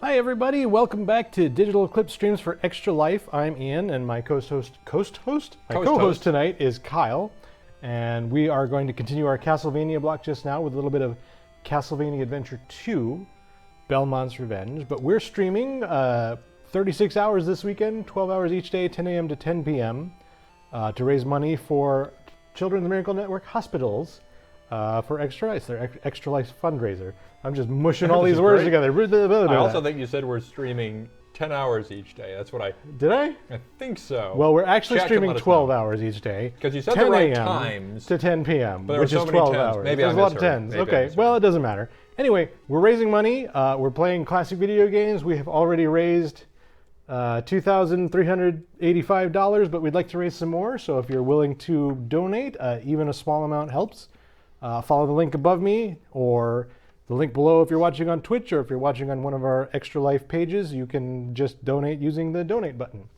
Hi everybody, welcome back to Digital Clip Streams for Extra Life. I'm Ian and my co-host tonight is Kyle. And we are going to continue our Castlevania block just now with a little bit of Castlevania Adventure 2, Belmont's Revenge. But we're streaming 36 hours this weekend, 12 hours each day, 10 a.m. to 10 p.m. To raise money for Children of the Miracle Network hospitals for Extra Life, their Extra Life fundraiser. I'm just mushing all these words together. I also think you said we're streaming 10 hours each day. That's what I... Did I? I think so. Well, we're actually streaming 12 hours each day. Because you said the right times. To 10 p.m., but which is 12 hours. Maybe There's a lot of tens. Okay, well, it doesn't matter. Anyway, we're raising money. We're playing classic video games. We have already raised $2,385, but we'd like to raise some more. So if you're willing to donate, even a small amount helps. Follow the link above me or the link below if you're watching on Twitch, or if you're watching on one of our Extra Life pages, you can just donate using the donate button.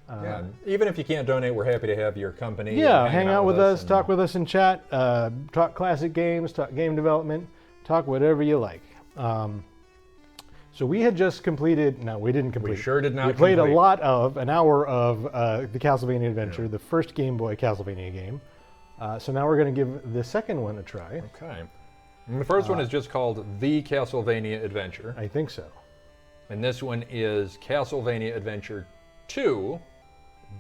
Yeah, even if you can't donate, we're happy to have your company. Yeah, hang out with us, talk with us in chat, talk classic games, talk game development, talk whatever you like. So we had just completed, no, we didn't complete. We sure did not We played an hour of the Castlevania Adventure, the first Game Boy Castlevania game. So now we're going to give the second one a try. Okay. And the first one is just called The Castlevania Adventure. I think so. And this one is Castlevania Adventure 2,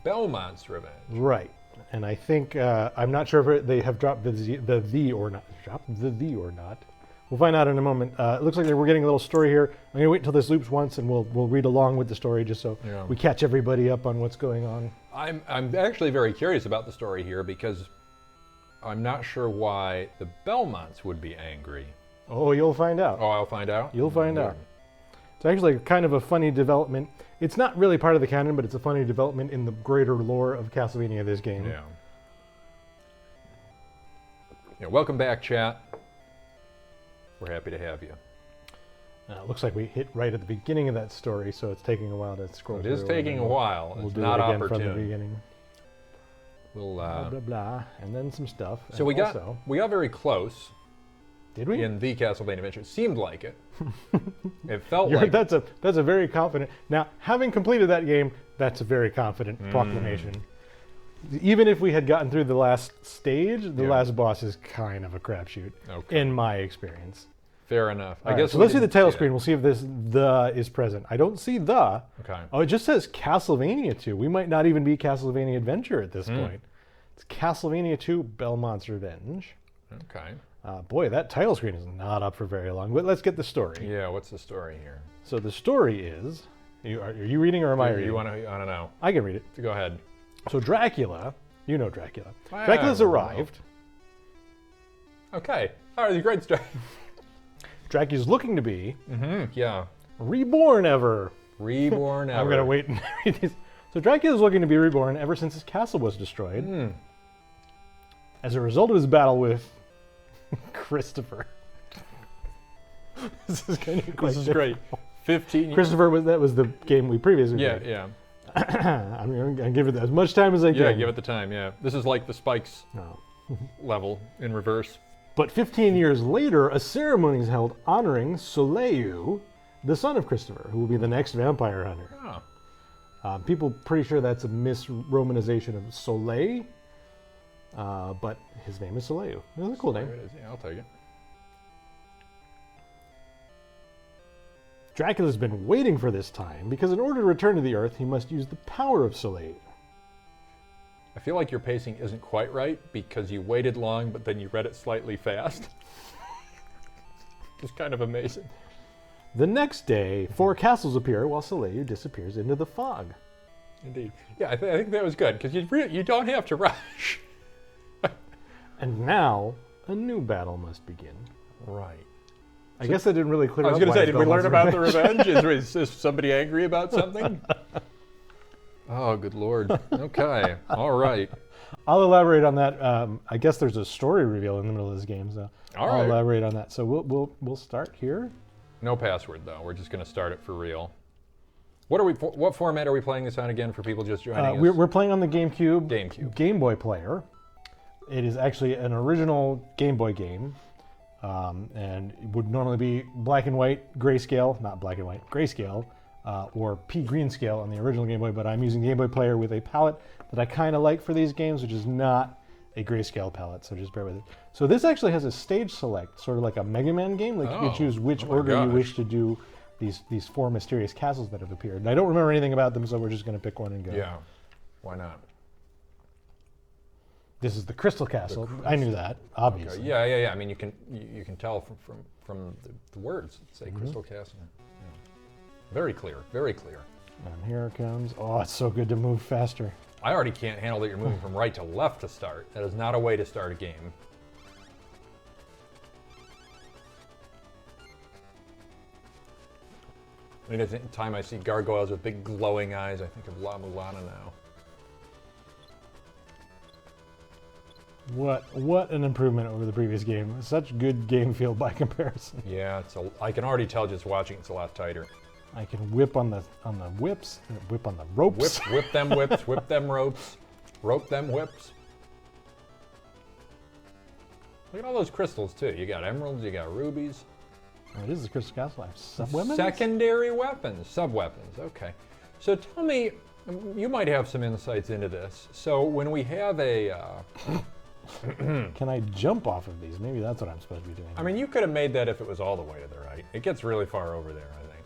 Belmont's Revenge. Right. And I think, I'm not sure if they have dropped the or not. Dropped the or not. We'll find out in a moment. It looks like we're getting a little story here. I'm going to wait until this loops once and we'll read along with the story just so we catch everybody up on what's going on. I'm actually very curious about the story here because I'm not sure why the Belmonts would be angry. Oh, you'll find out. Oh, I'll find out? You'll find out. It's actually kind of a funny development. It's not really part of the canon, but it's a funny development in the greater lore of Castlevania, this game. Yeah, welcome back, chat. We're happy to have you. It looks like we hit right at the beginning of that story, so it's taking a while to scroll through. It is taking a while. We'll it's do not it again opportune. from the beginning. We'll, blah, blah, blah, and then some stuff. So we got very close. Did we? In the Castlevania Adventure. It seemed like it. It felt like that's a very confident. Now, having completed that game, that's a very confident proclamation. Even if we had gotten through the last stage, the last boss is kind of a crapshoot, in my experience. Fair enough. I guess. So let's see the title screen. We'll see if this "the" is present. I don't see "the." Okay. Oh, it just says Castlevania 2. We might not even be Castlevania Adventure at this point. It's Castlevania 2: Belmont's Revenge. Okay. Boy, that title screen is not up for very long. But let's get the story. Yeah. What's the story here? So the story is, are you reading or am I reading? You want to? I don't know. I can read it. Go ahead. So Dracula, you know Dracula. Dracula's arrived. Okay. All right. Great story. Dracula's looking to be reborn ever. Reborn ever. I'm going to wait and read these. So Dracula's looking to be reborn ever since his castle was destroyed. As a result of his battle with Christopher. This is going to be quite This is great. 15 Christopher, that was the game we previously played. Yeah. I'm going to give it as much time as I can. Yeah, give it the time, yeah. This is like the Spikes level in reverse. But 15 years later, a ceremony is held honoring Soleil, the son of Christopher, who will be the next vampire hunter. Oh. People pretty sure that's a misromanization of Soleil, but his name is Soleil. That's a cool name. It is. Yeah, I'll take it. Dracula's been waiting for this time because in order to return to the Earth, he must use the power of Soleil. I feel like your pacing isn't quite right because you waited long, but then you read it slightly fast. It's kind of amazing. The next day, 4 castles appear while Soleil disappears into the fog. Indeed. Yeah, I think that was good because you don't have to rush. And now, a new battle must begin. Right. I guess that didn't really clear up. I was going to say, did we learn about the revenge? revenge? Is somebody angry about something? Oh, good Lord. Okay. All right. I'll elaborate on that. I guess there's a story reveal in the middle of this game, so I'll elaborate on that. So we'll start here. No password though. We're just going to start it for real. What format are we playing this on again for people just joining us? We're playing on the GameCube. GameCube. Game Boy player. It is actually an original Game Boy game. and it would normally be black and white, grayscale, not black and white, grayscale, or pea green scale on the original Game Boy, but I'm using Game Boy Player with a palette that I kind of like for these games, which is not a grayscale palette, so just bear with it. So this actually has a stage select, sort of like a Mega Man game. Like you can choose which order you wish to do these 4 mysterious castles that have appeared. And I don't remember anything about them, so we're just going to pick one and go. Yeah, why not? This is the Crystal Castle. I knew that, obviously. Okay. Yeah. I mean, you can tell from the words that say Crystal Castle. Yeah. Very clear, very clear. And here it comes. Oh, it's so good to move faster. I already can't handle that you're moving from right to left to start. That is not a way to start a game. I mean, every time I see gargoyles with big glowing eyes, I think of La Mulana now. What an improvement over the previous game. Such good game feel by comparison. Yeah, I can already tell just watching it's a lot tighter. I can whip on the whips, whip on the ropes. Whip them whips, whip them ropes, rope them whips. Look at all those crystals too. You got emeralds, you got rubies. Oh, it is the Crystal Castle. I have sub-weapons? Secondary weapons, sub-weapons, okay. So tell me, you might have some insights into this. So when we have a... Can I jump off of these? Maybe that's what I'm supposed to be doing. I mean, you could have made that if it was all the way to the right. It gets really far over there, I think.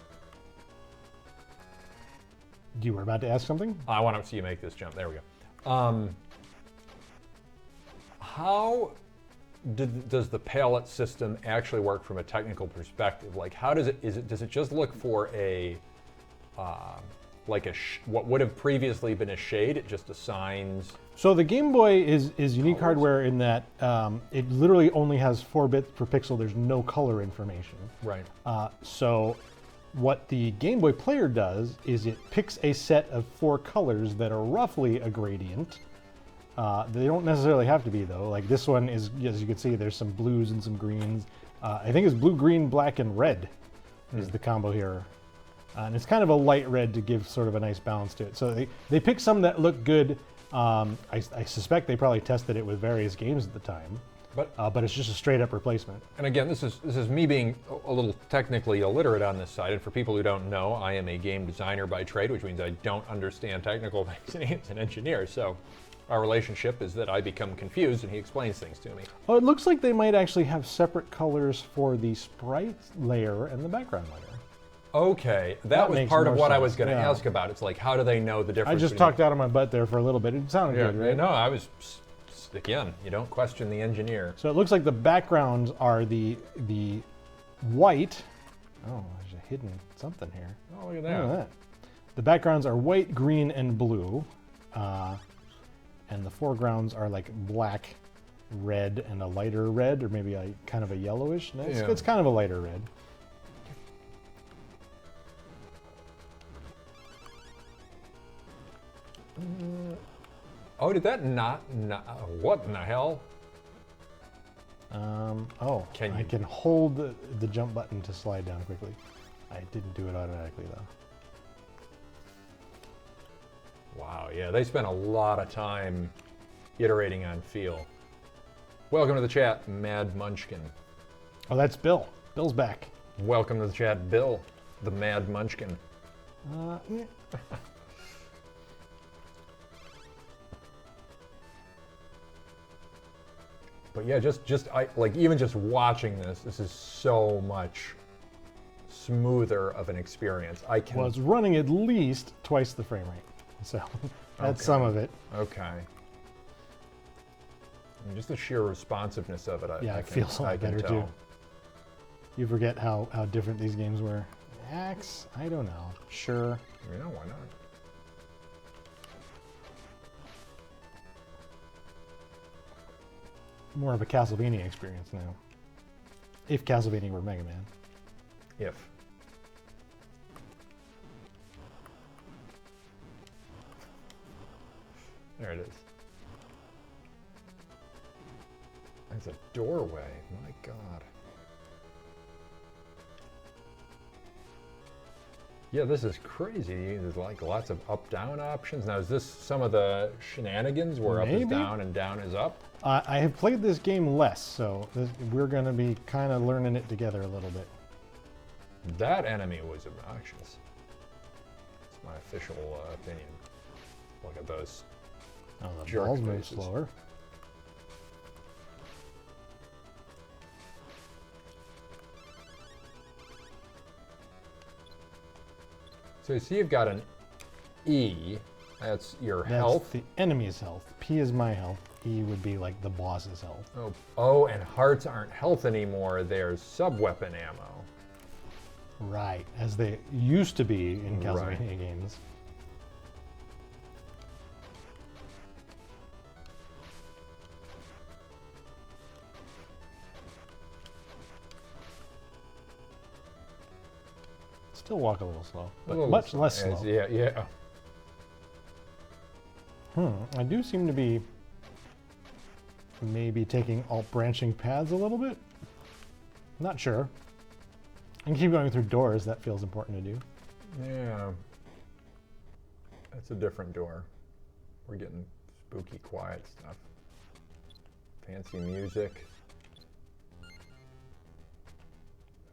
You were about to ask something? I want to see you make this jump. There we go. How does the palette system actually work from a technical perspective? Like, how does does it just look for a what would have previously been a shade? It just assigns. So the Game Boy is unique hardware in that it literally only has 4 bits per pixel. There's no color information. Right. So what the Game Boy Player does is it picks a set of 4 colors that are roughly a gradient. They don't necessarily have to be, though. Like this one is, as you can see, there's some blues and some greens. I think it's blue, green, black, and red is the combo here. And it's kind of a light red to give sort of a nice balance to it. So they pick some that look good. I suspect they probably tested it with various games at the time. But it's just a straight up replacement. And again, this is me being a little technically illiterate on this side. And for people who don't know, I am a game designer by trade, which means I don't understand technical things, and he's an engineer. So our relationship is that I become confused and he explains things to me. Oh, it looks like they might actually have separate colors for the sprite layer and the background layer. Okay, that was part of what I was going to ask about. It's like, how do they know the difference? I just talked out of my butt there for a little bit. It sounded good, right? No, I was, again, you don't question the engineer. So it looks like the backgrounds are the white. Oh, there's a hidden something here. Oh, look at that. Look at that. The backgrounds are white, green, and blue. And the foregrounds are like black, red, and a lighter red, or maybe a kind of a yellowish. No, it's kind of a lighter red. Oh, did that not what in the hell? I can hold the jump button to slide down quickly. I didn't do it automatically, though. Wow, yeah, they spent a lot of time iterating on feel. Welcome to the chat, Mad Munchkin. Oh, that's Bill. Bill's back. Welcome to the chat, Bill, the Mad Munchkin. Yeah. But yeah, even just watching this is so much smoother of an experience. Well, it's running at least twice the frame rate, so that's some of it. Okay. I mean, just the sheer responsiveness of it, it feels a lot better too. You forget how different these games were. Axe? I don't know. Sure. You know, why not? More of a Castlevania experience now. If Castlevania were Mega Man. If. There it is. There's a doorway. My God. Yeah, this is crazy. There's like lots of up-down options. Now, is this some of the shenanigans where up is down and down is up? I have played this game less, so we're going to be kind of learning it together a little bit. That enemy was obnoxious. It's my official opinion. Look at those. Oh, the jerk balls move faces. slower. So you see you've got an E. That's your health. That's the enemy's health. P is my health. E would be like the boss's health. Oh, and hearts aren't health anymore. They're sub-weapon ammo. Right, as they used to be in Right. Castlevania games. Still walk a little slow, but much less slow. Yeah, yeah. I do seem to be maybe taking alt-branching paths a little bit. Not sure. I can keep going through doors. That feels important to do. Yeah. That's a different door. We're getting spooky, quiet stuff. Fancy music.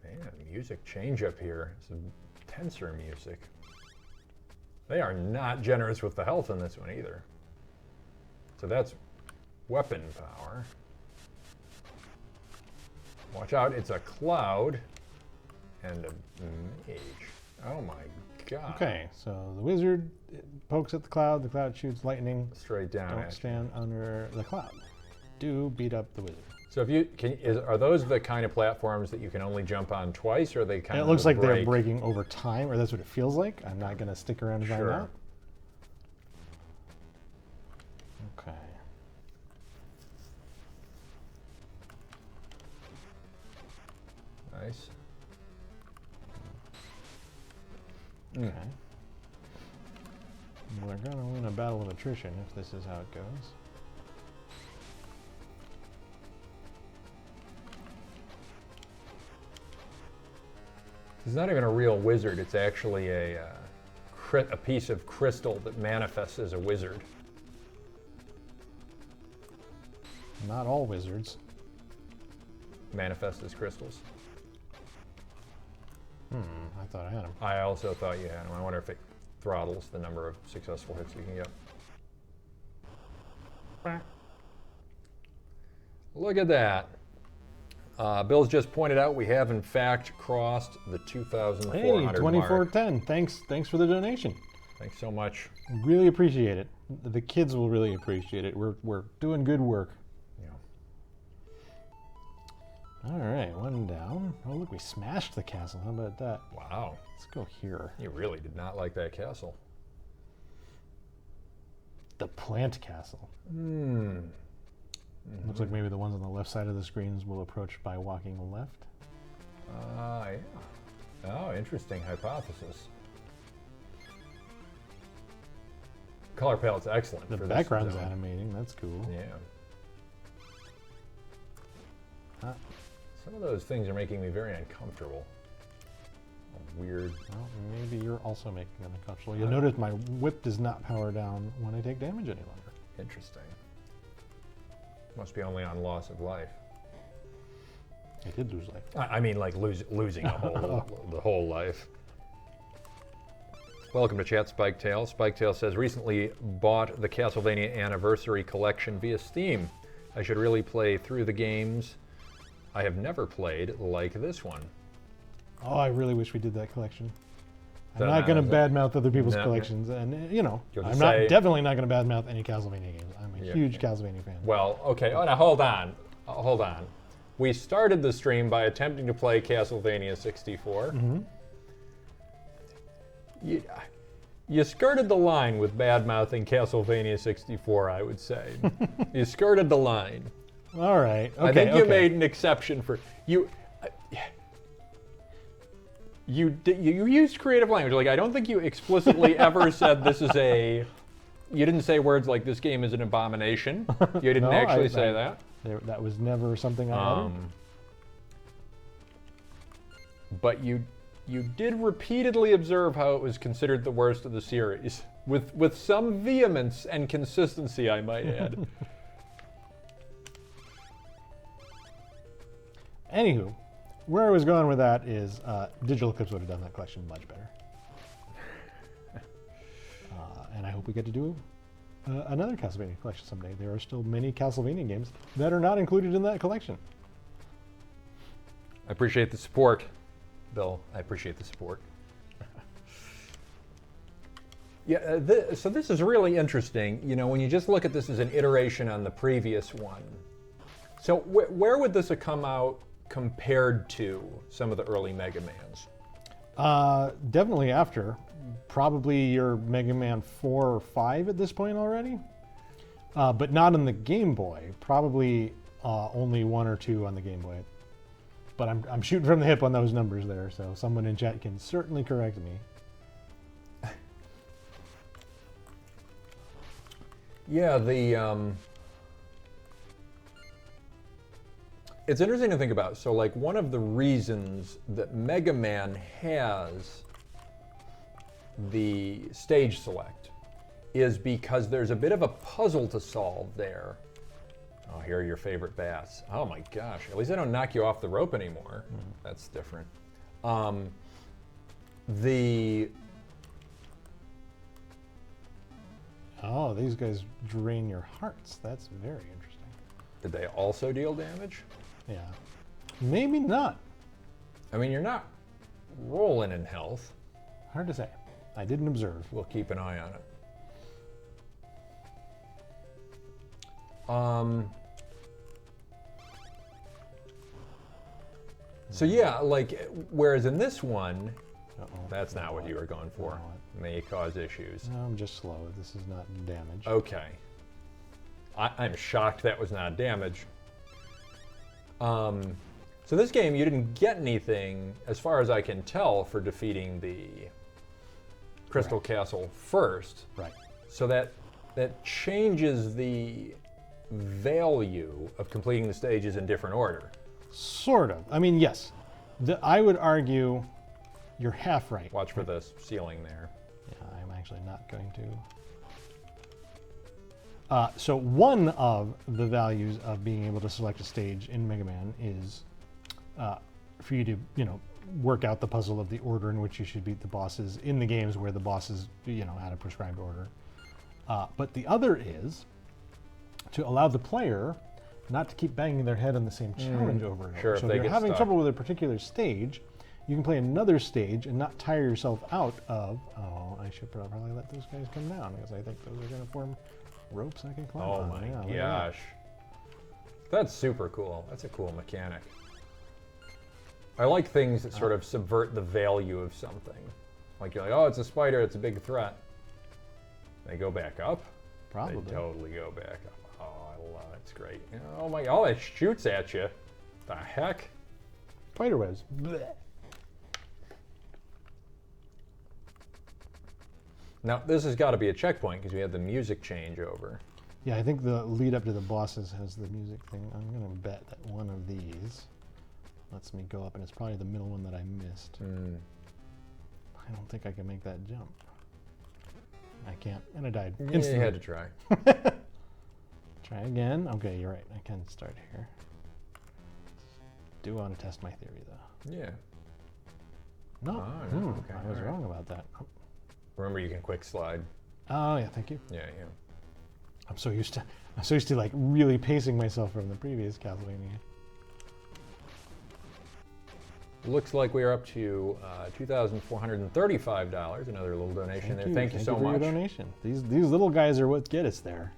Man, music change up here. Some tenser music. They are not generous with the health in this one either. So that's weapon power. Watch out, it's a cloud and a mage. Oh my god. Okay, so the wizard pokes at the cloud shoots lightning. Straight down. Don't stand under the cloud. Do beat up the wizard. So if you are those the kind of platforms that you can only jump on twice, or are they kind It of looks like they're break? breaking over time, or that's what it feels like. I'm not going to stick around to find Sure. out. Okay. Nice. Okay. We're going to win a battle of attrition if this is how it goes. It's not even a real wizard. It's actually a piece of crystal that manifests as a wizard. Not all wizards. Manifest as crystals. I thought I had them. I also thought you had them. I wonder if it throttles the number of successful hits you can get. Look at that. Bill's just pointed out we have in fact crossed the 2,400 Hey, mark. 2410. Thanks for the donation. Thanks so much. Really appreciate it. The kids will really appreciate it. We're doing good work. Yeah. All right, one down. Oh, look, we smashed the castle. How about that? Wow. Let's go here. You really did not like that castle. The plant castle. Looks like maybe the ones on the left side of the screens will approach by walking left. Yeah. Oh, interesting hypothesis. Color palette's excellent. The for background's this zone. animating. That's cool. Yeah. Ah. Some of those things are making me very uncomfortable. Weird. Well, maybe you're also making them uncomfortable. You'll notice my whip does not power down when I take damage any longer. Interesting. Must be only on loss of life. I did lose life. I mean, like losing the whole life. Welcome to Chat, Spiketail. Spiketail says, recently bought the Castlevania Anniversary Collection via Steam. I should really play through the games I have never played like this one. Oh, I really wish we did that collection. I'm That not going to matters. badmouth other people's No. collections, and you know, You'll I'm just not say- definitely not going to badmouth any Castlevania games. I'm a Yeah. huge Castlevania fan. Well, okay. Oh, now hold on. Hold on. We started the stream by attempting to play Castlevania 64. You skirted the line with bad-mouthing Castlevania 64, I would say. You skirted the line. All right. Okay, I think you okay. made an exception for you. You used creative language. Like, I don't think you explicitly ever said this is a. You didn't say words like this game is an abomination. You didn't No, actually say that. That was never something I uttered. But you you did repeatedly observe how it was considered the worst of the series, with some vehemence and consistency, I might add. Anywho, where I was going with that is Digital Eclipse would have done that collection much better. And I hope we get to do another Castlevania collection someday. There are still many Castlevania games that are not included in that collection. I appreciate the support, Bill. I appreciate the support. Yeah, so this is really interesting. You know, when you just look at this as an iteration on the previous one. So where would this have come out compared to some of the early Mega Mans? Definitely after. Probably your Mega Man 4 or 5 at this point already. But not on the Game Boy. Probably only 1 or 2 on the Game Boy. But I'm shooting from the hip on those numbers there, so someone in chat can certainly correct me. Yeah, it's interesting to think about. So, like, one of the reasons that Mega Man has the stage select is because there's a bit of a puzzle to solve there. Oh, here are your favorite bats. Oh my gosh, at least I don't knock you off the rope anymore. That's different. Oh, these guys drain your hearts. That's very interesting. Did they also deal damage? Yeah. Maybe not. I mean, you're not rolling in health. Hard to say. I didn't observe. We'll keep an eye on it. So yeah, like, whereas in this one, that's not what you were going for. May cause issues. No, I'm just slow. This is not damage. Okay. I'm shocked that was not damage. So this game, you didn't get anything, as far as I can tell, for defeating the Crystal Castle first. Right. So that changes the value of completing the stages in different order. Sort of. I mean, yes. I would argue you're half right. Watch for the ceiling there. Yeah, I'm actually not going to. So one of the values of being able to select a stage in Mega Man is for you to, work out the puzzle of the order in which you should beat the bosses in the games where the bosses, had a prescribed order. But the other is to allow the player not to keep banging their head on the same challenge over and over. Sure, So if you're having trouble with a particular stage, you can play another stage and not tire yourself out of, I should probably let those guys come down because I think those are going to form ropes I can climb on. Oh my Yeah, gosh. That's super cool. That's a cool mechanic. I like things that sort of subvert the value of something. Like you're like, oh, it's a spider, it's a big threat. They go back up? Probably. They totally go back up. Oh, I love it. It's great. Oh my, oh, it shoots at you. The heck? Spider webs. Blech. Now, this has got to be a checkpoint because we had the music change over. Yeah, I think the lead up to the bosses has the music thing. I'm going to bet that one of these lets me go up, and it's probably the middle one that I missed. I don't think I can make that jump. I can't, and I died instantly. You had to try. Try again. Okay, you're right. I can start here. Do want to test my theory, though. Yeah. No, no, okay, I was wrong about that. Remember, you can quick slide. Oh yeah, thank you. Yeah. I'm so used to like really pacing myself from the previous Castlevania. Looks like we are up to $2,435. Another little donation there. Thank you so for much. Your donation. These little guys are what get us there.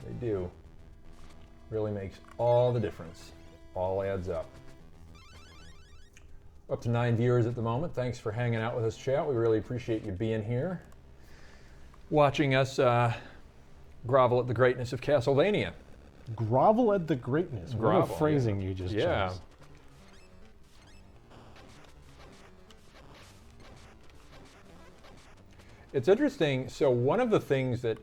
They do. Really makes all the difference. All adds up. Up to 9 viewers at the moment. Thanks for hanging out with us, chat. We really appreciate you being here, watching us grovel at the greatness of Castlevania. Grovel at the greatness. Grovel, what a phrasing you just chose. It's interesting. So one of the things that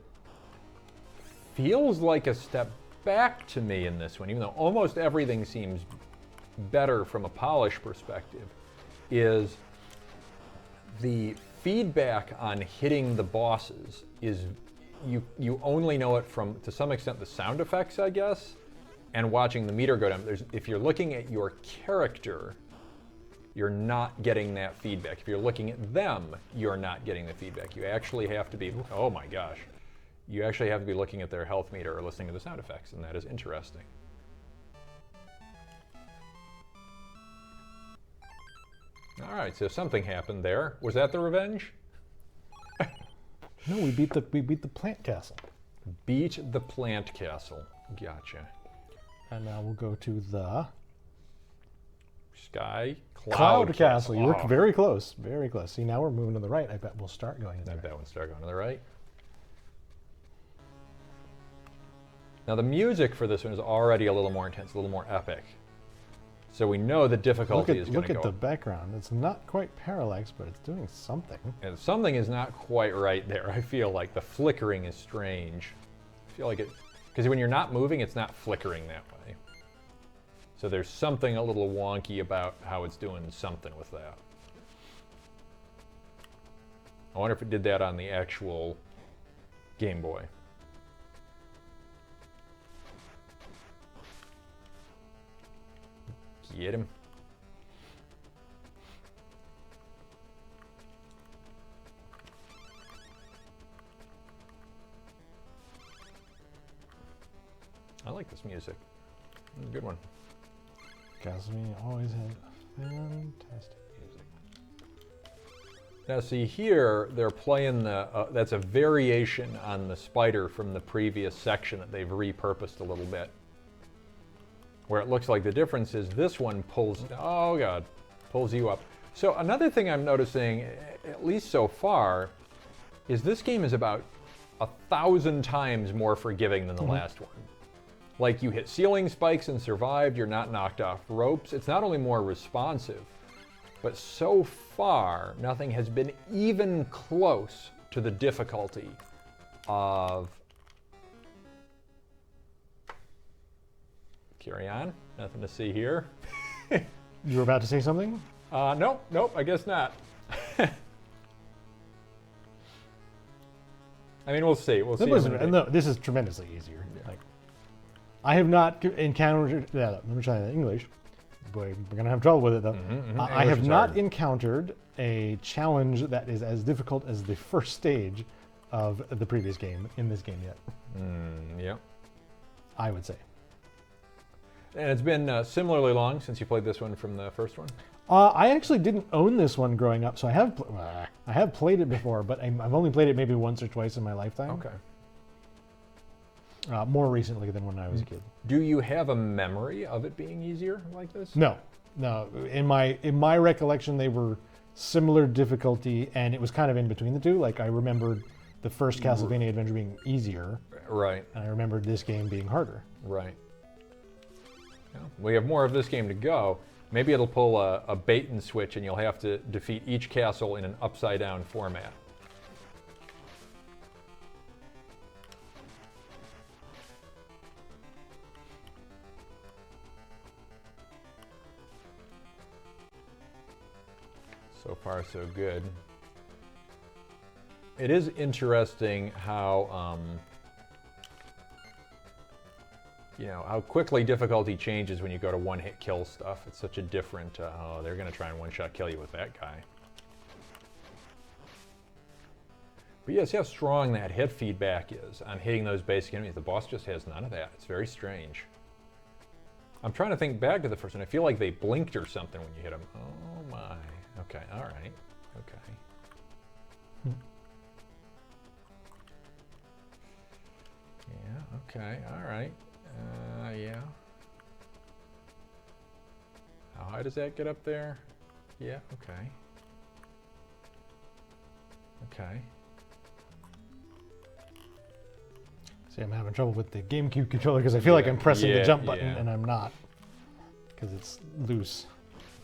feels like a step back to me in this one, even though almost everything seems better from a polish perspective, is The feedback on hitting the bosses is, you only know it from, to some extent, the sound effects, I guess, and watching the meter go down. If you're looking at your character, you're not getting that feedback. If you're looking at them, you're not getting the feedback. You actually have to be, oh my gosh, you actually have to be looking at their health meter or listening to the sound effects, and that is interesting. All right, so something happened there. Was that the revenge? No, we beat the plant castle. Beat the plant castle. Gotcha. And now we'll go to the Cloud Castle. You were very close, very close. See, now we're moving to the right. I bet we'll start going there. I bet we'll start going to the right. Now the music for this one is already a little more intense, a little more epic. So we know the difficulty is going to go. Look at the background. It's not quite parallax, but it's doing something. And something is not quite right there. I feel like the flickering is strange. I feel like it, because when you're not moving, it's not flickering that way. So there's something a little wonky about how it's doing something with that. I wonder if it did that on the actual Game Boy. Get him. I like this music. Good one. Castlevania always had fantastic music. Now see here, they're playing the, that's a variation on the spider from the previous section that they've repurposed a little bit. Where it looks like the difference is this one pulls, oh God, pulls you up. So another thing I'm noticing, at least so far, is this game is about 1,000 times more forgiving than the last one. Like you hit ceiling spikes and survived, you're not knocked off ropes. It's not only more responsive, but so far, nothing has been even close to the difficulty of... Carry on, nothing to see here. You were about to say something? Nope, I guess not. I mean, we'll see. We'll see. No, this is tremendously easier. Yeah. Like, I have not encountered. Let me try that in English. Boy, we're gonna have trouble with it though. I have not encountered a challenge that is as difficult as the first stage of the previous game in this game yet. Yeah. I would say. And it's been similarly long since you played this one from the first one? I actually didn't own this one growing up, so I have played it before, but I've only played it maybe once or twice in my lifetime. Okay. More recently than when I was a kid. Do you have a memory of it being easier like this? No. In my recollection, they were similar difficulty, and it was kind of in between the two. Like I remembered the first Castlevania adventure being easier. Right. And I remembered this game being harder. Right. We have more of this game to go. Maybe it'll pull a bait and switch and you'll have to defeat each castle in an upside down format. So far, so good. It is interesting how you know, how quickly difficulty changes when you go to one-hit kill stuff. It's such a different, oh, they're going to try and one-shot kill you with that guy. But yeah, see how strong that hit feedback is on hitting those basic enemies. The boss just has none of that. It's very strange. I'm trying to think back to the first one. I feel like they blinked or something when you hit them. Oh my. Okay, all right. Okay. Yeah, okay, all right. Yeah. How high does that get up there? Yeah, okay. Okay. See, I'm having trouble with the GameCube controller because I feel like I'm pressing the jump button and I'm not. Because it's loose.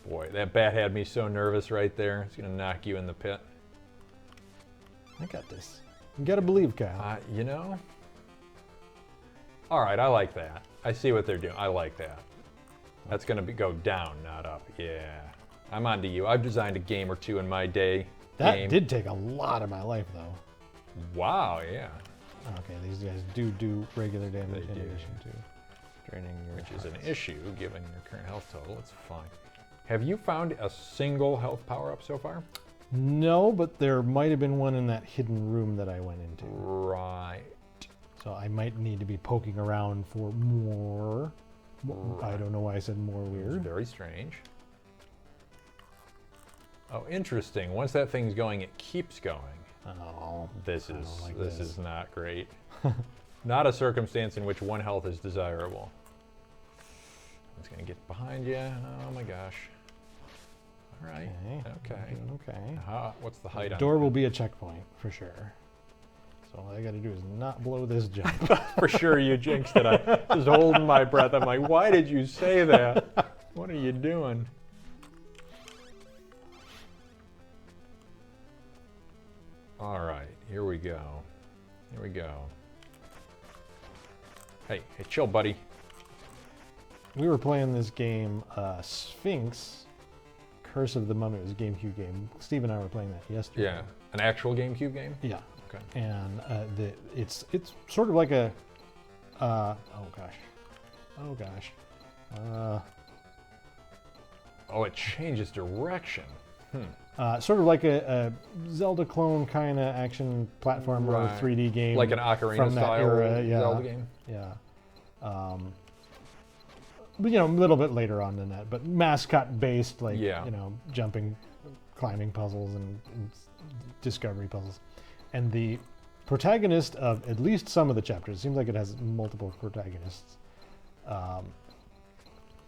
Boy, that bat had me so nervous right there. It's going to knock you in the pit. I got this. You gotta believe, Kyle. You know? All right, I like that. I see what they're doing. I like that. That's going to go down, not up. Yeah. I'm on to you. I've designed a game or two in my day. That game. did take a lot of my life, though. Wow, yeah. Okay, these guys do regular damage They in do. addition to draining your Which is an hearts. issue given your current health total. It's fine. Have you found a single health power-up so far? No, but there might have been one in that hidden room that I went into. Right. So I might need to be poking around for more. I don't know why I said more It's weird. very strange. Oh, interesting. Once that thing's going, it keeps going. Oh, This I is don't like this this. is not great. Not a circumstance in which one health is desirable. It's gonna get behind you. Oh my gosh. All right. Okay. Okay. What's the height on Door will be a checkpoint for sure. So all I got to do is not blow this jump. For sure you jinxed it. I was holding my breath. I'm like, why did you say that? What are you doing? All right, here we go. Here we go. Hey, chill, buddy. We were playing this game, Sphinx, Curse of the Mummy. It was a GameCube game. Steve and I were playing that yesterday. Yeah, an actual GameCube game? Yeah. Okay. And it's sort of like a oh gosh. Oh, it changes direction. Sort of like a Zelda clone kind of action platformer Right. 3D game. Like an Ocarina from that style era, yeah. Zelda game? Yeah. But, a little bit later on than that. But mascot based, like, Yeah. jumping, climbing puzzles and discovery puzzles. And the protagonist of at least some of the chapters, it seems like it has multiple protagonists,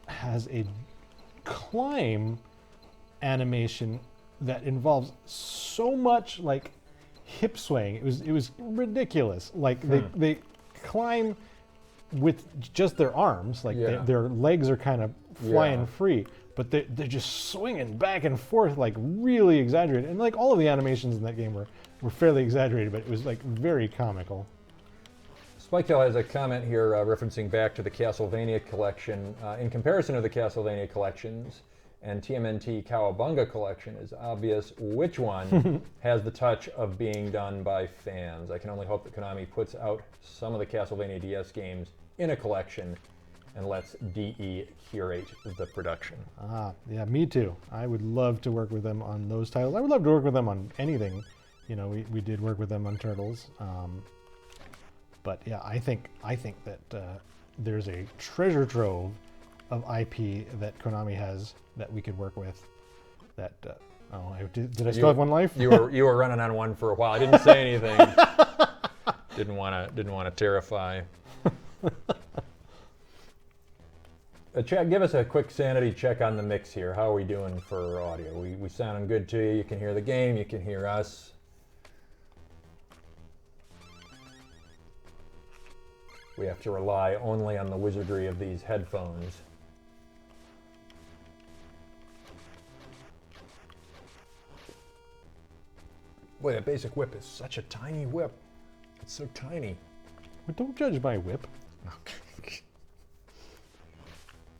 has a climb animation that involves so much like hip swaying. It was ridiculous. Like they climb with just their arms, like Yeah. their legs are kind of flying Yeah. free, but they're just swinging back and forth like really exaggerated. And like all of the animations in that game were fairly exaggerated, but it was like very comical. Spiketail has a comment here referencing back to the Castlevania collection. In comparison to the Castlevania collections and TMNT Cowabunga collection, is obvious which one has the touch of being done by fans. I can only hope that Konami puts out some of the Castlevania DS games in a collection and lets DE curate the production. Yeah, me too. I would love to work with them on those titles. I would love to work with them on anything. We did work with them on Turtles. But yeah, I think that there's a treasure trove of IP that Konami has that we could work with. That did I still have one life? You were running on one for a while. I didn't say anything. didn't want to terrify. Chad, give us a quick sanity check on the mix here. How are we doing for audio? We sounding good to you? You can hear the game. You can hear us. We have to rely only on the wizardry of these headphones. Boy, that basic whip is such a tiny whip. It's so tiny. But don't judge my whip. Okay.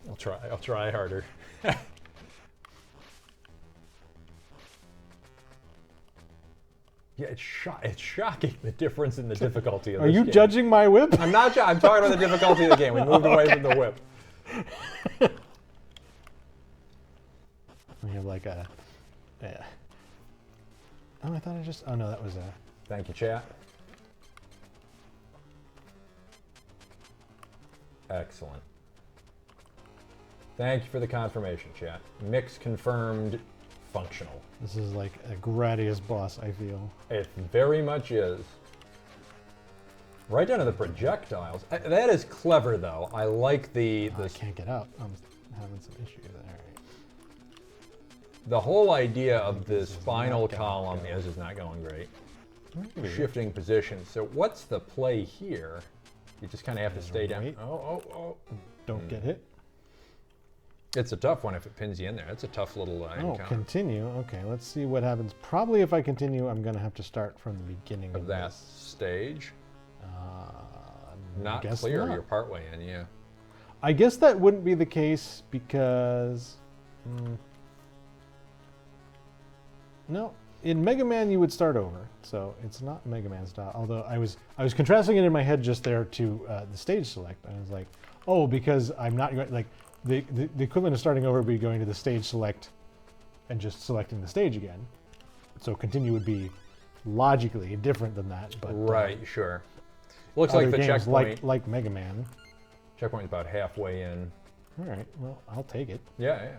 I'll try harder. Yeah, it's shocking the difference in the difficulty of Are this you game. judging my whip? I'm not. I'm talking about the difficulty of the game. We moved away from the whip. We have like a. Oh, I thought I just. Oh no, that was a. Thank you, chat. Excellent. Thank you for the confirmation, chat. Mix confirmed, functional. This is like a Gradius boss, I feel. It very much is. Right down to the projectiles. That is clever, though. I like I can't get out. I'm having some issues there. the whole idea of this is final not going column. good. Yeah, this is not going great. Maybe. Shifting positions. So what's the play here? You just kind of have to stay down. wait. Oh. Don't get hit. It's a tough one if it pins you in there. That's a tough little Oh, encounter continue. Okay, let's see what happens. Probably if I continue, I'm going to have to start from the beginning of that this. stage. Not guess clear. not. You're partway in, yeah. I guess that wouldn't be the case because... no, in Mega Man you would start over, so it's not Mega Man style. Although I was contrasting it in my head just there to the stage select. I was like, oh, because I'm not like the equivalent of starting over would be going to the stage select and just selecting the stage again. So continue would be logically different than that. But right, sure. Looks like the checkpoint, like Mega Man. Checkpoint's about halfway in. All right, well, I'll take it. Yeah.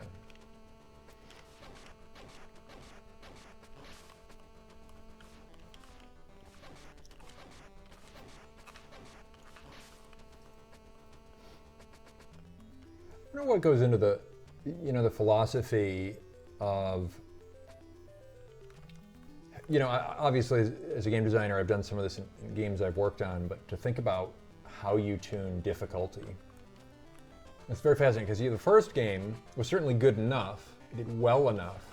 I don't know what goes into the, the philosophy of, obviously as a game designer, I've done some of this in games I've worked on, but to think about how you tune difficulty. It's very fascinating because the first game was certainly good enough, it did well enough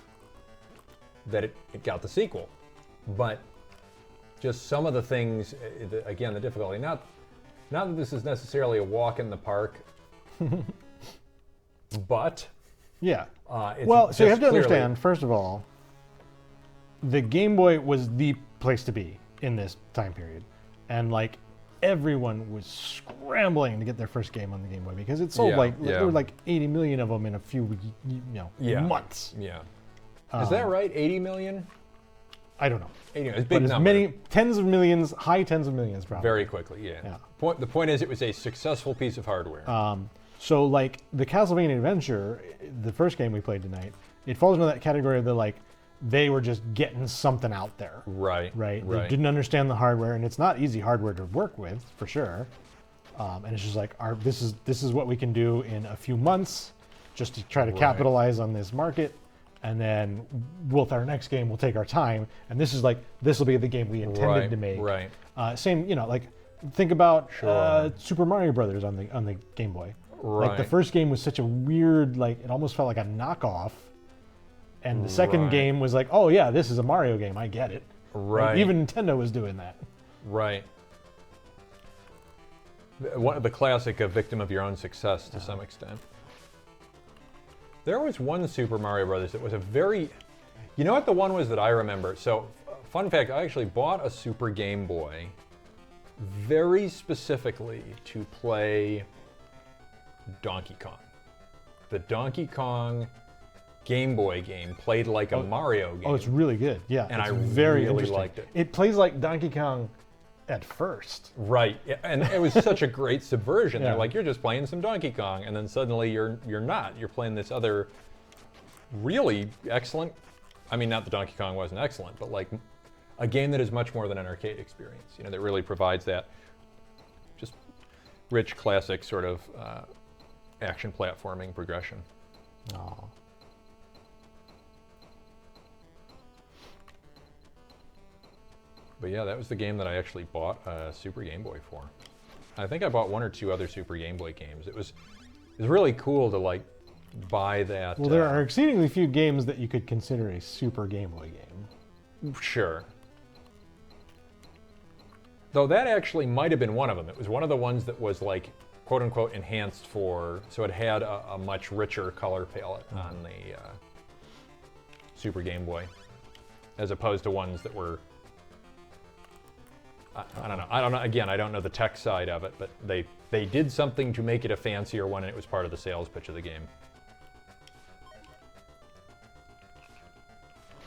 that it got the sequel. But just some of the things, again, the difficulty, not that this is necessarily a walk in the park, but yeah. Well, so you have to understand, first of all, the Game Boy was the place to be in this time period. And like everyone was scrambling to get their first game on the Game Boy because it sold there were like 80 million of them in a few months. Yeah. Is that right? 80 million? I don't know. 80 million. It's a big number. Many tens of millions, high tens of millions probably. Very quickly, yeah. The point is it was a successful piece of hardware. So like the Castlevania Adventure, the first game we played tonight, it falls into that category of they were just getting something out there. Right. They didn't understand the hardware, and it's not easy hardware to work with, for sure. And it's just like, this is what we can do in a few months, just to try to capitalize on this market, and then with our next game, we'll take our time. And this will be the game we intended to make. Right. Same, like think about Super Mario Brothers on the Game Boy. Right. Like the first game was such a weird, it almost felt like a knockoff. And the second game was like, oh yeah, this is a Mario game. I get it. Right. Even Nintendo was doing that. Right. The classic victim of your own success to some extent. There was one Super Mario Brothers that was a very, you know what the one was that I remember? So, fun fact, I actually bought a Super Game Boy very specifically to play Donkey Kong. The Donkey Kong Game Boy game played like a Mario game. Oh, it's really good. Yeah, and it's I very really liked it. It plays like Donkey Kong at first. Right, and it was such a great subversion. They're like, you're just playing some Donkey Kong, and then suddenly you're not. You're playing this other really excellent. I mean, not that Donkey Kong wasn't excellent, but like a game that is much more than an arcade experience. That really provides that just rich, classic sort of action platforming progression. Oh. But yeah, that was the game that I actually bought a Super Game Boy for. I think I bought one or two other Super Game Boy games. It was really cool to buy that. Well, there are exceedingly few games that you could consider a Super Game Boy game. Sure. Though that actually might have been one of them. It was one of the ones that was quote unquote enhanced so it had a much richer color palette on the Super Game Boy, as opposed to ones that were, I don't know. Again, I don't know the tech side of it, but they did something to make it a fancier one, and it was part of the sales pitch of the game.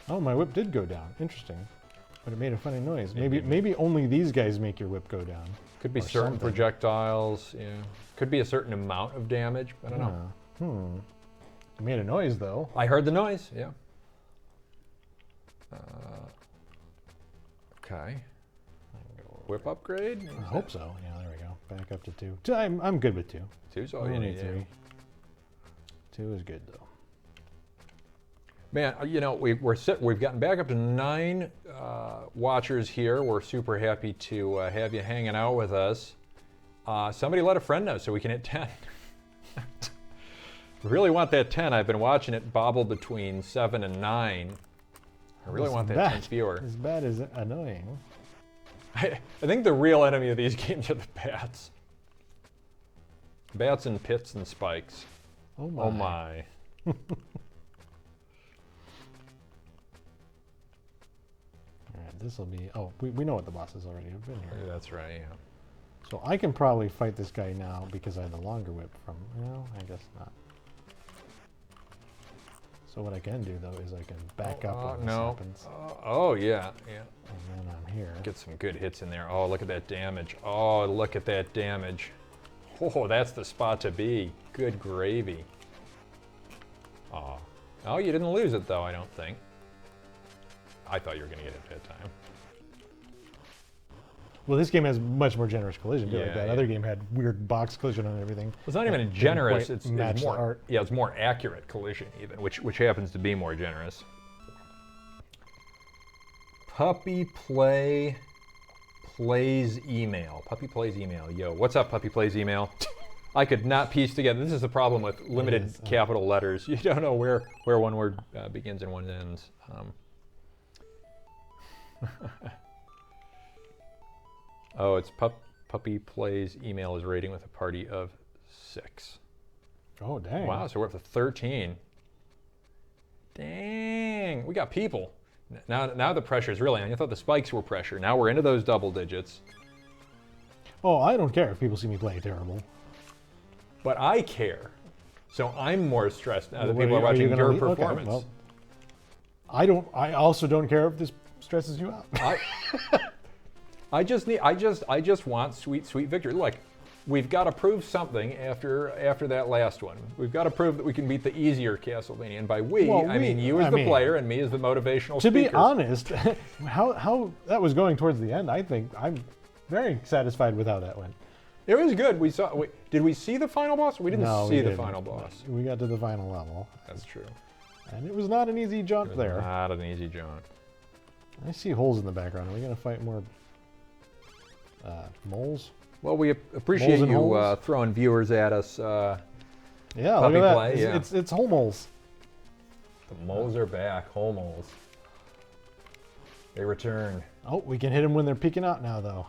Oh, my whip did go down. Interesting. But it made a funny noise. Maybe only these guys make your whip go down. Could be certain projectiles, yeah. Could be a certain amount of damage, I don't know. It made a noise, though. I heard the noise, yeah. Okay. Whip upgrade? I hope so. Yeah, there we go. Back up to 2. I'm good with 2. 2's all you need, 3. 2 is good, though. Man, we've gotten back up to 9 watchers here. We're super happy to have you hanging out with us. Somebody let a friend know so we can hit 10. Really want that 10. I've been watching it bobble between 7 and 9. I really want that 10th viewer. As bad as annoying. I think the real enemy of these games are the bats. Bats and pits and spikes. Oh my. Oh my. this will be... Oh, we know what the bosses already have been here. That's right, yeah. So I can probably fight this guy now because I have the longer whip from... No, I guess not. So what I can do, though, is I can back up when this happens. Oh, yeah, yeah. And then I'm here. Get some good hits in there. Oh, look at that damage. Oh, look at that damage. Oh, that's the spot to be. Good gravy. Oh. Oh, you didn't lose it, though, I don't think. I thought you were going to get it at that time. Well, this game has much more generous collision. Yeah, Like that yeah. other game had weird box collision on everything. It's not even Didn't generous. quite It's match the more. art. Yeah, it's more accurate collision even, which happens to be more generous. Puppy plays email. Puppy plays email. Yo, what's up, Puppy plays email? I could not piece together. This is the problem with limited capital letters. You don't know where one word begins and one ends. Oh, it's Puppy plays email is rating with a party of 6. Oh, dang. Wow, so we're up to 13. Dang, we got people. Now the pressure's really on. I thought the spikes were pressure. Now we're into those double digits. Oh, I don't care if people see me play terrible. But I care. So I'm more stressed now that Well, people are watching your okay, performance. well, I also don't care if this stresses you out. I just want sweet victory. Look, we've got to prove something after that last one. We've got to prove that we can beat the easier Castlevania. And by I mean you as the player and me as the motivational speaker. To be speaker. honest, how that was going towards the end, I think I'm very satisfied with how that went. It was good. Did we see the final boss? We didn't see the didn't. final boss. We got to the final level. That's true. And it was not an easy jaunt there. Not an easy jaunt. I see holes in the background. Are we going to fight more moles? Well, we appreciate you throwing viewers at us. Yeah, look at that. Play, yeah. It's hole moles. The moles are back. Hole moles. They return. Oh, we can hit them when they're peeking out now, though.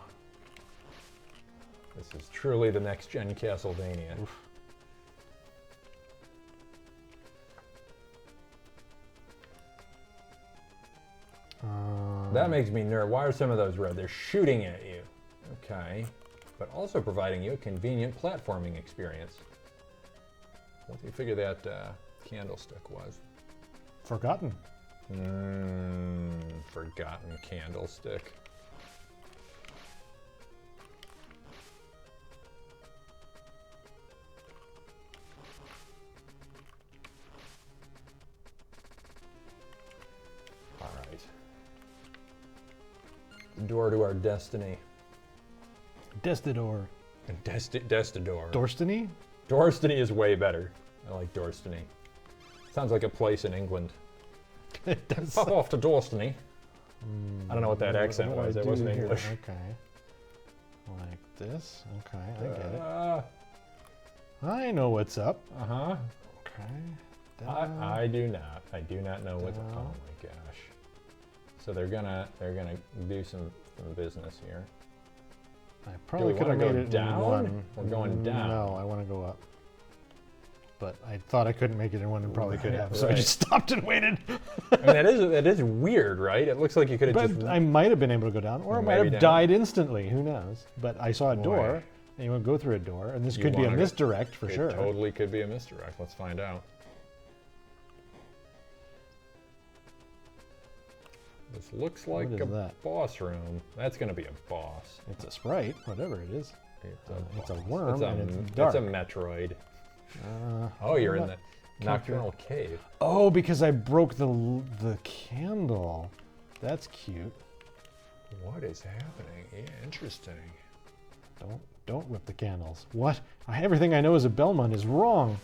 This is truly the next-gen Castlevania. Oof. That makes me nervous. Why are some of those red? They're shooting at you. Okay. But also providing you a convenient platforming experience. What do you figure that candlestick was? Forgotten. Forgotten candlestick. All right. The door to our destiny. Destidor. Destidor. Dorstiny? Dorstony is way better. I like Dorstony. Sounds like a place in England. It does. Pop off to Dorstony. I don't know what that accent was. That wasn't English. Okay. Like this. Okay, I get it. I know what's up. Uh-huh. Okay. I do not. I do not know what's up. Oh my gosh. So they're gonna do some business here. I probably could have made it down? in one. We're going down. No, I want to go up. But I thought I couldn't make it in one and probably could have, so I Right. just stopped and waited. I mean, that is weird, right? It looks like you could have But just. I might have been able to go down, or I might Maybe have down. died instantly. Who knows? But I saw a Boy. door, and you want to go through a door, and this You could be a wanna go- misdirect for It sure. totally could be a misdirect. Let's find out. This looks like What a is that? boss room. That's going to be a boss. It's a sprite, whatever it is. It's a boss. worm, and it's It's dark. a Metroid. Uh, Oh, you're in what? the nocturnal cave. Oh, because I broke the candle. That's cute. What is happening? Yeah, interesting. Don't whip the candles. What? Everything I know as a Belmont is wrong.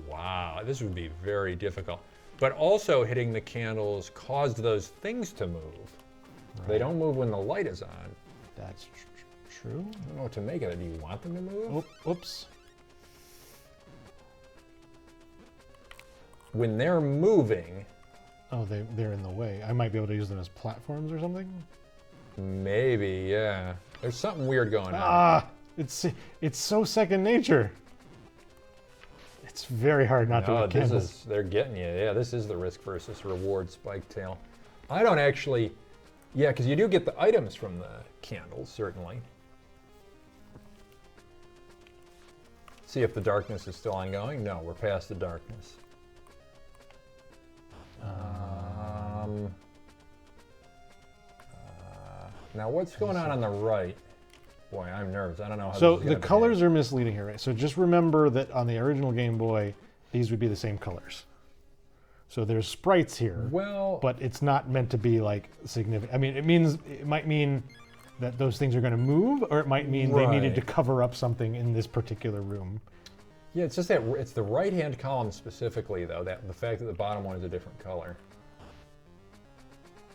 Wow, this would be very difficult. But also hitting the candles caused those things to move. Right. They don't move when the light is on. That's true. I don't know what to make of it. Do you want them to move? Oops. When they're moving... Oh, they're in the way. I might be able to use them as platforms or something? Maybe, yeah. There's something weird going on. Ah! It's so second nature. It's very hard not to No, with candles. they're getting you. Yeah, this is the risk versus reward spike tail. I don't actually, yeah, because you do get the items from the candles, certainly. See if the darkness is still ongoing. No, we're past the darkness. Now what's going on the right? Boy, I'm nervous. I don't know how So this is the gonna colors are misleading here, right? So just remember that on the original Game Boy, these would be the same colors. So there's sprites here, well, but it's not meant to be like significant. I mean, it might mean that those things are going to move, or it might mean they needed to cover up something in this particular room. yeah, it's just that it's the right-hand column specifically, though, that the fact that the bottom one is a different color.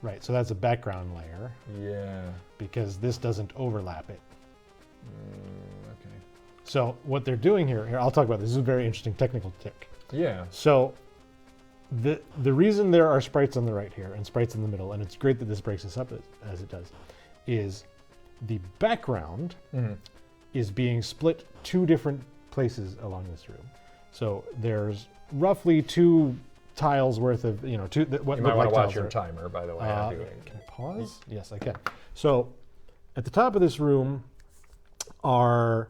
Right, so that's a background layer. Yeah. Because this doesn't overlap it. Okay. So what they're doing here, I'll talk about this. This is a very interesting technical tick. Yeah. So the reason there are sprites on the right here and sprites in the middle, and it's great that this breaks this up as it does, is the background is being split 2 different places along this room. So there's roughly 2 tiles worth of, you know, what you might want to watch your are. timer, by the way. Can I pause? Yes, I can. So at the top of this room are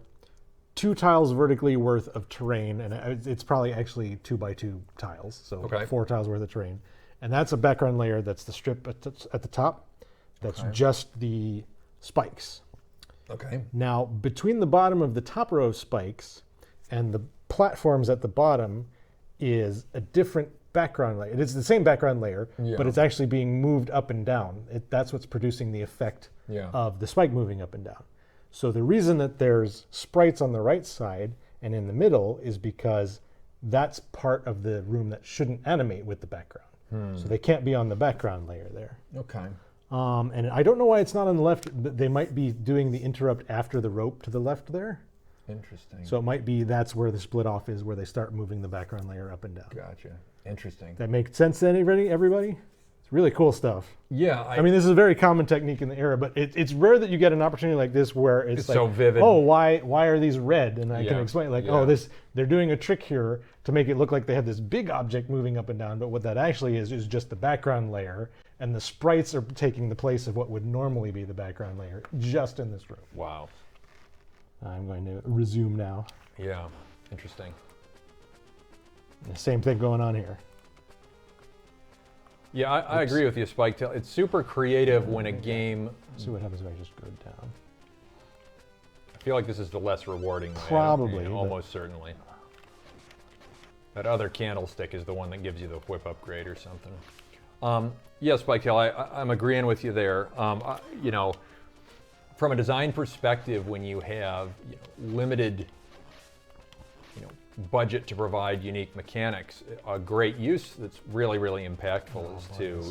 2 tiles vertically worth of terrain, and it's probably actually 2 by 2 tiles, so 4 tiles worth of terrain. And that's a background layer. That's the strip at the top. That's just the spikes. Okay. Now, between the bottom of the top row of spikes and the platforms at the bottom is a different background layer. It's the same background layer, but it's actually being moved up and down. That's what's producing the effect of the spike moving up and down. So the reason that there's sprites on the right side and in the middle is because that's part of the room that shouldn't animate with the background. So they can't be on the background layer there. Okay. And I don't know why it's not on the left. But they might be doing the interrupt after the rope to the left there. Interesting. So it might be that's where the split off is, where they start moving the background layer up and down. Gotcha. Interesting. That makes sense to everybody? It's really cool stuff. Yeah. I mean, this is a very common technique in the era, but it's rare that you get an opportunity like this where it's like, so vivid. oh, why are these red? And I can explain, like, oh, they're doing a trick here to make it look like they have this big object moving up and down, but what that actually is just the background layer, and the sprites are taking the place of what would normally be the background layer just in this room. Wow. I'm going to resume now. Yeah. Interesting. The same thing going on here. Yeah, I agree with you, Spike Tail. It's super creative when a game... Let's see what happens if I just go down. I feel like this is the less rewarding way. Probably. Almost certainly. That other candlestick is the one that gives you the whip upgrade or something. Yeah, Spike Tail, I'm agreeing with you there. You know, from a design perspective, when you have limited budget to provide unique mechanics, a great use that's really, really impactful is to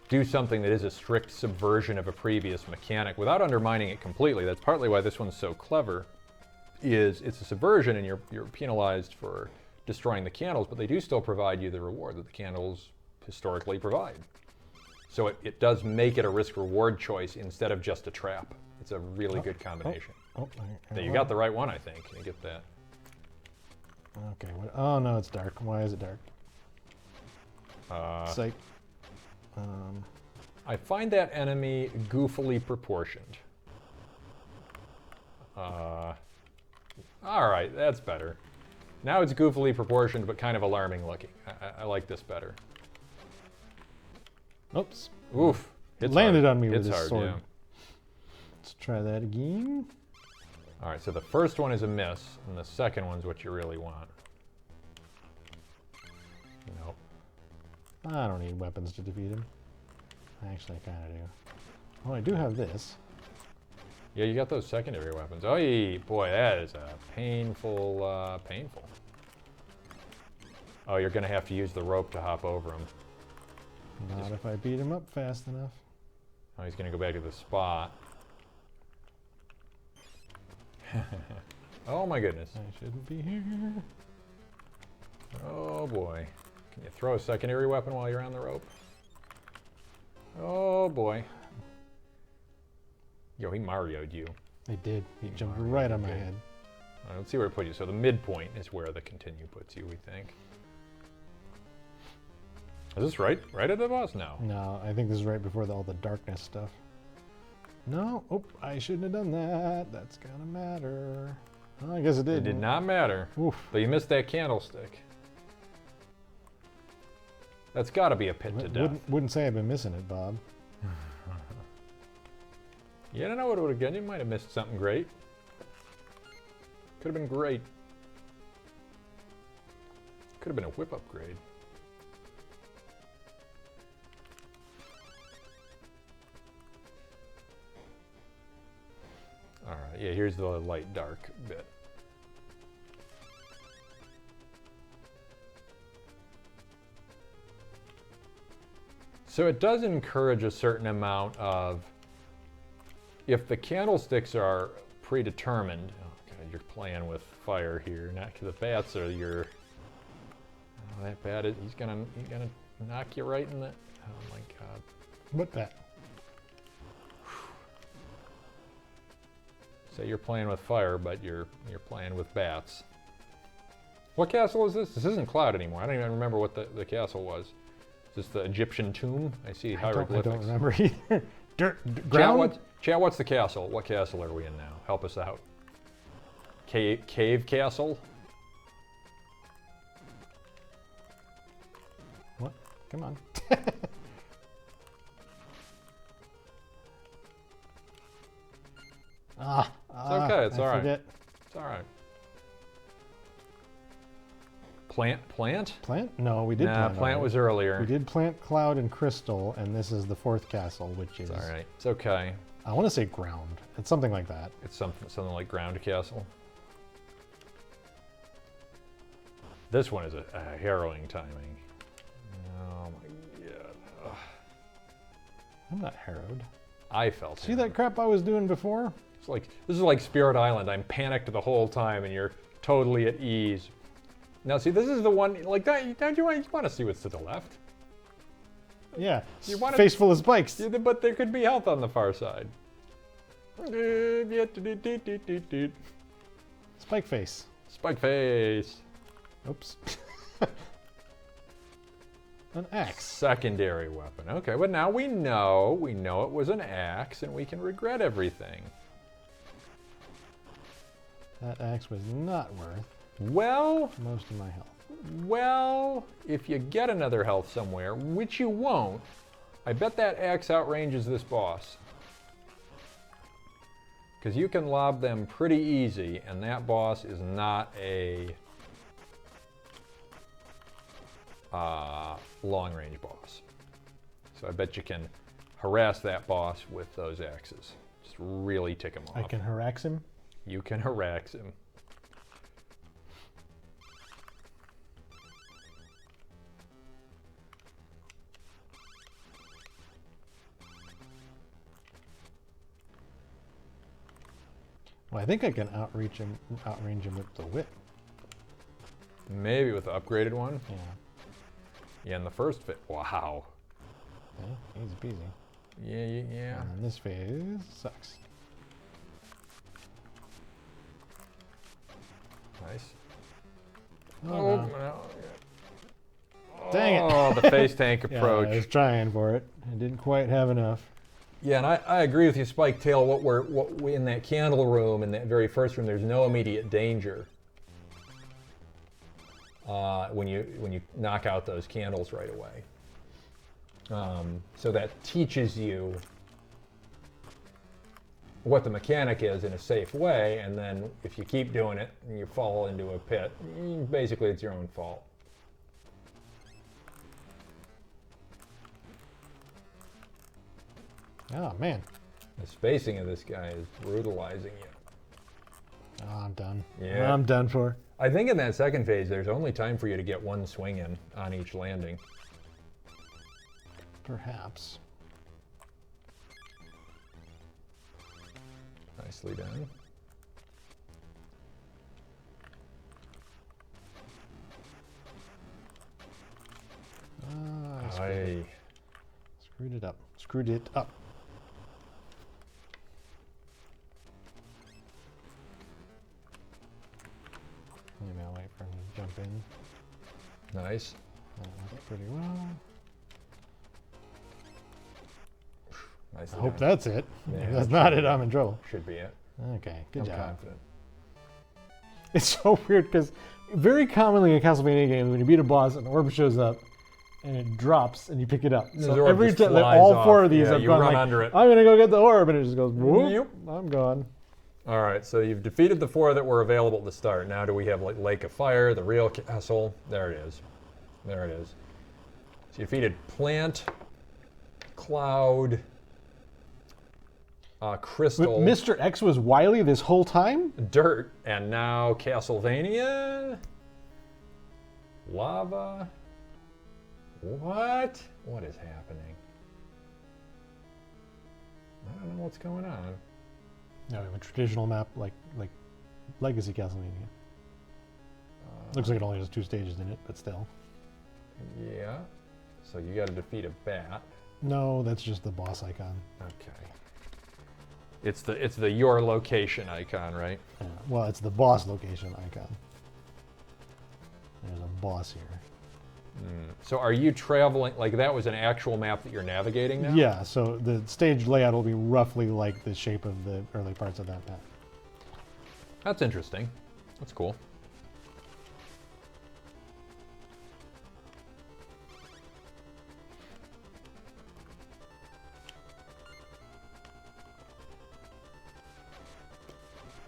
do something that is a strict subversion of a previous mechanic without undermining it completely. That's partly why this one's so clever, is it's a subversion and you're penalized for destroying the candles, but they do still provide you the reward that the candles historically provide. So it does make it a risk-reward choice instead of just a trap. It's a really good combination. You got the right one, I think. You get that. Okay. Oh no, it's dark. Why is it dark? Psych. I find that enemy goofily proportioned. All right, that's better. Now it's goofily proportioned, but kind of alarming looking. I like this better. Oops. Oof. It landed on me with this hard, sword. yeah. Let's try that again. All right, so the first one is a miss, and the second one's what you really want. Nope. I don't need weapons to defeat him. Actually, I kind of do. Oh, I do have this. Yeah, you got those secondary weapons. Oh, boy, that is a painful, painful. Oh, you're going to have to use the rope to hop over him. Not if I beat him up fast enough. Oh, he's going to go back to the spot. Oh my goodness. I shouldn't be here. Oh boy. Can you throw a secondary weapon while you're on the rope? Oh boy. Yo, he Mario'd you. They did. He jumped right on my head. All right, let's see where it puts you. So the midpoint is where the continue puts you, we think. Is this right? Right at the boss? No. No, I think this is right before all the darkness stuff. No, oh, I shouldn't have done that. That's gonna matter. Oh, I guess it did. It did not matter. Oof. But you missed that candlestick. That's got to be a pit to death. Wouldn't say I've been missing it, Bob. You don't know what it would have done. You might have missed something great. Could have been great. Could have been a whip upgrade. All right, yeah, here's the light dark bit. So it does encourage a certain amount of, if the candlesticks are predetermined, oh god, you're playing with fire here, not the bats are your, oh, that bat, he's gonna knock you right in the, oh my god. What bat? So you're playing with fire, but you're playing with bats. What castle is this? This isn't Cloud anymore. I don't even remember what the castle was. Is this the Egyptian tomb? I see hieroglyphics. I don't remember either. Ground? Chat, what's the castle? What castle are we in now? Help us out. Cave castle? What? Come on. It's okay, it's all right. Forget. It's all right. Plant? Plant? No, we did Nah, plant was earlier. We did plant, Cloud, and Crystal, and this is the fourth castle, which is... It's all right. It's okay. I want to say ground. It's something like that. It's something like ground castle. This one is a harrowing timing. Oh my god. Ugh. I'm not harrowed. I felt See that crap I was doing before? It's like, this is like Spirit Island. I'm panicked the whole time and you're totally at ease. Now see, this is the one, like, don't you want to see what's to the left? Yeah, you want face full of spikes. Yeah, but there could be health on the far side. Spike face. Spike face. Oops. An axe. Secondary weapon. Okay, but now we know it was an axe and we can regret everything. That axe was not worth well most of my health. Well, if you get another health somewhere, which you won't, I bet that axe outranges this boss. Because you can lob them pretty easy, and that boss is not a long-range boss. So I bet you can harass that boss with those axes. Just really tick him off. I can harass him? You can harass him. Well, I think I can outrange him with the whip. Maybe with the upgraded one? Yeah. Yeah, in the first fit. Wow. Okay, easy peasy. Yeah. And this phase sucks. Nice. Oh, no. No. Dang it. Oh, the face tank approach. Yeah, I was trying for it. I didn't quite have enough. Yeah, and I agree with you, Spike Tail. What we in that candle room, in that very first room, there's no immediate danger when you knock out those candles right away. So that teaches you what the mechanic is in a safe way, and then if you keep doing it and you fall into a pit, basically it's your own fault. Oh, man. The spacing of this guy is brutalizing you. Oh, I'm done. Yeah. I'm done for. I think in that second phase, there's only time for you to get one swing in on each landing. Perhaps. Nicely done. I screwed it up. Screwed it up. jump in. Nice. That worked pretty well. Nice. I hope that's it. Yeah, If that's not it, I'm in trouble. Should be it. Okay, good I'm job. confident. It's so weird because very commonly in Castlevania games, when you beat a boss, an orb shows up and it drops and you pick it up. The So orb every just time, flies all off. four of these, Yeah, I've you gone run like, under it. I'm gonna go get the orb, and it just goes, whoop, Yep. I'm gone. All right, so you've defeated the 4 that were available at the start. Now do we have like Lake of Fire, the real castle? There it is. There it is. So you defeated Plant, Cloud, Crystal, Mr. X was Wily this whole time? Dirt, and now Castlevania, Lava. What? What is happening? I don't know what's going on. No, we have a traditional map like Legacy Castlevania. Looks like it only has 2 stages in it, but still. Yeah. So you got to defeat a bat. No, that's just the boss icon. Okay. It's the your location icon, right? Yeah. Well, it's the boss location icon. There's a boss here. So are you traveling, like that was an actual map that you're navigating now? Yeah, so the stage layout will be roughly like the shape of the early parts of that map. That's interesting. That's cool.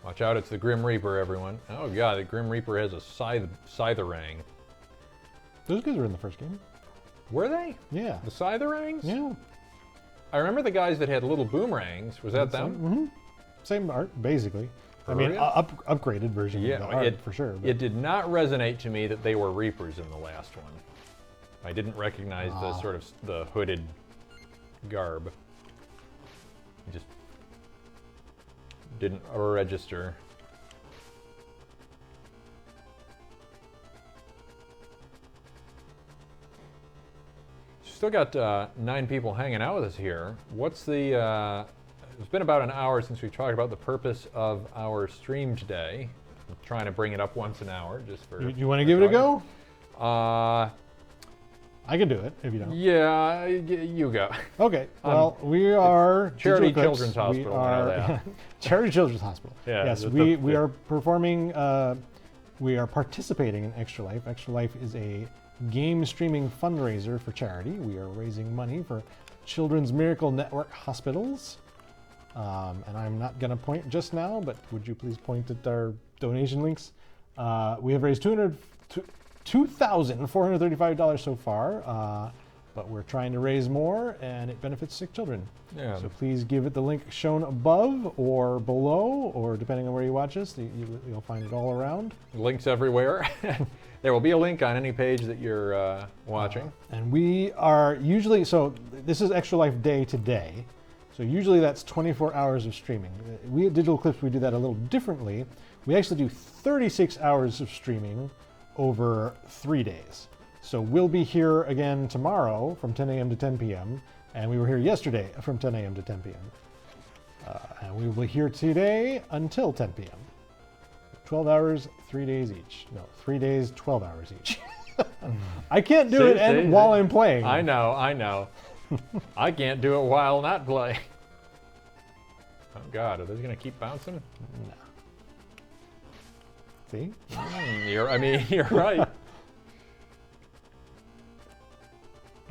Watch out, it's the Grim Reaper, everyone. Oh god, the Grim Reaper has a Scytherang. Those guys were in the first game. Were they? Yeah. The Scytherangs? Yeah. I remember the guys that had little boomerangs. Was that them? Mm-hmm. Same art, basically. I Really? mean, upgraded version of the art, for sure. But It did not resonate to me that they were Reapers in the last one. I didn't recognize the sort of the hooded garb. It just didn't register. Still got 9 people hanging out with us here. What's the? It's been about an hour since we've talked about the purpose of our stream today. I'm trying to bring it up once an hour, just for. you want to give it a go? I can do it if you don't. Yeah, you go. Okay. Well, we are Charity Digital Eclipse. Children's Hospital. We I know are that. Charity Children's Hospital. Yeah, Yes, we are performing. We are participating in Extra Life. Extra Life is a game streaming fundraiser for charity. We are raising money for Children's Miracle Network hospitals. And I'm not going to point just now, but would you please point at our donation links? We have raised $2,435 so far, but we're trying to raise more, and it benefits sick children. Yeah. So please give it the link shown above or below, or depending on where you watch this, you'll find it all around. Links everywhere. There will be a link on any page that you're watching. And we are usually, so this is Extra Life Day today. So usually that's 24 hours of streaming. We at Digital Eclipse, we do that a little differently. We actually do 36 hours of streaming over 3 days. So we'll be here again tomorrow from 10 a.m. to 10 p.m. And we were here yesterday from 10 a.m. to 10 p.m. And we will be here today until 10 p.m. 12 hours, 3 days each. No, 3 days, 12 hours each. I can't do it while I'm playing. I know. I can't do it while not playing. Oh God, are those gonna keep bouncing? No. See? You're right.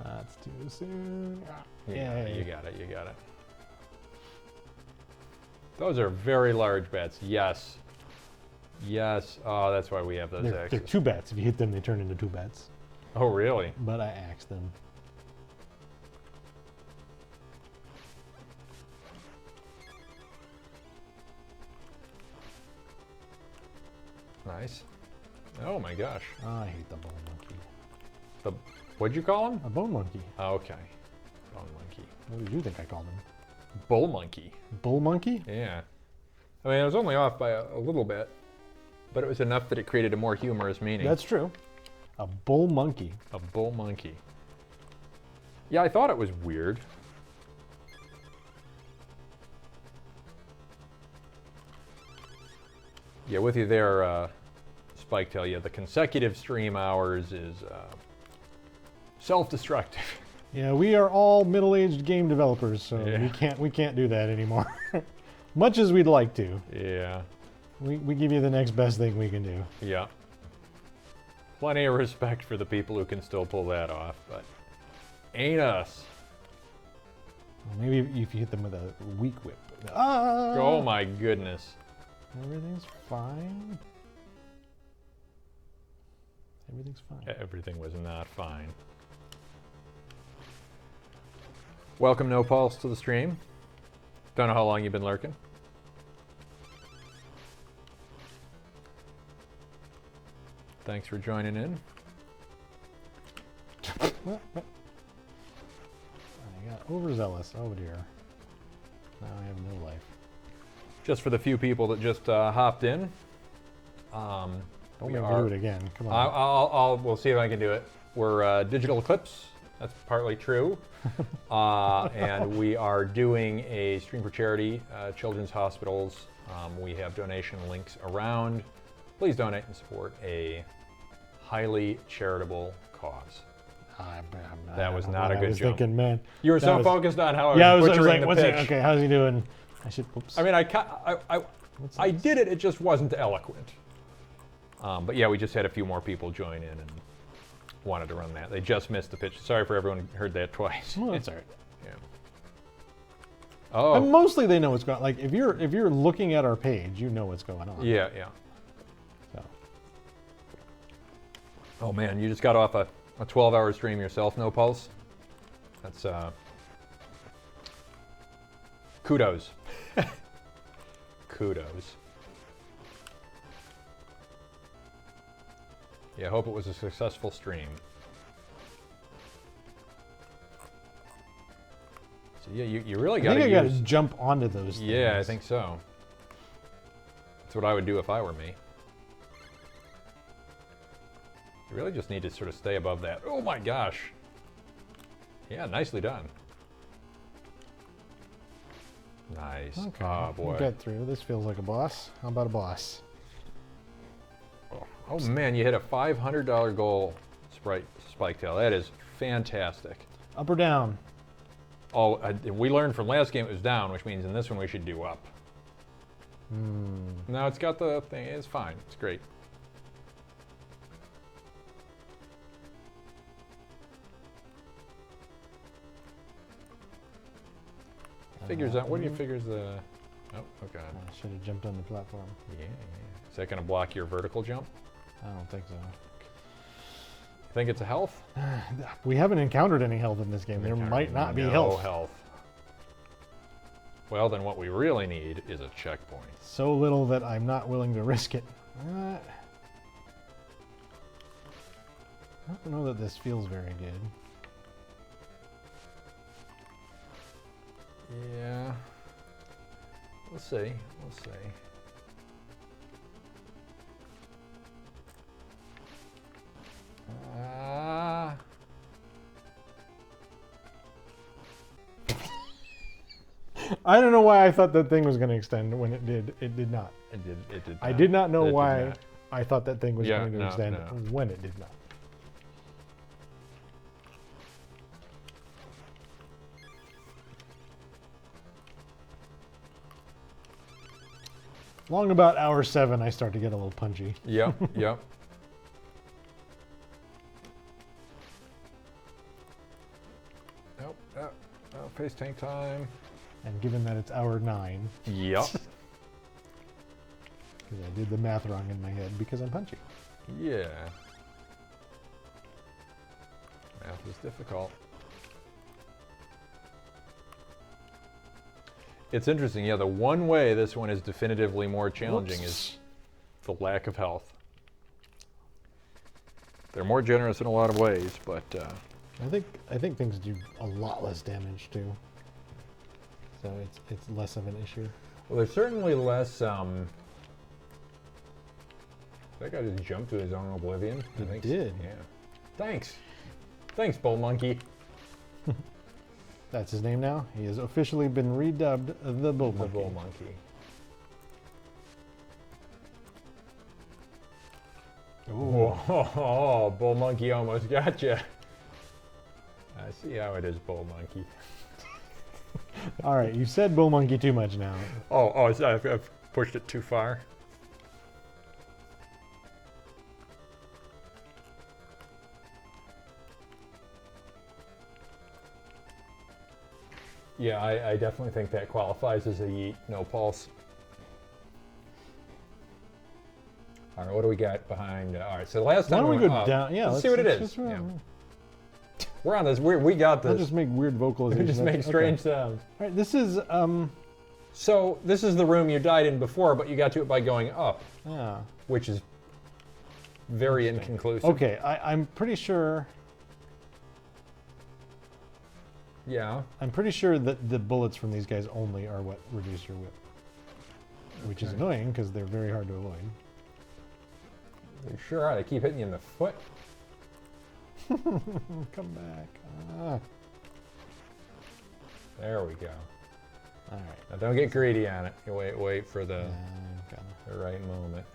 That's too soon. Yeah, you got it. Those are very large bats. Yes. Oh, that's why we have those They're axes. 2 bats. If you hit them, they turn into 2 bats. Oh, really? But I axed them. Nice. Oh my gosh. I hate the bone monkey. What'd you call him? A bone monkey. Oh, okay. Bone monkey. What did you think I called him? Bull monkey. Bull monkey? Yeah. I mean, I was only off by a little bit, but it was enough that it created a more humorous meaning. That's true. A bull monkey. A bull monkey. Yeah, I thought it was weird. Yeah, with you there, Spiketail, yeah, the consecutive stream hours is self-destructive. Yeah, we are all middle-aged game developers, so Yeah. we can't do that anymore. Much as we'd like to. Yeah. We give you the next best thing we can do. Yeah. Plenty of respect for the people who can still pull that off, but ain't us. Well, maybe if you hit them with a weak whip. Ah! Oh my goodness. Everything's fine. Everything's fine. Everything was not fine. Welcome, No Pulse, to the stream. Don't know how long you've been lurking. Thanks for joining in. I got overzealous. Oh dear. Now I have no life. Just for the few people that just hopped in. Don't we make me are- do it again. Come on. We'll see if I can do it. We're Digital Eclipse. That's partly true. And we are doing a stream for charity, children's hospitals. We have donation links around. Please donate and support a highly charitable cause. That was not a good I was jump. thinking, man. You were that so was- focused on how I Yeah, I was was butchering like, what's the he, pitch. okay, how's he doing? I should, oops. I mean, I did it. It just wasn't eloquent. But yeah, we just had a few more people join in and wanted to run that. They just missed the pitch. Sorry for everyone who heard that twice. Well, that's all right. Yeah. Oh. And mostly they know what's going on. Like, if you're looking at our page, you know what's going on. Yeah. So. Oh man, you just got off a 12-hour stream yourself, No Pulse. That's kudos. Kudos. Yeah, I hope it was a successful stream. So yeah, you really got to I got to use. jump onto those Yeah, I things. think so. That's what I would do if I were me. You really just need to sort of stay above that. Oh my gosh. Yeah, nicely done. Nice. Okay. Oh boy. Get through. This feels like a boss. How about a boss? Oh man, you hit a $500 goal, Spiketail. That is fantastic. Up or down? Oh, we learned from last game it was down, which means in this one we should do up. No, it's got the thing. It's fine. It's great. Figures out. What do you figures the? Oh, okay. I should have jumped on the platform. Yeah. Is that going to block your vertical jump? I don't think so. You think it's a health? We haven't encountered any health in this game. There might not be No health. Well, then what we really need is a checkpoint. So little that I'm not willing to risk it. I don't know that this feels very good. Yeah. We'll see. We'll see. I don't know why I thought that thing was going to extend when it did. It did not. It did. I did not know It did why not. I thought that thing was Yeah, going to no, extend no. when it did not. Long about hour 7, I start to get a little punchy. Yep, yep. Nope, face tank time. And given that it's hour 9, Yep. because I did the math wrong in my head because I'm punchy. Yeah. Math is difficult. It's interesting, yeah, the one way this one is definitively more challenging is the lack of health. They're more generous in a lot of ways, but I think things do a lot less damage too. So it's less of an issue. well, there's certainly less. That guy just jumped to his own oblivion. He Thanks. did. Yeah. Thanks, Bull Monkey. That's his name now. He has officially been redubbed the Bull The Monkey. Bull Monkey. Whoa, Bull Monkey almost got you. I see how it is, Bull Monkey. All right, you said Bull Monkey too much now. I've pushed it too far. Yeah, I definitely think that qualifies as a yeet, no pulse. All right, what do we got behind? All right, so the last time Why don't we went go up, down? Yeah, let's see what it is. Yeah. We're on this. We got this. I'll just make weird vocalizations. We just make strange sounds. All right, this is So this is the room you died in before, but you got to it by going up, which is very inconclusive. Okay, I'm pretty sure. Yeah. I'm pretty sure that the bullets from these guys only are what reduce your whip, which is annoying because they're very hard to avoid. They sure are. They keep hitting you in the foot. Come back. There we go. All right. Now don't get greedy on it. You wait for the right moment.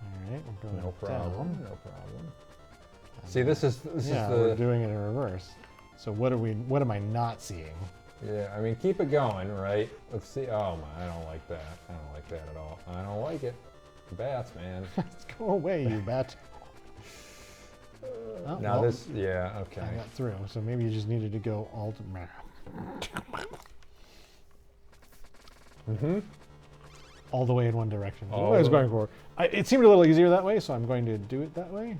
All right, we're going No problem. down. No problem. See, this is we're doing it in reverse. So what am I not seeing? Yeah, I mean, keep it going, right? Let's see. Oh my, I don't like that. I don't like that at all. I don't like it. The bats, man. Let's go away, you bat. Now this, yeah, okay. I got through, so maybe you just needed to go alt. All the way in one direction. That's what I was going for. It seemed a little easier that way, so I'm going to do it that way.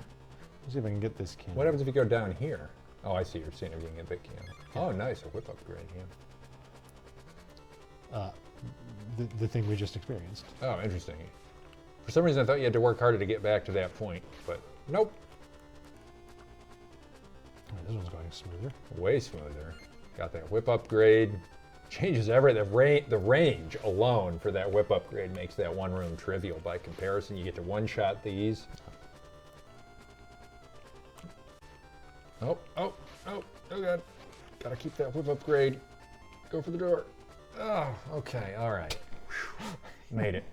Let's see if I can get this can. What happens if you go down here? Oh, I see. You're seeing if you can get that can. Oh, nice. A whip upgrade, yeah. The thing we just experienced. Oh, interesting. For some reason, I thought you had to work harder to get back to that point, but nope. Right, this one's going smoother. Way smoother. Got that whip upgrade. Changes everything. The range alone for that whip upgrade makes that one room trivial by comparison. You get to one-shot these. Oh God. Gotta keep that whip upgrade. Go for the door. Oh, okay, all right. Made it.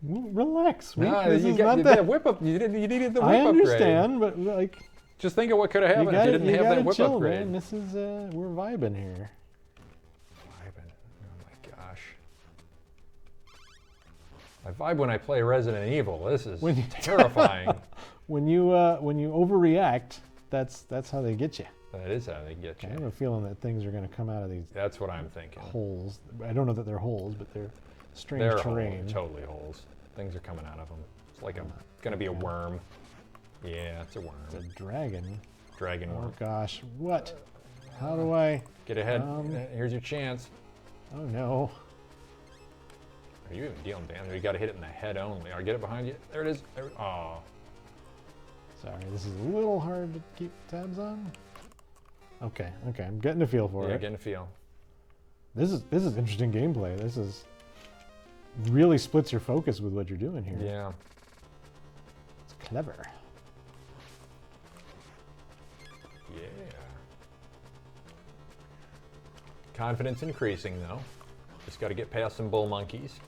Relax. No, you got that whip up. You needed the whip upgrade. I understand, but like, just think of what could have happened if you didn't have that whip chill, upgrade. Man. This is we're vibing here. Vibing. Oh my gosh. I vibe when I play Resident Evil. This is terrifying. When you overreact, that's how they get you. That is how they get you. I have a feeling that things are going to come out of these. That's what I'm thinking. Holes. I don't know that they're holes, but they're strange terrain. Holes, totally holes. Things are coming out of them. It's like it's going to be a worm. Yeah, it's a worm. It's a dragon. Dragon worm. Oh gosh, what? How do I get ahead? Here's your chance. Oh no. Are you even dealing damage? You got to hit it in the head only. Or get it behind you. There it is. Oh. Sorry, this is a little hard to keep tabs on. Okay, I'm getting a feel for it. Yeah, getting a feel. This is interesting gameplay. This is really splits your focus with what you're doing here. Yeah. It's clever. Yeah. Confidence increasing though. Just got to get past some bull monkeys.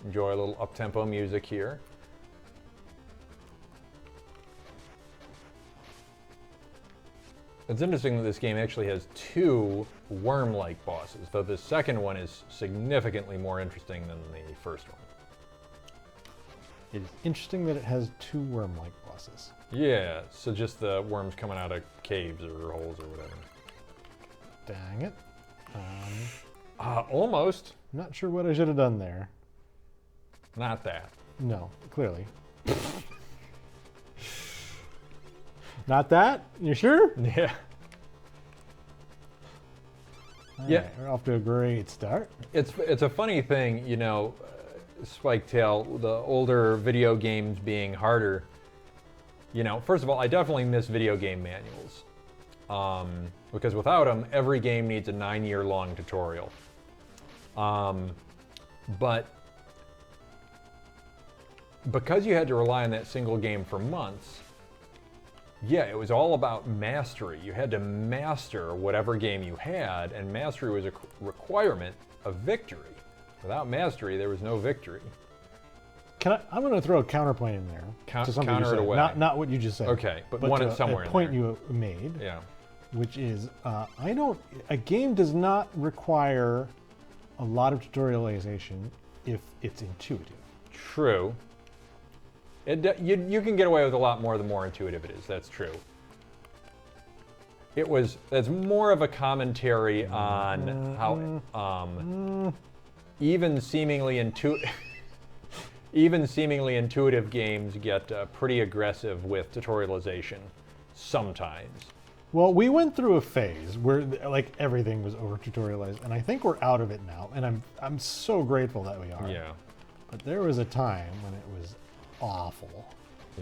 Enjoy a little up-tempo music here. It's interesting that this game actually has two worm-like bosses, though the second one is significantly more interesting than the first one. It is interesting that it has two worm-like bosses. Yeah, so just the worms coming out of caves or holes or whatever. Dang it. Almost. Not sure what I should have done there. Not that. No, clearly. Not that? You sure? Yeah. All right, we're off to a great start. It's a funny thing, you know, Spiketail, the older video games being harder. You know, first of all, I definitely miss video game manuals. Because without them, every game needs a 9-year-long tutorial. But because you had to rely on that single game for months, yeah, it was all about mastery. You had to master whatever game you had, and mastery was a requirement a victory. Without mastery, there was no victory. I'm going to throw a counterpoint in there to something counter you said. it away. Not what you just said. Okay, but one to somewhere a in point there. you made. Yeah. Which is, a game does not require a lot of tutorialization if it's intuitive. True. You can get away with a lot more the more intuitive it is. That's true. That's more of a commentary on how even seemingly intuitive games get pretty aggressive with tutorialization sometimes. Well, we went through a phase where like everything was over tutorialized, and I think we're out of it now. And I'm so grateful that we are. Yeah. But there was a time when it was awful.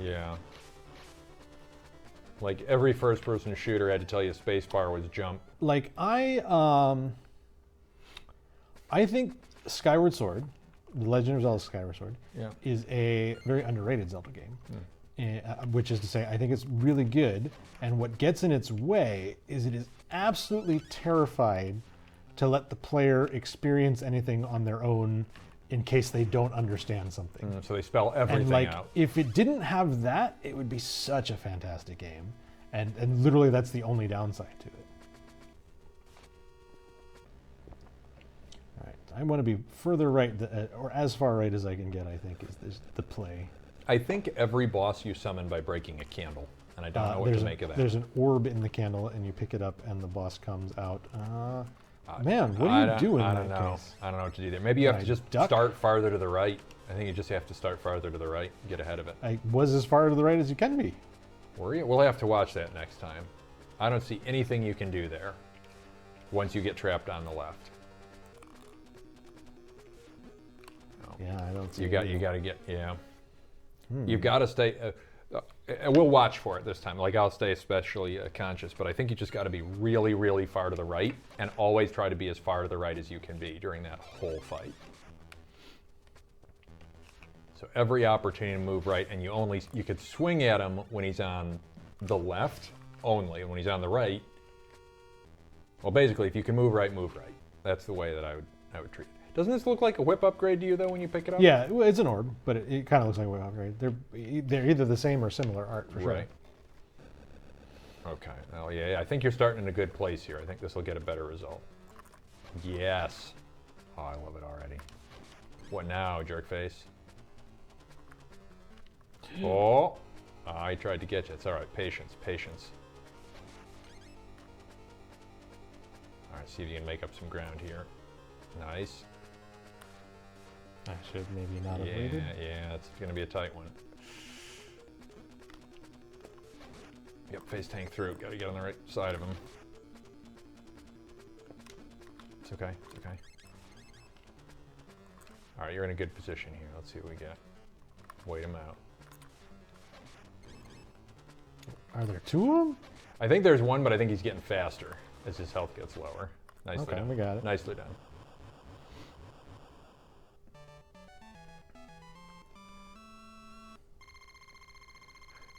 Yeah. Like every first-person shooter had to tell you spacebar was jump. Like I think Skyward Sword, The Legend of Zelda Skyward Sword, is a very underrated Zelda game. Which is to say, I think it's really good, and what gets in its way is it is absolutely terrified to let the player experience anything on their own in case they don't understand something. So they spell everything and like, out. if it didn't have that, it would be such a fantastic game, and literally that's the only downside to it. All right, I want to be further right, or as far right as I can get, I think, is the play. I think every boss you summon by breaking a candle, and I don't know what to make of that. There's an orb in the candle, and you pick it up, and the boss comes out. Man, what do you do in that case? I don't know what to do there. Maybe you have to just start farther to the right. I think you just have to start farther to the right, get ahead of it. I was as far to the right as you can be. Were you? We'll have to watch that next time. I don't see anything you can do there once you get trapped on the left. No. Yeah, I don't see You got to get, yeah. You've got to stay, we'll watch for it this time. Like I'll stay especially conscious, but I think you just got to be really, really far to the right and always try to be as far to the right as you can be during that whole fight. So every opportunity to move right, and you could swing at him when he's on the left only, and when he's on the right, well, basically, if you can move right, move right. That's the way that I would treat it. Doesn't this look like a whip upgrade to you, though, when you pick it up? Yeah, it's an orb, but it kind of looks like a whip upgrade. They're either the same or similar art, for sure. Right. Okay. Well, yeah, I think you're starting in a good place here. I think this will get a better result. Yes. Oh, I love it already. What now, jerkface? Oh, I tried to get you. It's all right. Patience, patience. All right, see if you can make up some ground here. Nice. I should maybe not have waited. Yeah, it's going to be a tight one. Yep, face tank through. Got to get on the right side of him. It's okay, it's okay. All right, you're in a good position here. Let's see what we get. Wait him out. Are there two of them? I think there's one, but I think he's getting faster as his health gets lower. Nicely Okay, done. we got it. Nicely done.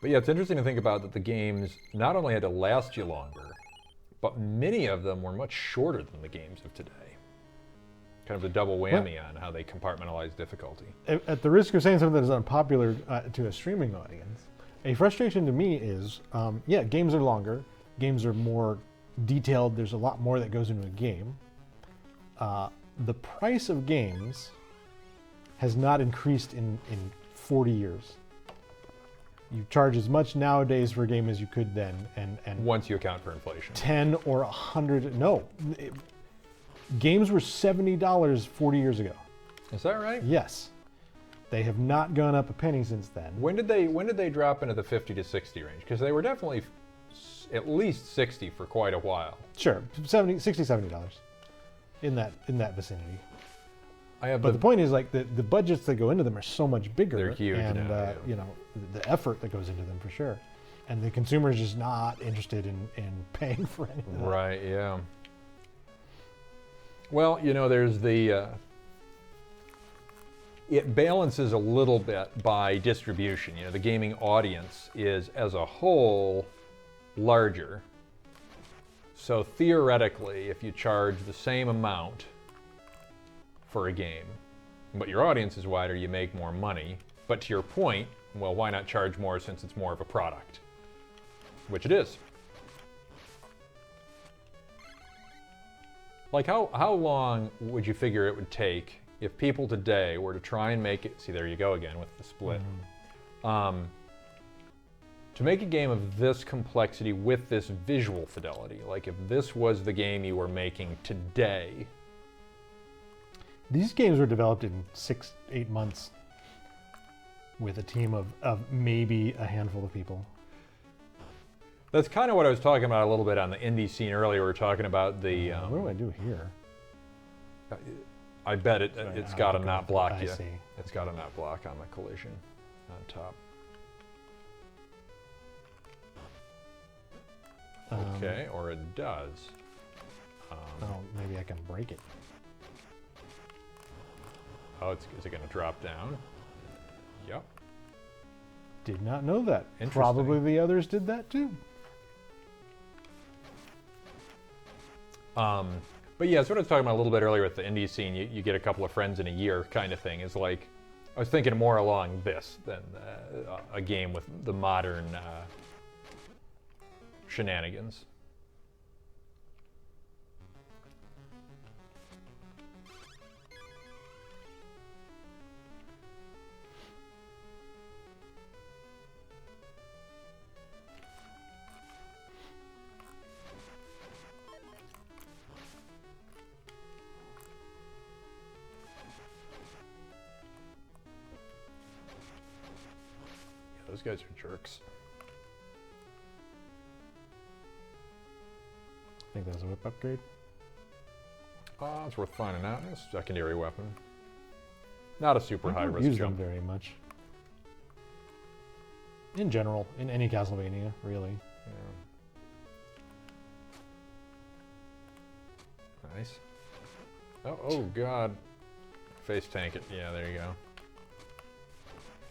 But yeah, it's interesting to think about that the games not only had to last you longer, but many of them were much shorter than the games of today. Kind of the double whammy on how they compartmentalize difficulty. At the risk of saying something that is unpopular to a streaming audience, a frustration to me is, yeah, games are longer, games are more detailed, there's a lot more that goes into a game. The price of games has not increased in 40 years. You charge as much nowadays for a game as you could then, and once you account for inflation. 10 or 100, no. Games were $70 40 years ago. Is that right? Yes. They have not gone up a penny since then. When did they drop into the 50 to 60 range? Because they were definitely at least 60 for quite a while. Sure, $60, $70 in that vicinity. But the point is, like, the budgets that go into them are so much bigger. They're huge and now, yeah. you know, the effort that goes into them for sure. And the consumer is just not interested in paying for anything. Right, yeah. Well, you know, there's the it balances a little bit by distribution. You know, the gaming audience is, as a whole, larger. So theoretically, if you charge the same amount for a game, but your audience is wider, you make more money. But to your point, well, why not charge more since it's more of a product? Which it is. Like, how long would you figure it would take if people today were to try and make it, see, there you go again with the split, to make a game of this complexity with this visual fidelity? Like, if this was the game you were making today. These games were developed in 6-8 months with a team of maybe a handful of people. That's kind of what I was talking about a little bit on the indie scene earlier. We were talking about the... what do I do here? I bet it's got to not block you. I see. It's got to not block on the collision on top. Okay, or it does. Oh, maybe I can break it. Oh, is it going to drop down? Yep. Did not know that. Interesting. Probably the others did that too. But yeah, sort of talking about a little bit earlier with the indie scene, you get a couple of friends in a year kind of thing. Is like, I was thinking more along this than a game with the modern shenanigans. Those guys are jerks. I think that's a whip upgrade. It's worth finding out. It's a secondary weapon. Not a super high risk use jump. them very much. In general, in any Castlevania, really. Yeah. Nice. Oh God. Face tank it. Yeah, there you go.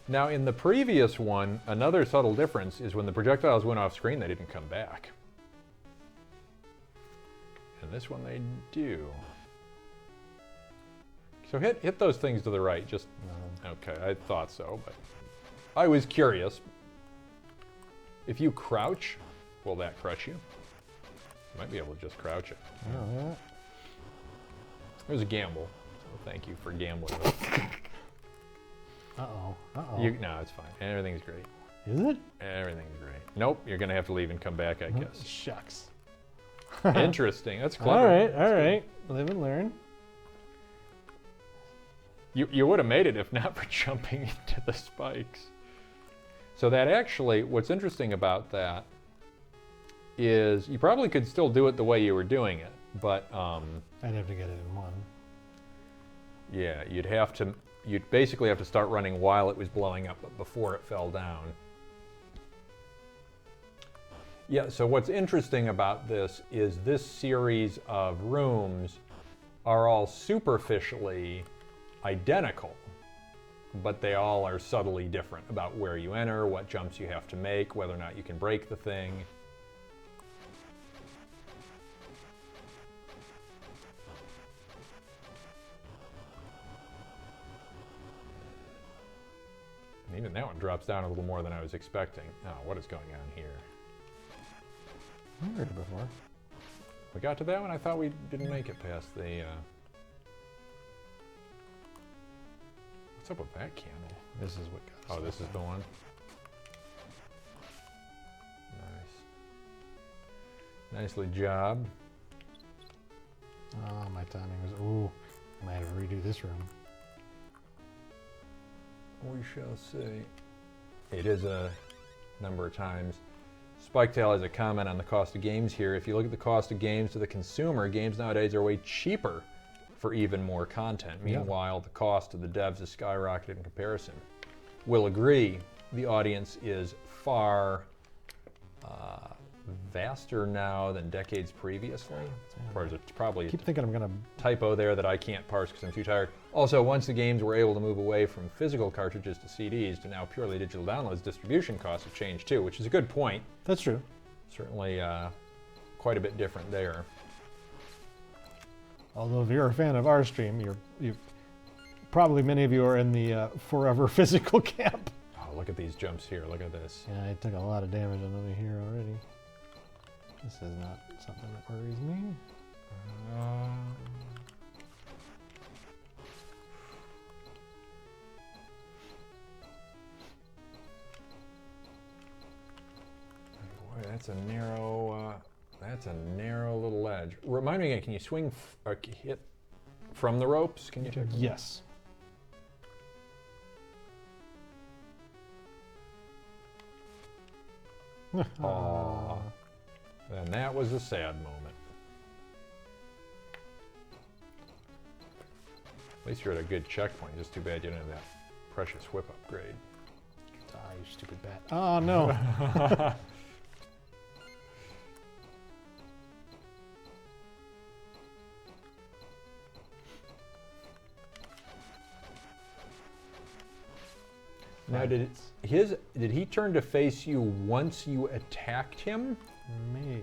Now, in the previous one, another subtle difference is when the projectiles went off screen, they didn't come back. And this one, they do. So hit those things to the right. Just okay. I thought so, but I was curious. If you crouch, will that crush you? You might be able to just crouch it. Oh, yeah. It was a gamble. So thank you for gambling. Uh-oh. No, it's fine. Everything's great. Is it? Everything's great. Nope, you're going to have to leave and come back, I guess. Shucks. Interesting. That's clever. All right. Live and learn. You would have made it if not for jumping into the spikes. So that actually, what's interesting about that is you probably could still do it the way you were doing it, but... I'd have to get it in one. Yeah, you'd basically have to start running while it was blowing up, but before it fell down. Yeah, so what's interesting about this is this series of rooms are all superficially identical, but they all are subtly different about where you enter, what jumps you have to make, whether or not you can break the thing. Even that one drops down a little more than I was expecting. Oh, what is going on here? I've heard it before. We got to that one? I thought we didn't make it past the... What's up with that candle? This is what got us. Oh, this is the one? Nice. Nicely job. Oh, my timing was... Ooh, I might have to redo this room. We shall see. It is a number of times. Spiketail has a comment on the cost of games here. If you look at the cost of games to the consumer, games nowadays are way cheaper for even more content. Meanwhile, the cost to the devs has skyrocketed in comparison. We'll agree, the audience is far vaster now than decades previously. It's probably I keep thinking I'm going to... typo there that I can't parse because I'm too tired. Also, once the games were able to move away from physical cartridges to CDs to now purely digital downloads, distribution costs have changed too, which is a good point. That's true. Certainly quite a bit different there. Although if you're a fan of our stream, you probably many of you are in the forever physical camp. Oh, look at these jumps here. Look at this. Yeah, I took a lot of damage on over here already. This is not something that worries me. Boy, that's a narrow little edge. Remind me again, can you swing or hit from the ropes? Can you check? Yes. Aww. And that was a sad moment. At least you're at a good checkpoint. Just too bad you didn't have that precious whip upgrade. Ah, you stupid bat. Oh, no. Now, did he turn to face you once you attacked him? Maybe.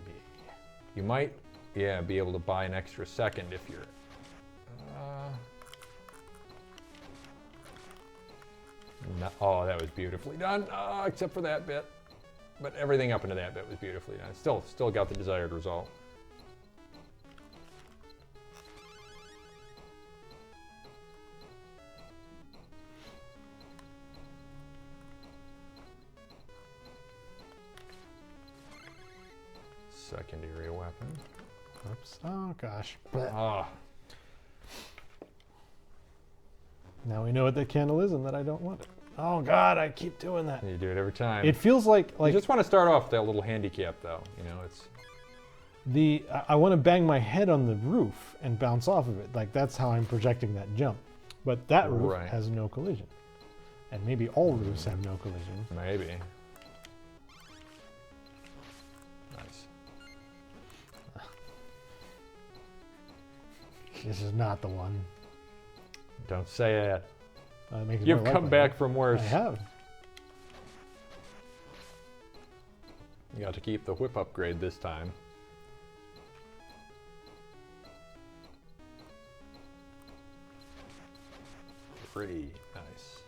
You might, yeah, be able to buy an extra second if you're. No, oh, that was beautifully done. Except for that bit, but everything up into that bit was beautifully done. Still got the desired result. Secondary weapon. Oops. Oh, gosh. Ah. Now we know what that candle is and that I don't want it. Oh, God, I keep doing that. You do it every time. It feels like you just want to start off with that little handicap, though. You know, it's. I want to bang my head on the roof and bounce off of it. Like, that's how I'm projecting that jump. But that roof has no collision. And maybe all roofs have no collision. Maybe. Nice. This is not the one. Don't say that. Makes it You've more come likely. back from worse. I have. You got to keep the whip upgrade this time. Pretty nice.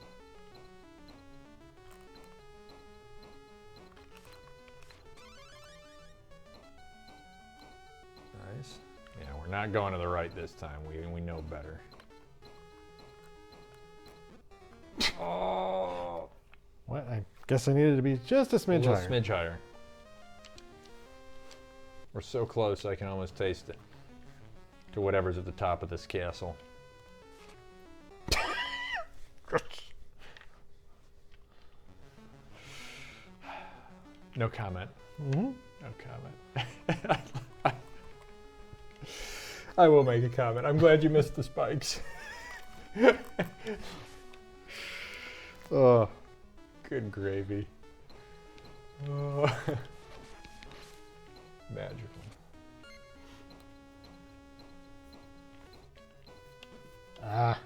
Nice. Yeah, we're not going to the right this time. We know better. Oh! What? I guess I needed to be just a smidge higher. Smidge higher. We're so close I can almost taste it. To whatever's at the top of this castle. No comment. Mm-hmm. No comment. I will make a comment. I'm glad you missed the spikes. Oh, good gravy. Oh. Magical. Ah.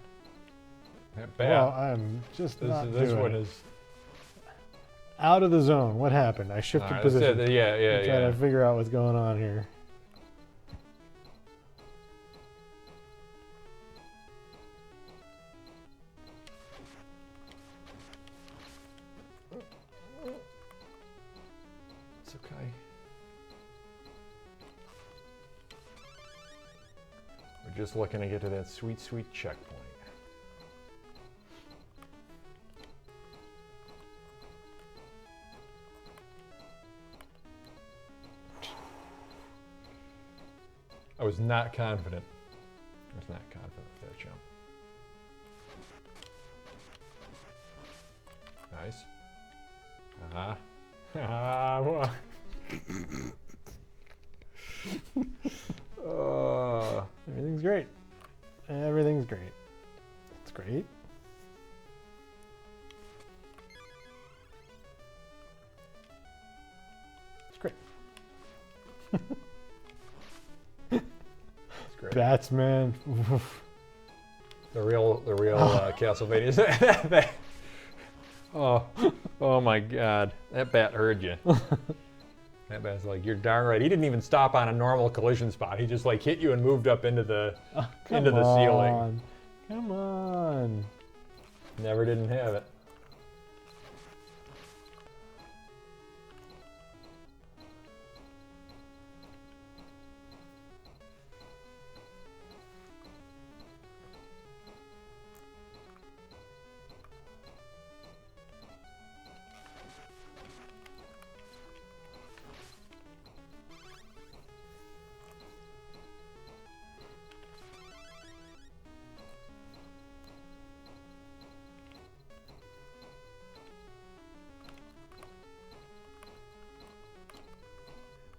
That bat. Well, I'm just not this doing one it. is Out of the zone. What happened? I shifted Alright, position. Yeah, I'm trying to figure out what's going on here. It's okay. We're just looking to get to that sweet, sweet checkpoint. I was not confident. I was not confident with that jump. Nice. Everything's great. Everything's great. It's great. It's great. It's great. Bats, man. The real Castlevania. Oh my God, that bat heard you. That man's like, you're darn right. He didn't even stop on a normal collision spot. He just like hit you and moved up into the ceiling. Come on. Never didn't have it.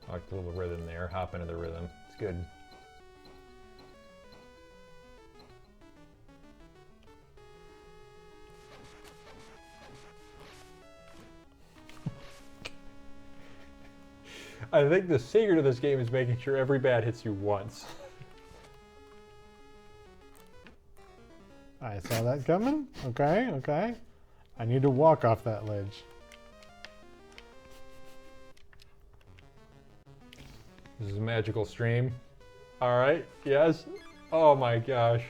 I like the little rhythm there, hop into the rhythm. It's good. I think the secret of this game is making sure every bat hits you once. I saw that coming. Okay, okay. I need to walk off that ledge. This is a magical stream. All right, yes. Oh my gosh.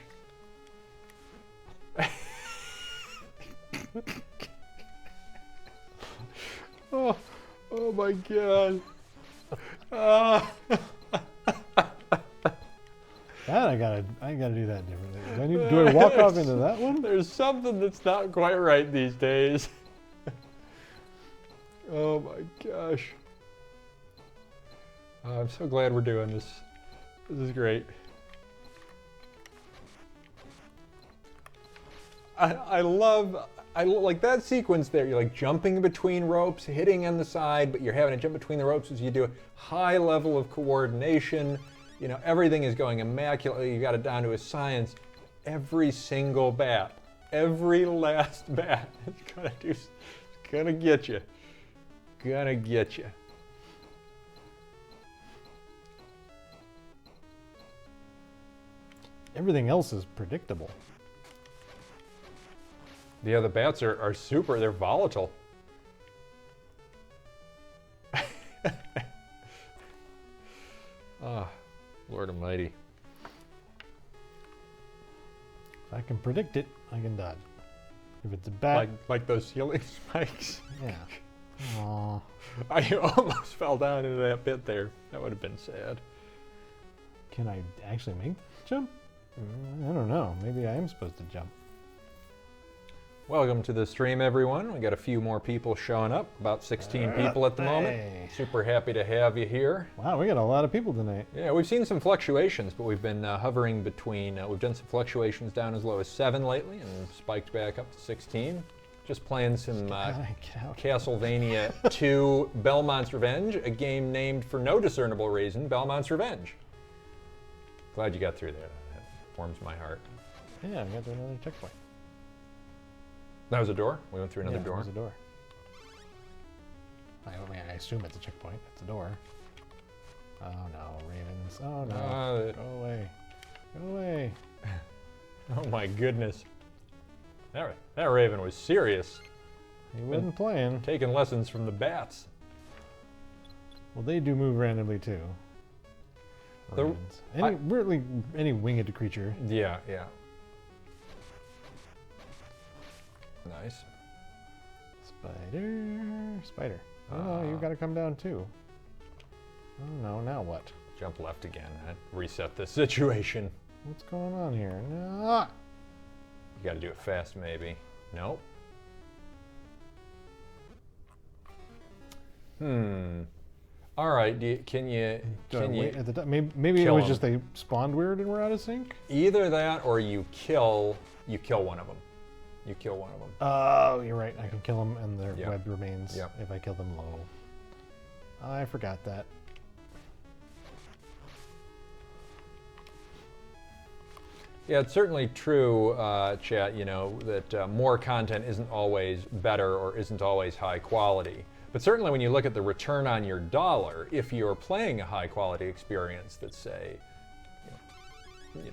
Oh my god. That I gotta do that differently. Do I walk off into that one? There's something that's not quite right these days. Oh my gosh. I'm so glad we're doing this. This is great. I like that sequence there. You're like jumping between ropes, hitting on the side, but you're having to jump between the ropes as you do a high level of coordination. You know, everything is going immaculately. You got it down to a science. Every single bat, every last bat is gonna get you. Gonna get you. Everything else is predictable. The other bats are super, they're volatile. Ah, Lord Almighty. If I can predict it, I can dodge. If it's a bat. Like those ceiling spikes. Yeah. Aww. I almost fell down into that pit there. That would have been sad. Can I actually make jump? I don't know. Maybe I am supposed to jump. Welcome to the stream, everyone. We got a few more people showing up, about 16 people at the moment. Super happy to have you here. Wow, we got a lot of people tonight. Yeah, we've seen some fluctuations, but we've been hovering between, we've done some fluctuations down as low as 7 lately and spiked back up to 16. Just playing some Castlevania 2 Belmont's Revenge, a game named for no discernible reason, Belmont's Revenge. Glad you got through there. That warms my heart. Yeah, we got to another checkpoint. That was a door? We went through another door? That was a door. I assume it's a checkpoint. It's a door. Oh no, ravens. Oh no. Go away. Go away. Oh my goodness. That raven was serious. He wasn't playing. Taking lessons from the bats. Well, they do move randomly too. Ravens. Any winged creature. Yeah, yeah. Nice. Spider. Oh no, you gotta come down too. Oh no, now what? Jump left again. That reset the situation. What's going on here? No. You gotta do it fast, maybe. Nope. All right. Can you? At the time, maybe it was just they spawned weird and we're out of sync. Either that, or you kill one of them. You kill one of them. Oh, you're right. I can kill them and their web remains if I kill them low. I forgot that. Yeah, it's certainly true, chat, you know, that more content isn't always better or isn't always high quality. But certainly when you look at the return on your dollar, if you're playing a high quality experience that's, say,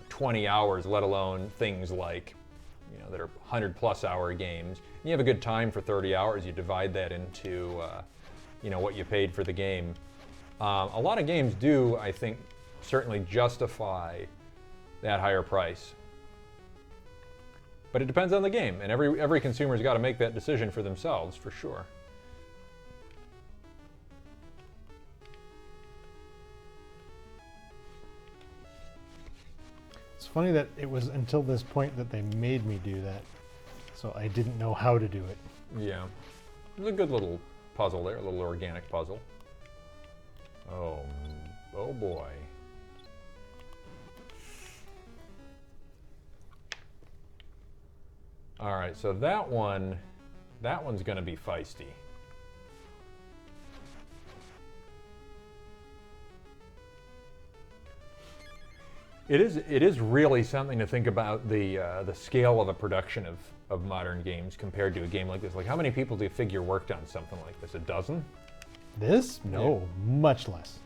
20 hours, let alone things like, that are 100+ hour games, and you have a good time for 30 hours, you divide that into, what you paid for the game. A lot of games do, I think, certainly justify that higher price. But it depends on the game, and every consumer's got to make that decision for themselves, for sure. It's funny that it was until this point that they made me do that, so I didn't know how to do it. Yeah. There's a good little puzzle there, a little organic puzzle. Oh boy. All right, so that one's going to be feisty. It is really something to think about the scale of a production of modern games compared to a game like this. Like, how many people do you figure worked on something like this? A dozen? This? No, much less.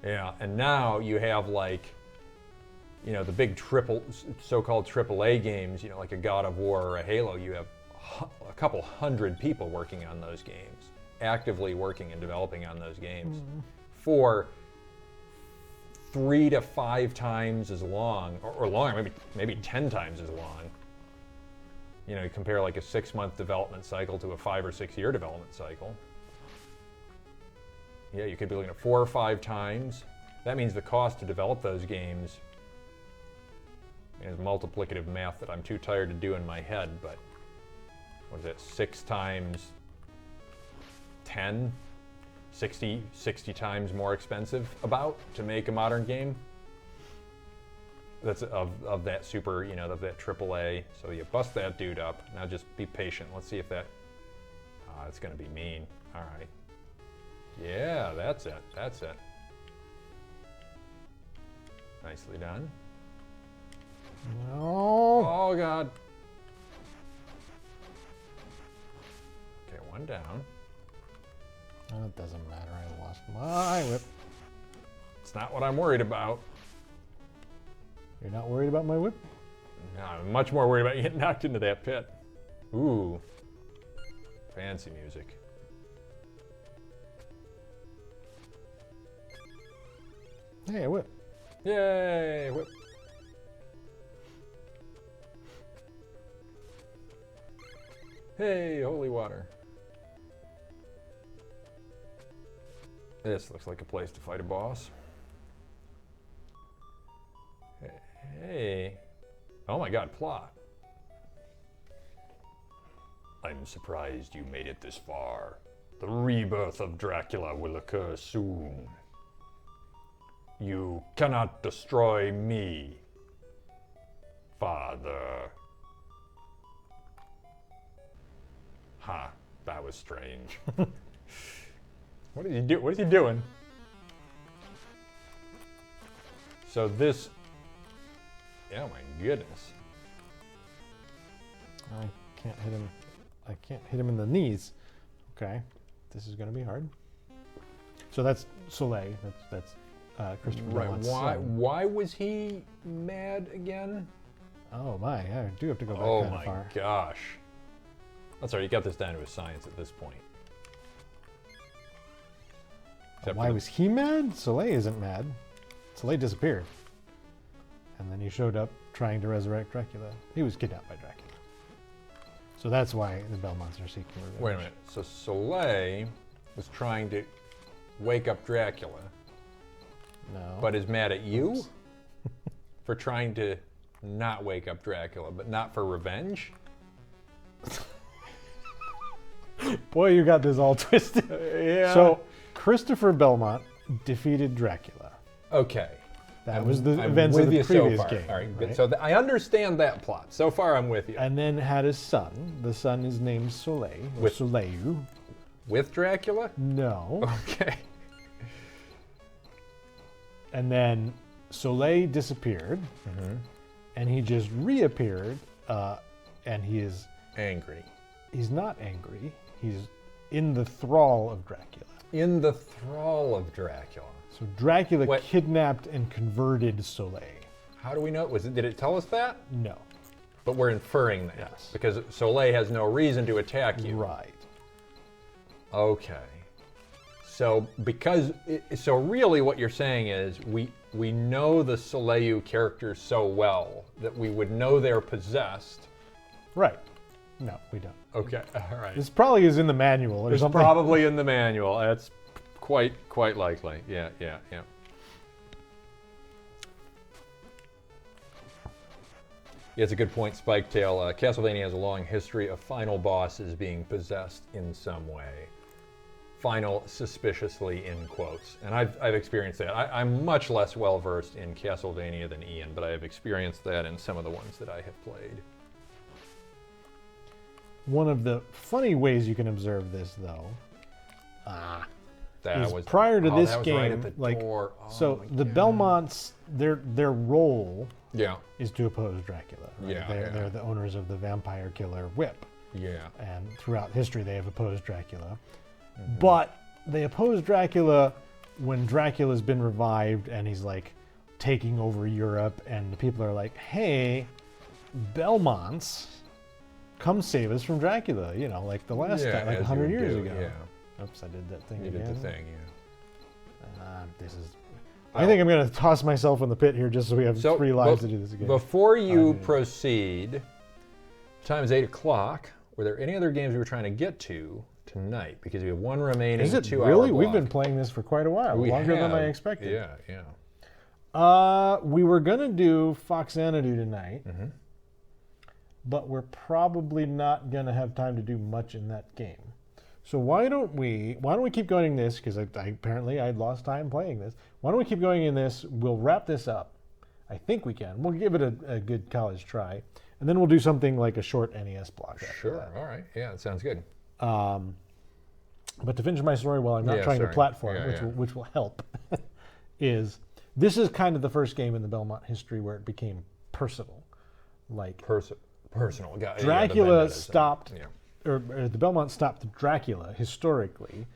Yeah, and now you have like, you know, the big so-called AAA games, you know, like a God of War or a Halo. You have a couple hundred people working on those games, actively working and developing on those games for 3 to 5 times as long, or longer, maybe 10 times as long. You know, you compare like a 6-month development cycle to a 5 or 6 year development cycle. Yeah, you could be looking at 4 or 5 times. That means the cost to develop those games is multiplicative math that I'm too tired to do in my head, but what is it, 6 times 10? 60 times more expensive about to make a modern game. That's of that super, you know, of that AAA. So you bust that dude up. Now just be patient. Let's see if that, it's gonna be mean. All right. Yeah, that's it, that's it. Nicely done. No. Oh God. Okay, one down. Oh, it doesn't matter, I lost my whip. It's not what I'm worried about. You're not worried about my whip? No, I'm much more worried about you getting knocked into that pit. Ooh. Fancy music. Hey, a whip. Yay, whip. Hey, holy water. This looks like a place to fight a boss. Hey. Oh my God, plot. I'm surprised you made it this far. The rebirth of Dracula will occur soon. You cannot destroy me, Father. Ha, that was strange. What is he do? What is he doing? So this, oh my goodness. I can't hit him. I can't hit him in the knees. Okay, this is going to be hard. So that's Soleil. That's Christopher Belmont's son. Why was he mad again? Oh my! I do have to go back Oh kind of my far. gosh. That's all right. You got this down to a science at this point. Why was he mad? Soleil isn't mad. Soleil disappeared. And then he showed up trying to resurrect Dracula. He was kidnapped by Dracula. So that's why the Belmonts are seeking revenge. Wait a minute. So Soleil was trying to wake up Dracula, No. but is mad at you for trying to not wake up Dracula, but not for revenge? Boy, you got this all twisted. Yeah. So Christopher Belmont defeated Dracula. Okay. That was the I'm events with of the you previous so far. game. All right. right? So I understand that plot. So far, I'm with you. And then had a son. The son is named Soleil. Or With- Soleil. With Dracula? No. Okay. And then Soleil disappeared. And he just reappeared. And he's not angry. He's in the thrall of Dracula. In the thrall of Dracula. So Dracula What- kidnapped and converted Soleil. How do we know? Did it tell us that? No. But we're inferring that. Yes. Because Soleil has no reason to attack you. Right. Okay. So so really what you're saying is we know the Soleil characters so well that we would know they're possessed. Right. No, we don't. Okay, all right. This probably is in the manual or It's something. probably in the manual. That's quite likely. Yeah. Yeah, it's a good point, Spiketail. Castlevania has a long history of final bosses being possessed in some way. Final suspiciously in quotes. And I've experienced that. I'm much less well versed in Castlevania than Ian, but I have experienced that in some of the ones that I have played. One of the funny ways you can observe this, though, prior to this game, right at the door. So the Belmonts, their role Yeah. is to oppose Dracula. Right? Yeah, They're the owners of the vampire killer whip. Yeah. And throughout history, they have opposed Dracula. But they oppose Dracula when Dracula's been revived and he's like taking over Europe, and the people are like, hey, Belmonts, come save us from Dracula, you know, like the last time, like 100 years ago. Yeah. Oops, I did that thing You again. did the thing, I think I'm going to toss myself in the pit here just so we have 3 lives to do this again. Before you proceed, time is 8 o'clock. Were there any other games we were trying to get to tonight? Because we have one remaining 2-hour Is it really? We've been playing this for quite a while, longer than I expected. Yeah. We were going to do Fox Xanadu tonight, but we're probably not going to have time to do much in that game. So why don't we keep going in this, because apparently I lost time playing this. Why don't we keep going in this? We'll wrap this up. I think we can. We'll give it a good college try. And then we'll do something like a short NES block. Sure. All right. Yeah, that sounds good. But to finish my story while I'm not trying to platform, which will help, is this is kind of the first game in the Belmont history where it became personal. Like personal. Dracula stopped, or the Belmont stopped Dracula historically,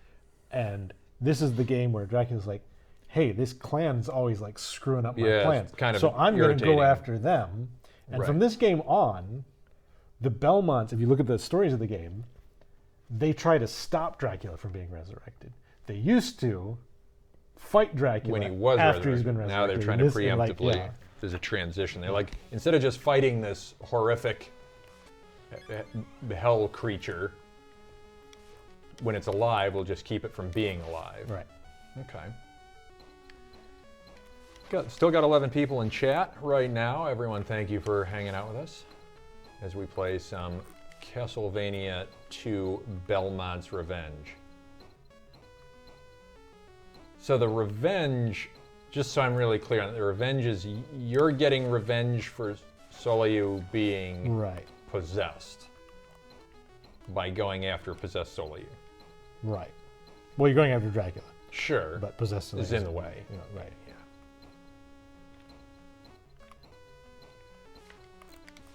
and this is the game where Dracula's like, hey, this clan's always like screwing up my plans. So I'm going to go after them. And from this game on, the Belmonts, if you look at the stories of the game, they try to stop Dracula from being resurrected. They used to fight Dracula when he was after he's been resurrected. Now they're trying to preemptively. There's a transition. They're like, instead of just fighting this horrific hell creature, when it's alive, we'll just keep it from being alive. Right. Okay. Still got 11 people in chat right now. Everyone, thank you for hanging out with us as we play some Castlevania 2 Belmont's Revenge. So the revenge, just so I'm really clear on it, the revenge is you're getting revenge for Soleil being possessed by going after possessed Soleil. Right. Well, you're going after Dracula. Sure. But possessed Soleil is in the way. Right.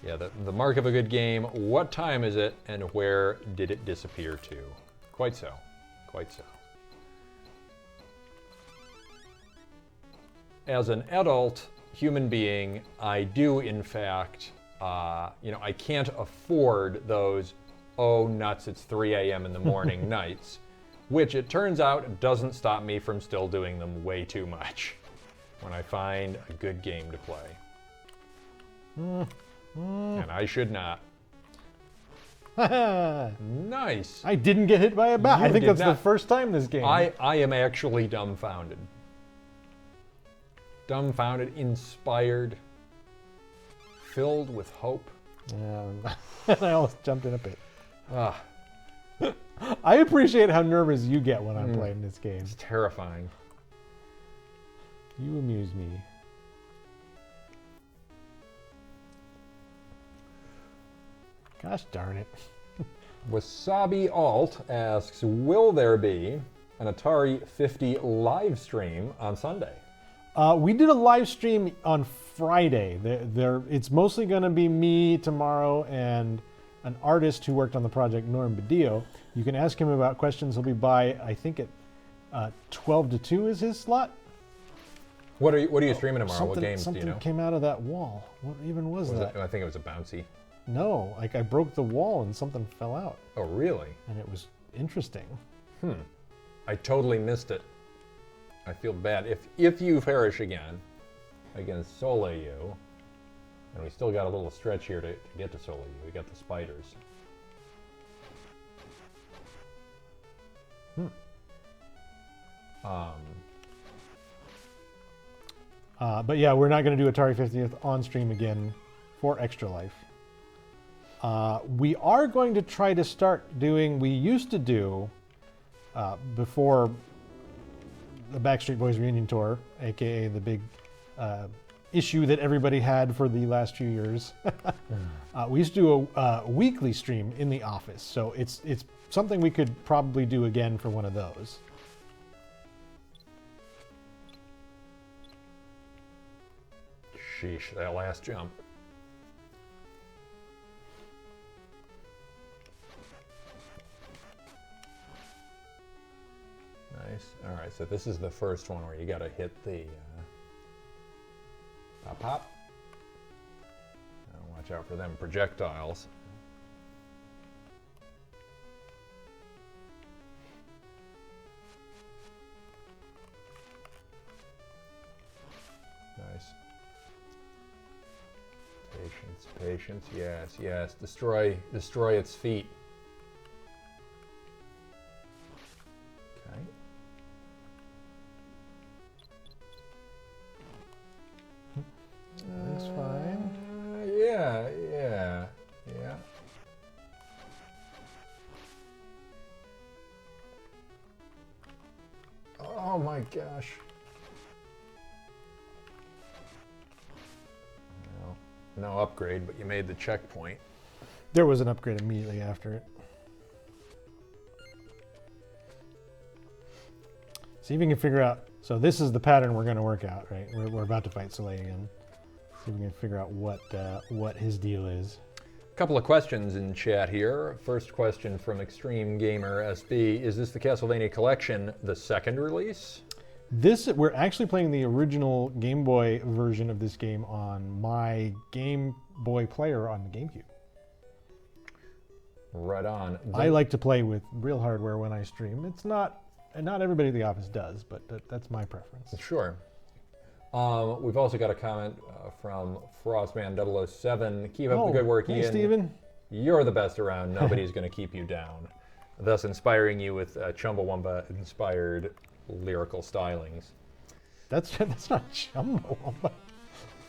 Yeah, the mark of a good game. What time is it, and where did it disappear to? Quite so. Quite so. As an adult human being, I do, in fact, I can't afford those, oh, nuts, it's 3 a.m. in the morning nights, which it turns out doesn't stop me from still doing them way too much when I find a good game to play. And I should not. Nice. I didn't get hit by a bat. I think that's the first time this game. I am actually dumbfounded. Dumbfounded, inspired, filled with hope. I almost jumped in a pit. I appreciate how nervous you get when I'm playing this game. It's terrifying. You amuse me. Gosh darn it. Wasabi Alt asks, will there be an Atari 50 live stream on Sunday? We did a live stream on Friday. It's mostly going to be me tomorrow and an artist who worked on the project, Norm Badillo. You can ask him about questions. He'll be by, I think, at 12 to 2 is his slot. What are you streaming tomorrow? What games do you know? Something came out of that wall. What even was that? I think it was a bouncy. No, like I broke the wall and something fell out. Oh, really? And it was interesting. I totally missed it. I feel bad. If you perish again against Soleil, and we still got a little stretch here to get to Soleil. We got the spiders. But yeah, we're not going to do Atari 50th on stream again for Extra Life. We are going to try to start doing, we used to do, before the Backstreet Boys reunion tour, aka the big issue that everybody had for the last few years. We used to do a weekly stream in the office, so it's something we could probably do again for one of those. Sheesh, that last jump. Nice. All right, so this is the first one where you got to hit the pop pop. Watch out for them projectiles. Nice. Patience, patience, yes, yes. Destroy its feet. Okay. That's fine. Yeah. Oh my gosh. No upgrade, but you made the checkpoint. There was an upgrade immediately after it. See if we can figure out. So this is the pattern we're going to work out, right? We're about to fight Soleil again. See if we can figure out what his deal is. A couple of questions in chat here. First question from Extreme Gamer SB: is this the Castlevania Collection, the second release? We're actually playing the original Game Boy version of this game on my Game Boy player on the GameCube. Right on. I like to play with real hardware when I stream. It's not everybody at the office does, but that's my preference. Sure. We've also got a comment from Frostman007. Keep up the good work, hey, Ian. Steven. You're the best around. Nobody's going to keep you down. Thus inspiring you with Chumbawamba-inspired lyrical stylings. That's not Chumbawamba.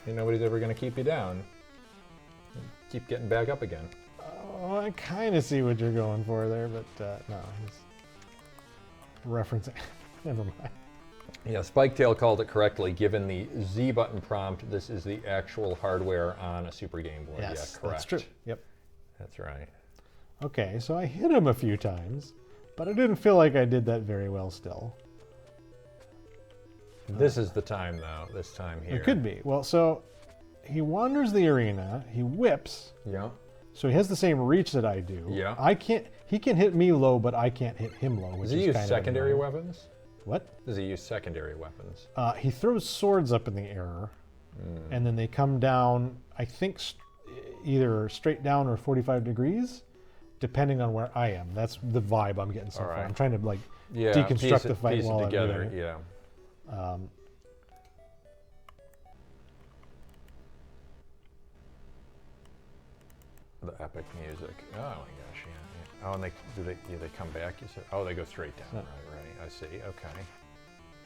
And nobody's ever going to keep you down. Keep getting back up again. Oh, I kind of see what you're going for there, but no, he's referencing. Never mind. Yeah, Spiketail called it correctly. Given the Z button prompt, this is the actual hardware on a Super Game Boy. Yes, yeah, correct. that's true. Yep. That's right. Okay, so I hit him a few times, but I didn't feel like I did that very well still. This is the time, though. This time here. It could be. Well, so he wanders the arena. He whips. Yeah. So he has the same reach that I do. Yeah. I can't. He can hit me low, but I can't hit him low. Does he use secondary weapons? What? Does he use secondary weapons? He throws swords up in the air, and then they come down. I think either straight down or 45 degrees, depending on where I am. That's the vibe I'm getting so far. I'm trying to deconstruct the fight while I'm doing it. Yeah. The epic music. Oh my gosh, yeah. Oh, and they come back. You said, oh, they go straight down. No. Right. I see. Okay,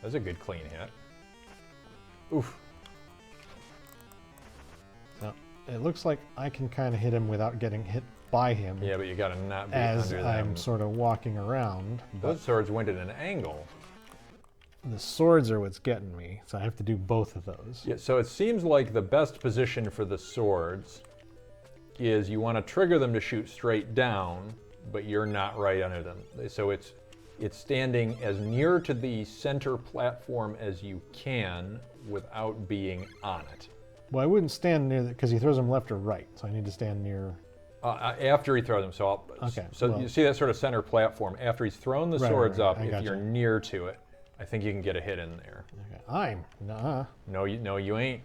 that's a good clean hit. Oof. So it looks like I can kind of hit him without getting hit by him. Yeah, but you got to not be as under I'm them. sort of walking around. Those swords went at an angle. The swords are what's getting me, so I have to do both of those. Yeah. So it seems like the best position for the swords is you want to trigger them to shoot straight down, but you're not right under them. So it's standing as near to the center platform as you can without being on it. Well, I wouldn't stand near because he throws them left or right, so I need to stand near. After he throws them, so okay. So well, you see that sort of center platform. After he's thrown the swords up, if gotcha. you're near to it, I think you can get a hit in there. Okay. No, you ain't.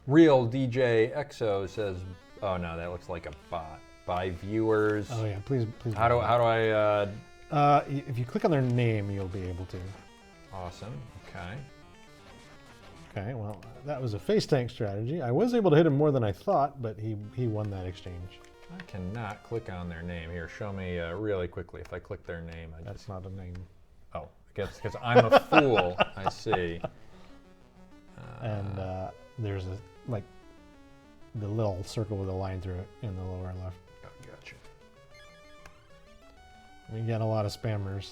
Real DJ Exo says, "Oh no, that looks like a bot." By viewers. Oh yeah, please. How do I If you click on their name, you'll be able to. Awesome. Okay. Okay, well, that was a face tank strategy. I was able to hit him more than I thought, but he won that exchange. I cannot click on their name. Here, show me really quickly. If I click their name, That's not a name. Oh, I guess because I'm a fool. I see. And there's like the little circle with a line through it in the lower left. Oh, gotcha. We get a lot of spammers.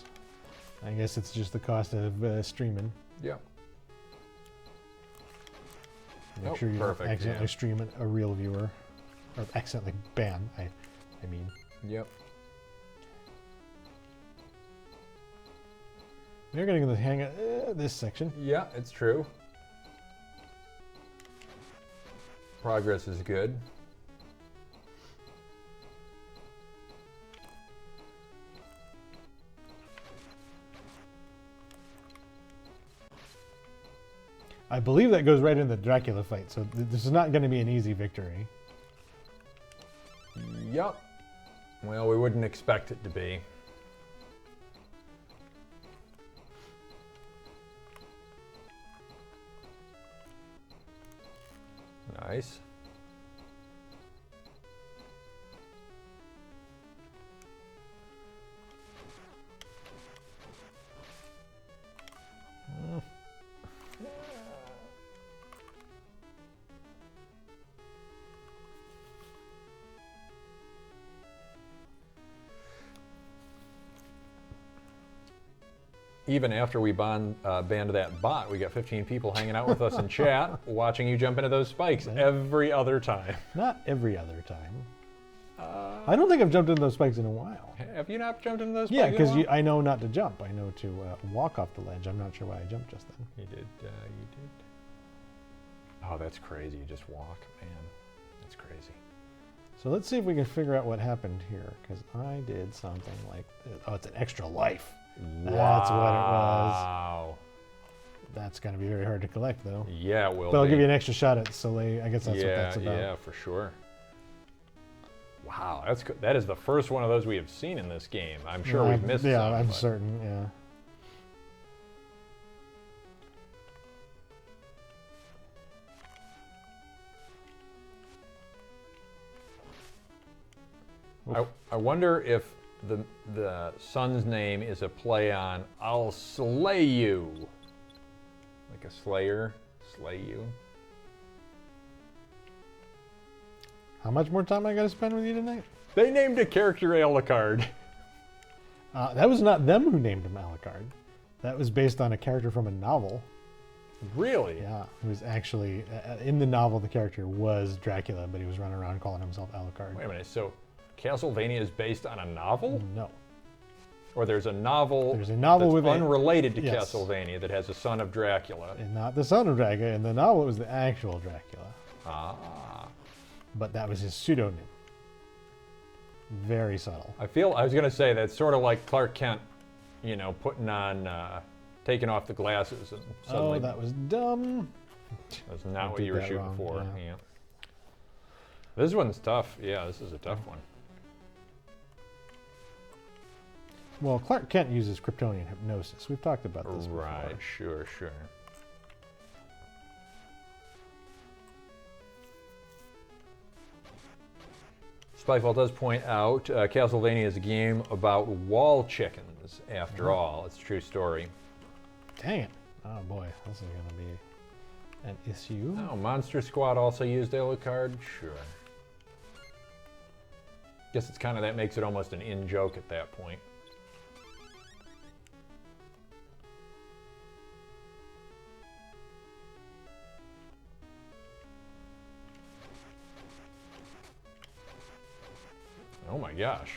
I guess it's just the cost of streaming. Yep. Make sure you don't accidentally stream a real viewer. Or accidentally ban, I mean. Yep. You're getting the hang of this section. Yeah, it's true. Progress is good. I believe that goes right in the Dracula fight, so this is not going to be an easy victory. Yep. Well, we wouldn't expect it to be. Nice. Even after we banned that bot, we got 15 people hanging out with us in chat, watching you jump into those spikes every other time. Not every other time. I don't think I've jumped into those spikes in a while. Have you not jumped into those spikes? Yeah, because I know not to jump. I know to walk off the ledge. I'm not sure why I jumped just then. You did. You did. Oh, that's crazy. You just walk, man. That's crazy. So let's see if we can figure out what happened here, because I did something like this. Oh, it's an extra life. That's what it was. Wow. That's going to be very hard to collect, though. Yeah, it will But I'll be. give you an extra shot at Soleil. I guess that's what that's about. Yeah, for sure. Wow, that's good. That is the first one of those we have seen in this game. I'm sure we've missed some. Yeah, I'm certain, yeah. I wonder if the son's name is a play on "I'll slay you," like a slayer, slay you. How much more time I got to spend with you tonight? They named a character Alucard. That was not them who named him Alucard. That was based on a character from a novel. Really? Yeah, it was actually in the novel. The character was Dracula, but he was running around calling himself Alucard. Wait a minute. So, Castlevania is based on a novel? No. Or there's a novel. There's a novel that's with unrelated to yes. Castlevania that has a son of Dracula. And not the son of Dracula. In the novel, it was the actual Dracula. Ah. But that was his pseudonym. Very subtle. I was going to say that's sort of like Clark Kent, you know, putting on, taking off the glasses and suddenly. Oh, that was dumb. That's not what you were shooting for. Yeah. Yeah. This one's tough. Yeah, this is a tough one. Well, Clark Kent uses Kryptonian hypnosis. We've talked about this before. Right, sure. Spyfall does point out Castlevania is a game about wall chickens, after all. It's a true story. Dang it. Oh boy, this is going to be an issue. Oh, Monster Squad also used Alucard? Sure. Guess it's kind of, that makes it almost an in-joke at that point. Oh my gosh.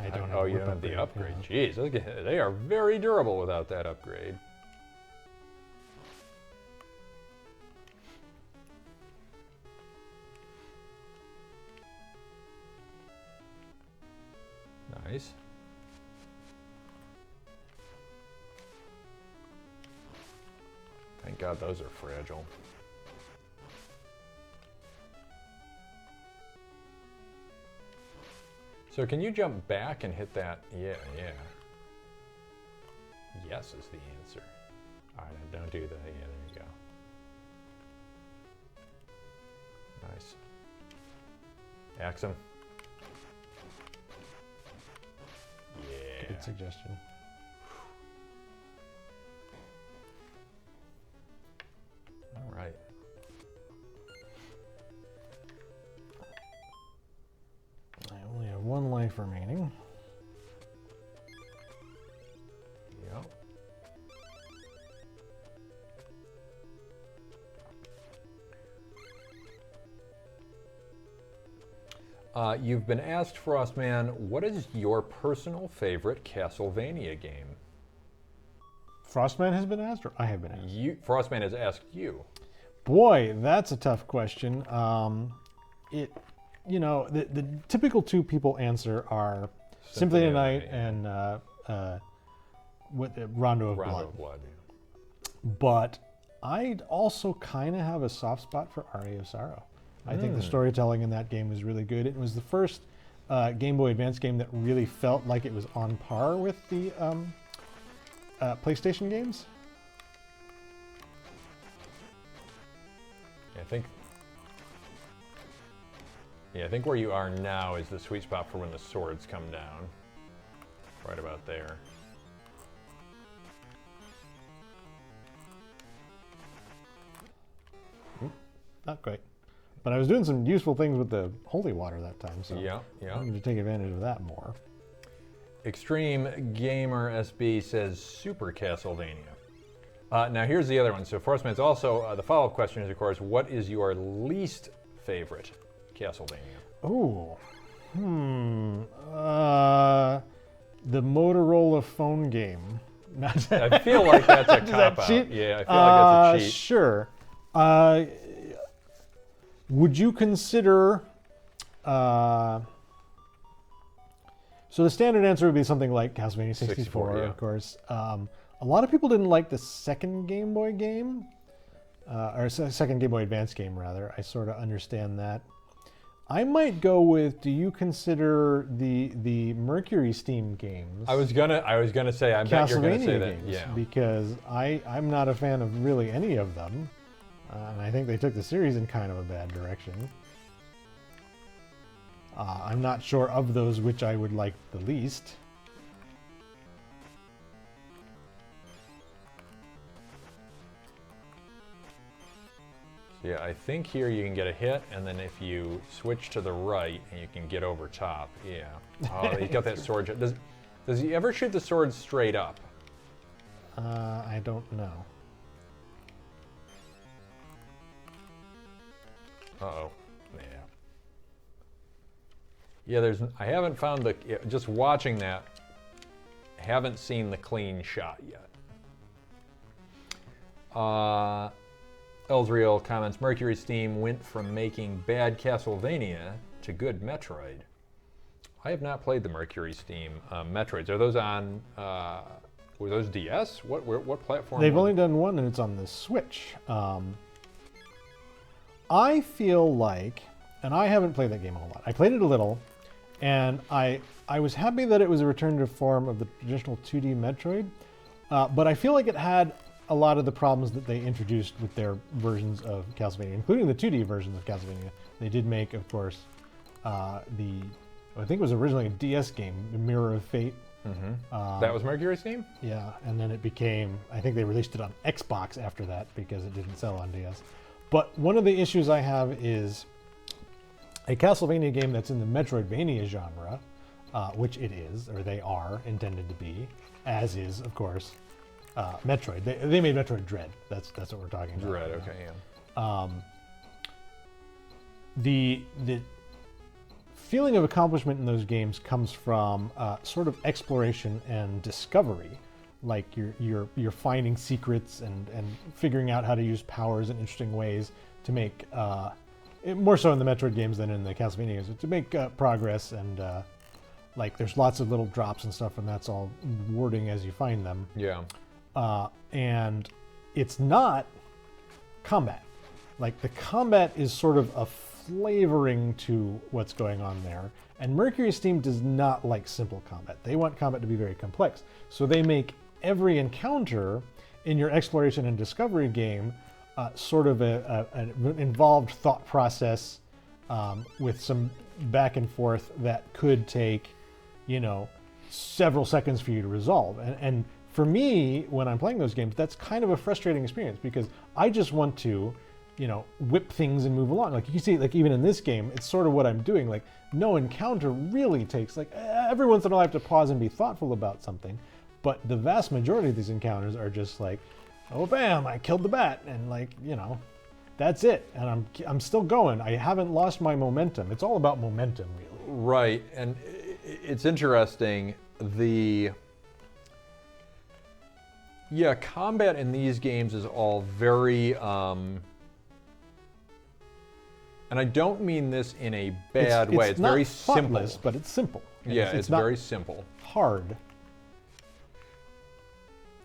I don't you don't have the upgrade. Jeez, they are very durable without that upgrade. Nice. Thank God those are fragile. So can you jump back and hit that? Yeah. Yes is the answer. All right, don't do that. Yeah, there you go. Nice. Axe him. Yeah. Good suggestion. All right. I only have one life remaining. Yep. You've been asked, Frostman, what is your personal favorite Castlevania game? Frostman has been asked, or I have been asked? Frostman has asked you. Boy, that's a tough question. The typical two people answer are Symphony of the Night and Rondo of Blood. But I'd also kind of have a soft spot for Aria of Sorrow. I think the storytelling in that game was really good. It was the first Game Boy Advance game that really felt like it was on par with the PlayStation games. I think where you are now is the sweet spot for when the swords come down. Right about there. Not quite. But I was doing some useful things with the holy water that time, so yeah. I'm going to take advantage of that more. Extreme Gamer SB says Super Castlevania. Now here's the other one. So Frostman's also, the follow-up question is, of course, what is your least favorite Castlevania? Oh, the Motorola phone game. I feel like that's a cop-out. Cheat? Yeah, I feel like that's a cheat. Sure. Would you consider... so the standard answer would be something like Castlevania 64, yeah. Of course. A lot of people didn't like the second Game Boy game, or second Game Boy Advance game, rather. I sort of understand that. I might go with, do you consider the Mercury Steam games? I was gonna say, I bet you're gonna say that. Games, yeah. Because I'm not a fan of really any of them. And I think they took the series in kind of a bad direction. I'm not sure of those which I would like the least. Yeah, I think here you can get a hit, and then if you switch to the right, you can get over top. Yeah. Oh, he got that sword. Does he ever shoot the sword straight up? I don't know. Uh-oh. Yeah, I haven't found just watching that, haven't seen the clean shot yet. Elsreal comments, Mercury Steam went from making bad Castlevania to good Metroid. I have not played the Mercury Steam Metroids. Are those on, were those DS? What platform? They've only done one, and it's on the Switch. I feel like, and I haven't played that game a whole lot. I played it a little, and I was happy that it was a return to form of the traditional 2D Metroid, but I feel like it had a lot of the problems that they introduced with their versions of Castlevania, including the 2D versions of Castlevania. They did make, of course, I think it was originally a DS game, The Mirror of Fate. Mm-hmm. That was Mercury Steam? Yeah, and then it became, I think they released it on Xbox after that because it didn't sell on DS. But one of the issues I have is a Castlevania game that's in the Metroidvania genre, which it is, or they are intended to be, as is, of course, Metroid. They made Metroid Dread. That's what we're talking about. Dread, okay, yeah. The feeling of accomplishment in those games comes from sort of exploration and discovery. Like you're finding secrets and figuring out how to use powers in interesting ways to make, more so in the Metroid games than in the Castlevania games, to make progress, and like there's lots of little drops and stuff, and that's all rewarding as you find them. Yeah. And it's not combat. Like the combat is sort of a flavoring to what's going on there. And Mercury Steam does not like simple combat. They want combat to be very complex. So they make every encounter in your exploration and discovery game sort of an involved thought process with some back and forth that could take, several seconds for you to resolve. And for me, when I'm playing those games, that's kind of a frustrating experience because I just want to, whip things and move along. Like you can see, like even in this game, it's sort of what I'm doing. Like no encounter really takes, like every once in a while I have to pause and be thoughtful about something. But the vast majority of these encounters are just like, oh, bam, I killed the bat. And like, that's it. And I'm still going. I haven't lost my momentum. It's all about momentum, really. Right. And it's interesting. Combat in these games is all very, and I don't mean this in a bad way. It's very simple. But it's simple. Yeah, it's very simple. Hard.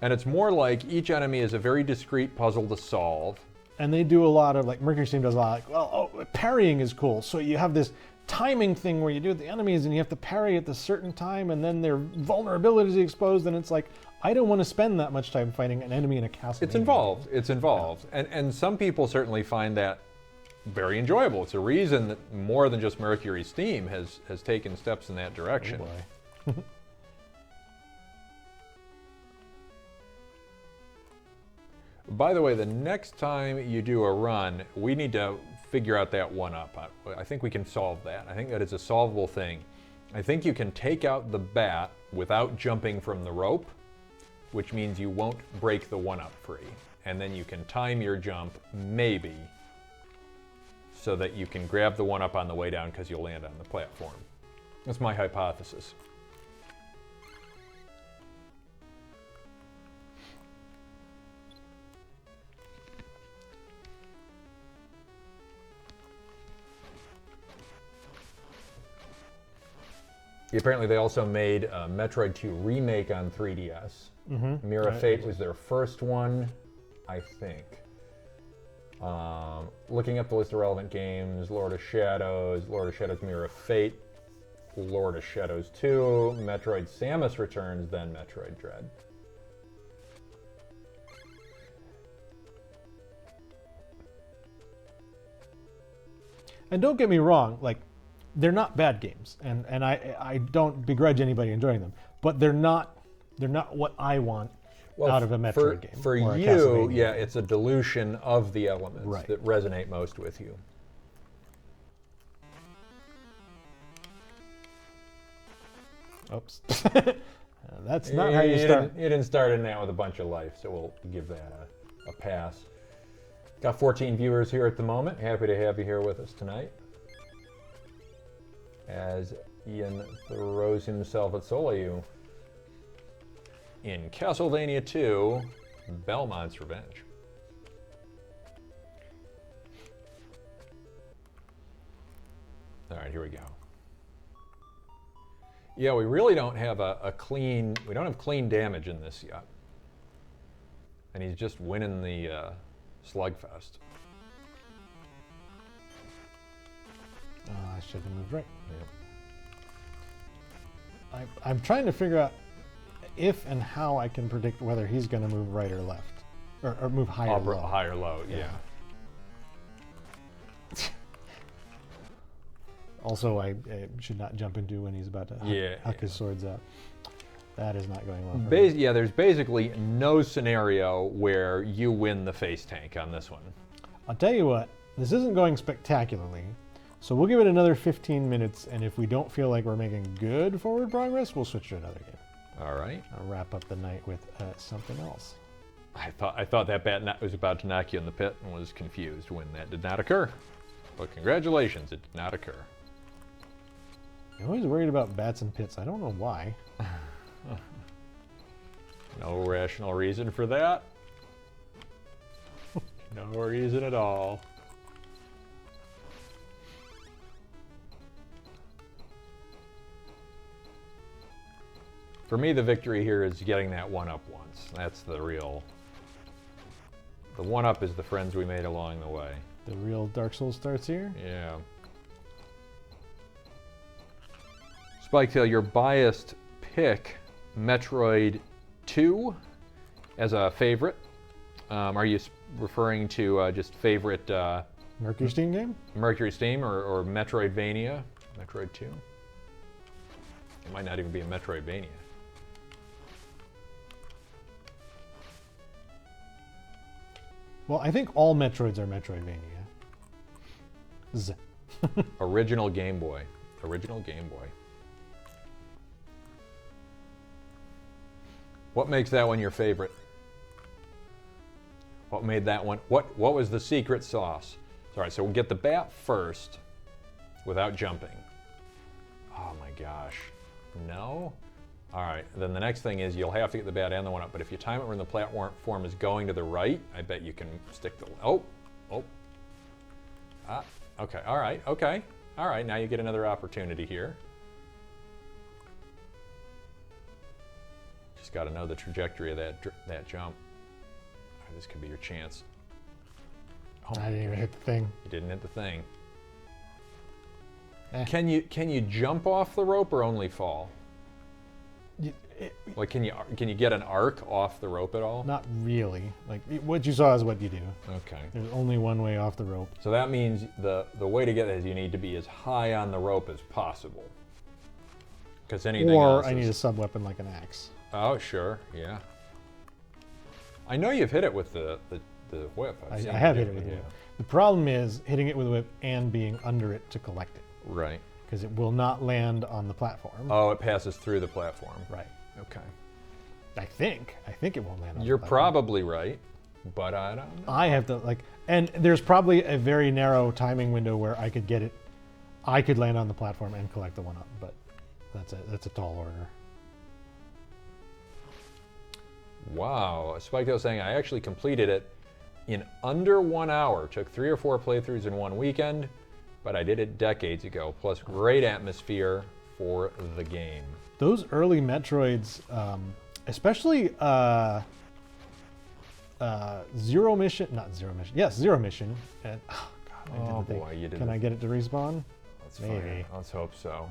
And it's more like each enemy is a very discrete puzzle to solve. And they do a lot of, like, Mercury Steam does a lot, parrying is cool. So you have this timing thing where you do it with the enemies and you have to parry at a certain time and then their vulnerability is exposed and it's like, I don't want to spend that much time fighting an enemy in a castle. It's involved. It's involved. Yeah. And some people certainly find that very enjoyable. It's a reason that more than just Mercury Steam has taken steps in that direction. Oh boy. By the way, the next time you do a run, we need to figure out that one-up. I think we can solve that. I think that is a solvable thing. I think you can take out the bat without jumping from the rope, which means you won't break the one-up free. And then you can time your jump, maybe, so that you can grab the one-up on the way down because you'll land on the platform. That's my hypothesis. Apparently they also made Metroid 2 Remake on 3DS. Mm-hmm. Mirror of Fate was their first one, I think. Looking up the list of relevant games, Lord of Shadows, Mirror of Fate, Lord of Shadows 2, Metroid Samus Returns, then Metroid Dread. And don't get me wrong, like, they're not bad games, and I don't begrudge anybody enjoying them, but they're not what I want out of a Metroid game. For you, yeah, it's a dilution of the elements that resonate most with you. Oops. That's not how you start. You didn't start in that with a bunch of life, so we'll give that a pass. Got 14 viewers here at the moment. Happy to have you here with us tonight. As Ian throws himself at Soliu in Castlevania 2, Belmont's Revenge. All right, here we go. Yeah, we really don't have we don't have clean damage in this yet. And he's just winning the slugfest. I should have moved right. Yep. I'm trying to figure out if and how I can predict whether he's going to move right or left. Or move high or low. High or low, yeah. Also, I should not jump into when he's about to huck his swords out. That is not going well for me. Yeah, there's basically no scenario where you win the face tank on this one. I'll tell you what, this isn't going spectacularly. So we'll give it another 15 minutes, and if we don't feel like we're making good forward progress, we'll switch to another game. All right. I'll wrap up the night with something else. I thought that bat was about to knock you in the pit and was confused when that did not occur. But congratulations, it did not occur. I'm always worried about bats and pits. I don't know why. No rational reason for that. No reason at all. For me, the victory here is getting that one-up once. That's the real... The one-up is the friends we made along the way. The real Dark Souls starts here? Yeah. Spiketail, your biased pick Metroid 2 as a favorite. Are you referring to just favorite Mercury Steam game? Mercury Steam or Metroidvania? Metroid 2? It might not even be a Metroidvania. Well, I think all Metroids are Metroidvania. Original Game Boy. Original Game Boy. What makes that one your favorite? What made that one? What was the secret sauce? All right, so we'll get the bat first without jumping. Oh my gosh. No? All right, then the next thing is you'll have to get the bat and the one up, but if you time it when the platform is going to the right, I bet you can stick the, okay, all right, okay. All right, now you get another opportunity here. Just got to know the trajectory of that jump. All right, this could be your chance. Oh, I didn't even hit the thing. You didn't hit the thing. Can you jump off the rope or only fall? Like, can you get an arc off the rope at all? Not really. Like, what you saw is what you do. Okay. There's only one way off the rope. So that means the way to get it is you need to be as high on the rope as possible. Because anything else Or I need a sub-weapon like an axe. Oh, sure, yeah. I know you've hit it with the whip. I have hit it with the whip. The problem is hitting it with a whip and being under it to collect it. Right. Because it will not land on the platform. Oh, it passes through the platform. Right. Okay. I think it won't land on You're the platform. probably right, but I don't know. I have to, and there's probably a very narrow timing window where I could get it, I could land on the platform and collect the one up, but that's a tall order. Wow, Spiketail saying I actually completed it in under 1 hour. Took 3 or 4 playthroughs in one weekend, but I did it decades ago. Plus great atmosphere for the game. Those early Metroids, especially Zero Mission. And, oh God, I did the thing. Boy, you did. Can I get it to respawn? Maybe. Maybe. Let's hope so.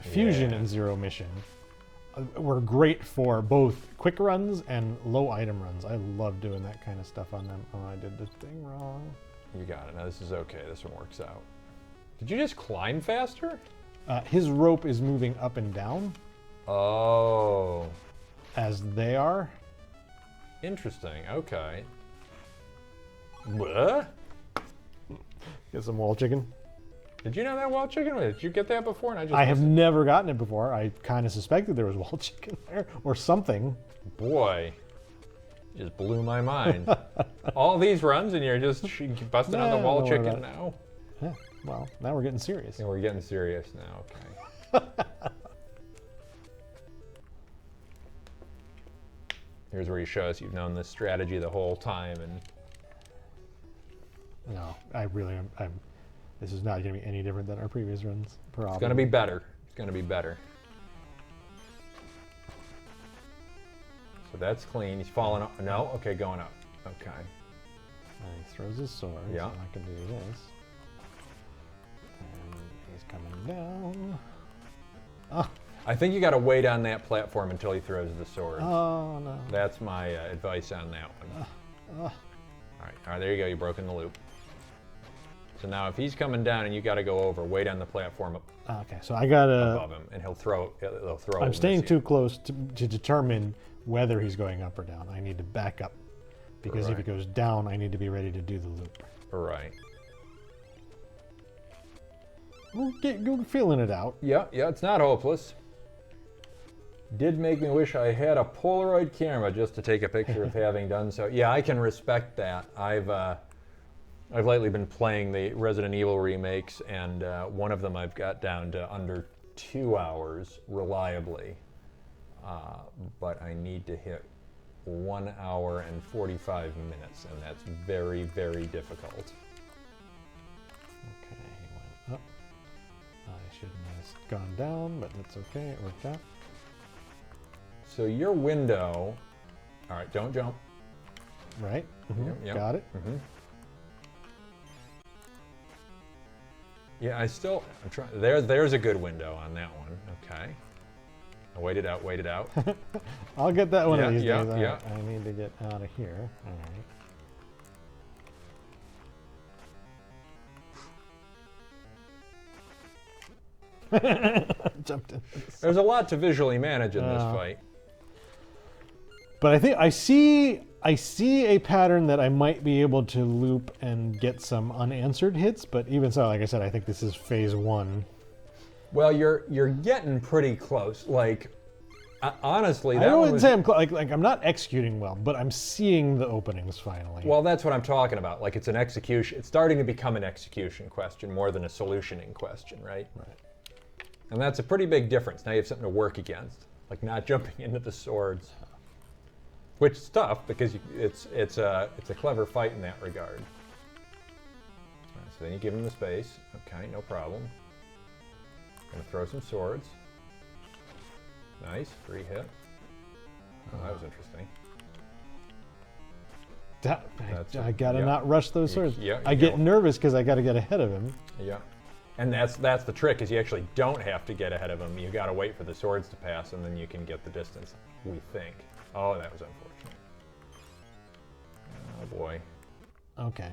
Fusion and Zero Mission were great for both quick runs and low item runs. I love doing that kind of stuff on them. Oh, I did the thing wrong. You got it. Now this is okay. This one works out. Did you just climb faster? His rope is moving up and down. Oh. As they are. Interesting. Okay. What? Get some wall chicken. Did you know that wild chicken? Did you get that before? And I have never gotten it before. I kind of suspected there was wall chicken there or something. Boy, just blew my mind. All these runs and you're just busting out the wall chicken now? Yeah, well, now we're getting serious. Yeah, we're getting serious now, okay. Here's where you show us you've known this strategy the whole time. And no, I really am. This is not going to be any different than our previous runs. Probably. It's going to be better. It's going to be better. So that's clean. He's falling up. No? Okay, going up. Okay. And he throws his sword. Yeah. So I can do this. And he's coming down. Oh. I think you got to wait on that platform until he throws the sword. Oh, no. That's my advice on that one. All right, there you go. You've broken the loop. So now if he's coming down and you got to go over, wait on the platform okay, so I got to... above him, and he'll throw I'm staying too close to determine whether he's going up or down. I need to back up. Because if he goes down, I need to be ready to do the loop. Right. We're feeling it out. Yeah, it's not hopeless. Did make me wish I had a Polaroid camera just to take a picture of having done so. Yeah, I can respect that. I've lately been playing the Resident Evil remakes, and one of them I've got down to under 2 hours reliably. But I need to hit 1 hour and 45 minutes, and that's very, very difficult. Okay, he went up. I shouldn't have gone down, but that's okay. It worked out. So your window, all right, don't jump. Right. Mm-hmm. Yep. Got it. Mm-hmm. Yeah, I'm trying. There's a good window on that one. Okay. Wait it out, wait it out. I'll get that one Yeah, of these yeah, days. yeah. I need to get out of here. All right. Jumped in. There's a lot to visually manage in this fight. But I think I see a pattern that I might be able to loop and get some unanswered hits. But even so, like I said, I think this is phase 1. Well, you're getting pretty close. Like, honestly, I that one wouldn't was, say like I'm not executing well, but I'm seeing the openings finally. well, that's what I'm talking about. Like, it's an execution. It's starting to become an execution question more than a solutioning question, right? Right. And that's a pretty big difference. Now you have something to work against, like not jumping into the swords, which is tough because it's a clever fight in that regard. So then you give him the space. Okay, no problem. Gonna throw some swords. Nice, free hit. Oh, that was interesting. I gotta not rush those swords. Yeah, I get nervous because I gotta get ahead of him. Yeah. And that's the trick, is you actually don't have to get ahead of him. You gotta wait for the swords to pass and then you can get the distance, we think. Oh, that was unfortunate. Oh boy. Okay.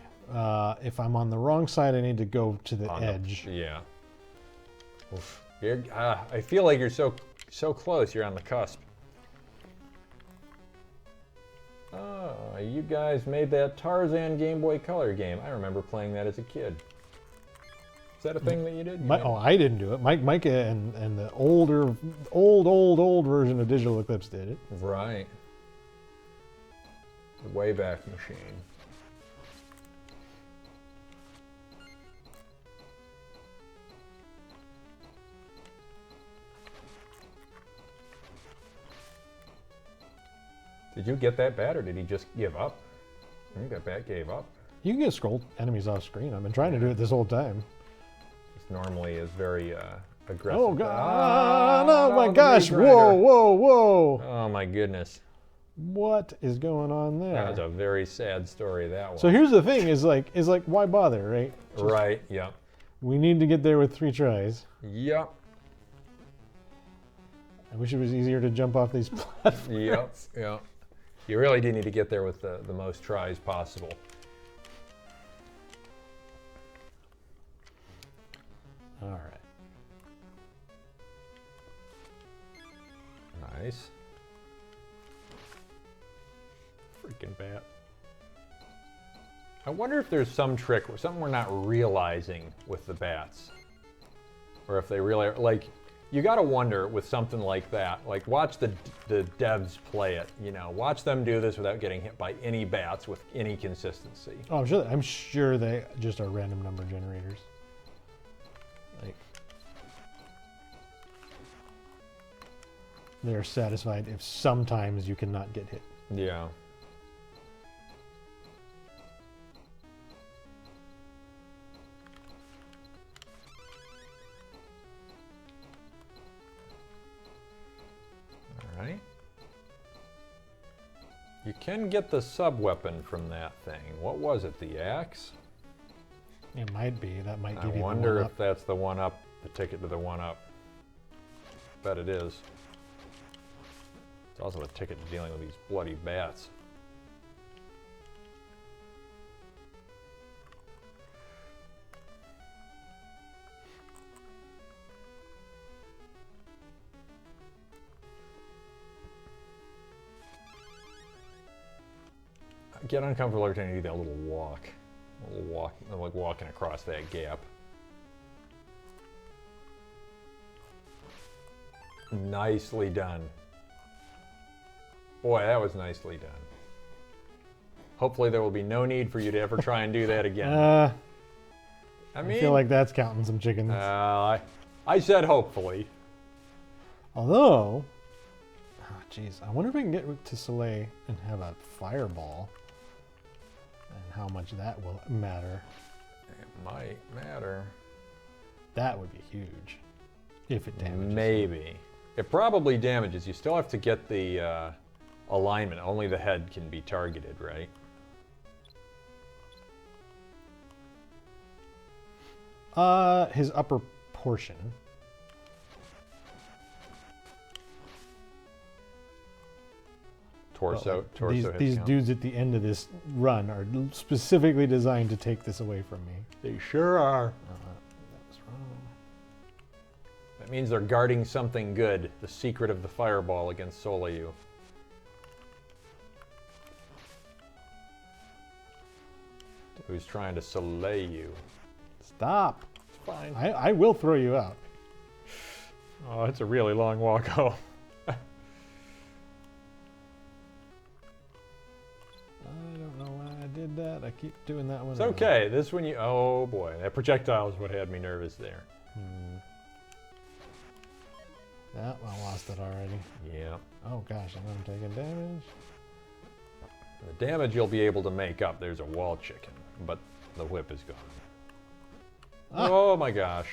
If I'm on the wrong side, I need to go to the edge. Yeah. Oof. I feel like you're so close. You're on the cusp. Oh, you guys made that Tarzan Game Boy Color game. I remember playing that as a kid. Is that a thing that you did? I didn't do it. Mike and the old version of Digital Eclipse did it. Right. The Wayback Machine. Did you get that bat, or did he just give up? I think that bat gave up. You can get scroll enemies off screen. I've been trying to do it this whole time. This normally is very aggressive. Oh God! Oh my gosh! Whoa! Whoa! Whoa! Oh my goodness! What is going on there? That was a very sad story. That one. So here's the thing: is like why bother, right? Right. Yep. We need to get there with 3 tries. Yep. I wish it was easier to jump off these platforms. Yep. Yep. You really do need to get there with the most tries possible. All right. Nice. Freaking bat. I wonder if there's some trick, or something we're not realizing with the bats. Or if they really are, like, you gotta wonder with something like that. Like, watch the devs play it, you know. Watch them do this without getting hit by any bats with any consistency. Oh, I'm sure they just are random number generators. Like, they're satisfied if sometimes you cannot get hit. Yeah. All right. You can get the sub-weapon from that thing. What was it, the axe? It might be. That might I give you the wonder one if up. that's the one up, the ticket to the one up. Bet it is. It's also the ticket to dealing with these bloody bats. I get uncomfortable every time you do that little walk. Like walking across that gap. Nicely done. Boy, that was nicely done. Hopefully there will be no need for you to ever try and do that again. I feel like that's counting some chickens. I said hopefully. Although, jeez, I wonder if I can get to Soleil and have a fireball, and how much that will matter. It might matter. That would be huge, if it damages. Maybe. It probably damages. You still have to get the alignment. Only the head can be targeted, right? His upper portion. Torso These count. dudes at the end of this run are specifically designed to take this away from me. They sure are. That was wrong. That means they're guarding something good. The secret of the fireball against Soleil. Who's trying to soleil you? Stop. It's fine. I will throw you out. Oh, it's a really long walk home. I don't know why I did that. I keep doing that one. It's okay. This one oh boy, that projectile is what had me nervous there. Yeah, I lost it already. Yeah. Oh gosh, and I'm taking damage. The damage you'll be able to make up. There's a wall chicken, but the whip is gone. Ah. Oh my gosh.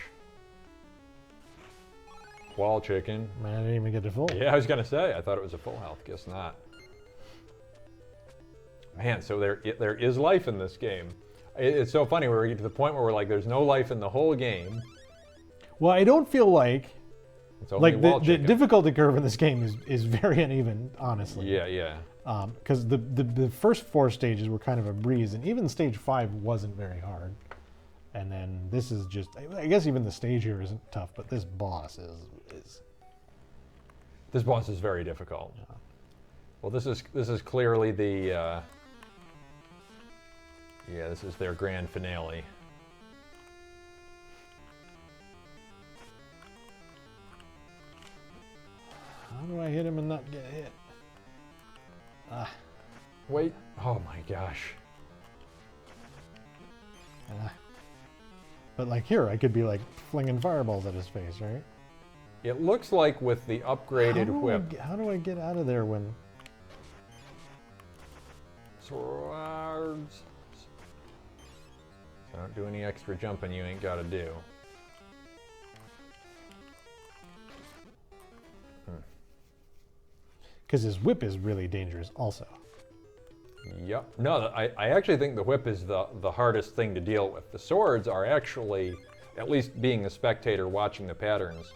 Wall chicken. Man, I didn't even get to full. Yeah, I was gonna say. I thought it was a full health. Guess not. Man, so there is life in this game. It's so funny. We're getting to the point where we're like, there's no life in the whole game. Well, I don't feel like It's only wall the chicken. difficulty curve in this game is very uneven, honestly. Yeah. Because the first 4 stages were kind of a breeze, and even stage 5 wasn't very hard. And then this is just, I guess even the stage here isn't tough, but this boss is. This boss is very difficult. Yeah. Well, this is clearly the. Yeah, this is their grand finale. How do I hit him and not get hit? Ah. Wait. Oh my gosh. Ah. But like here, I could be like flinging fireballs at his face, right? It looks like with the upgraded whip. How do I get out of there when? Swords. So don't do any extra jumping you ain't gotta do. Because his whip is really dangerous also. Yep. No, I actually think the whip is the hardest thing to deal with. The swords are actually, at least being a spectator watching the patterns,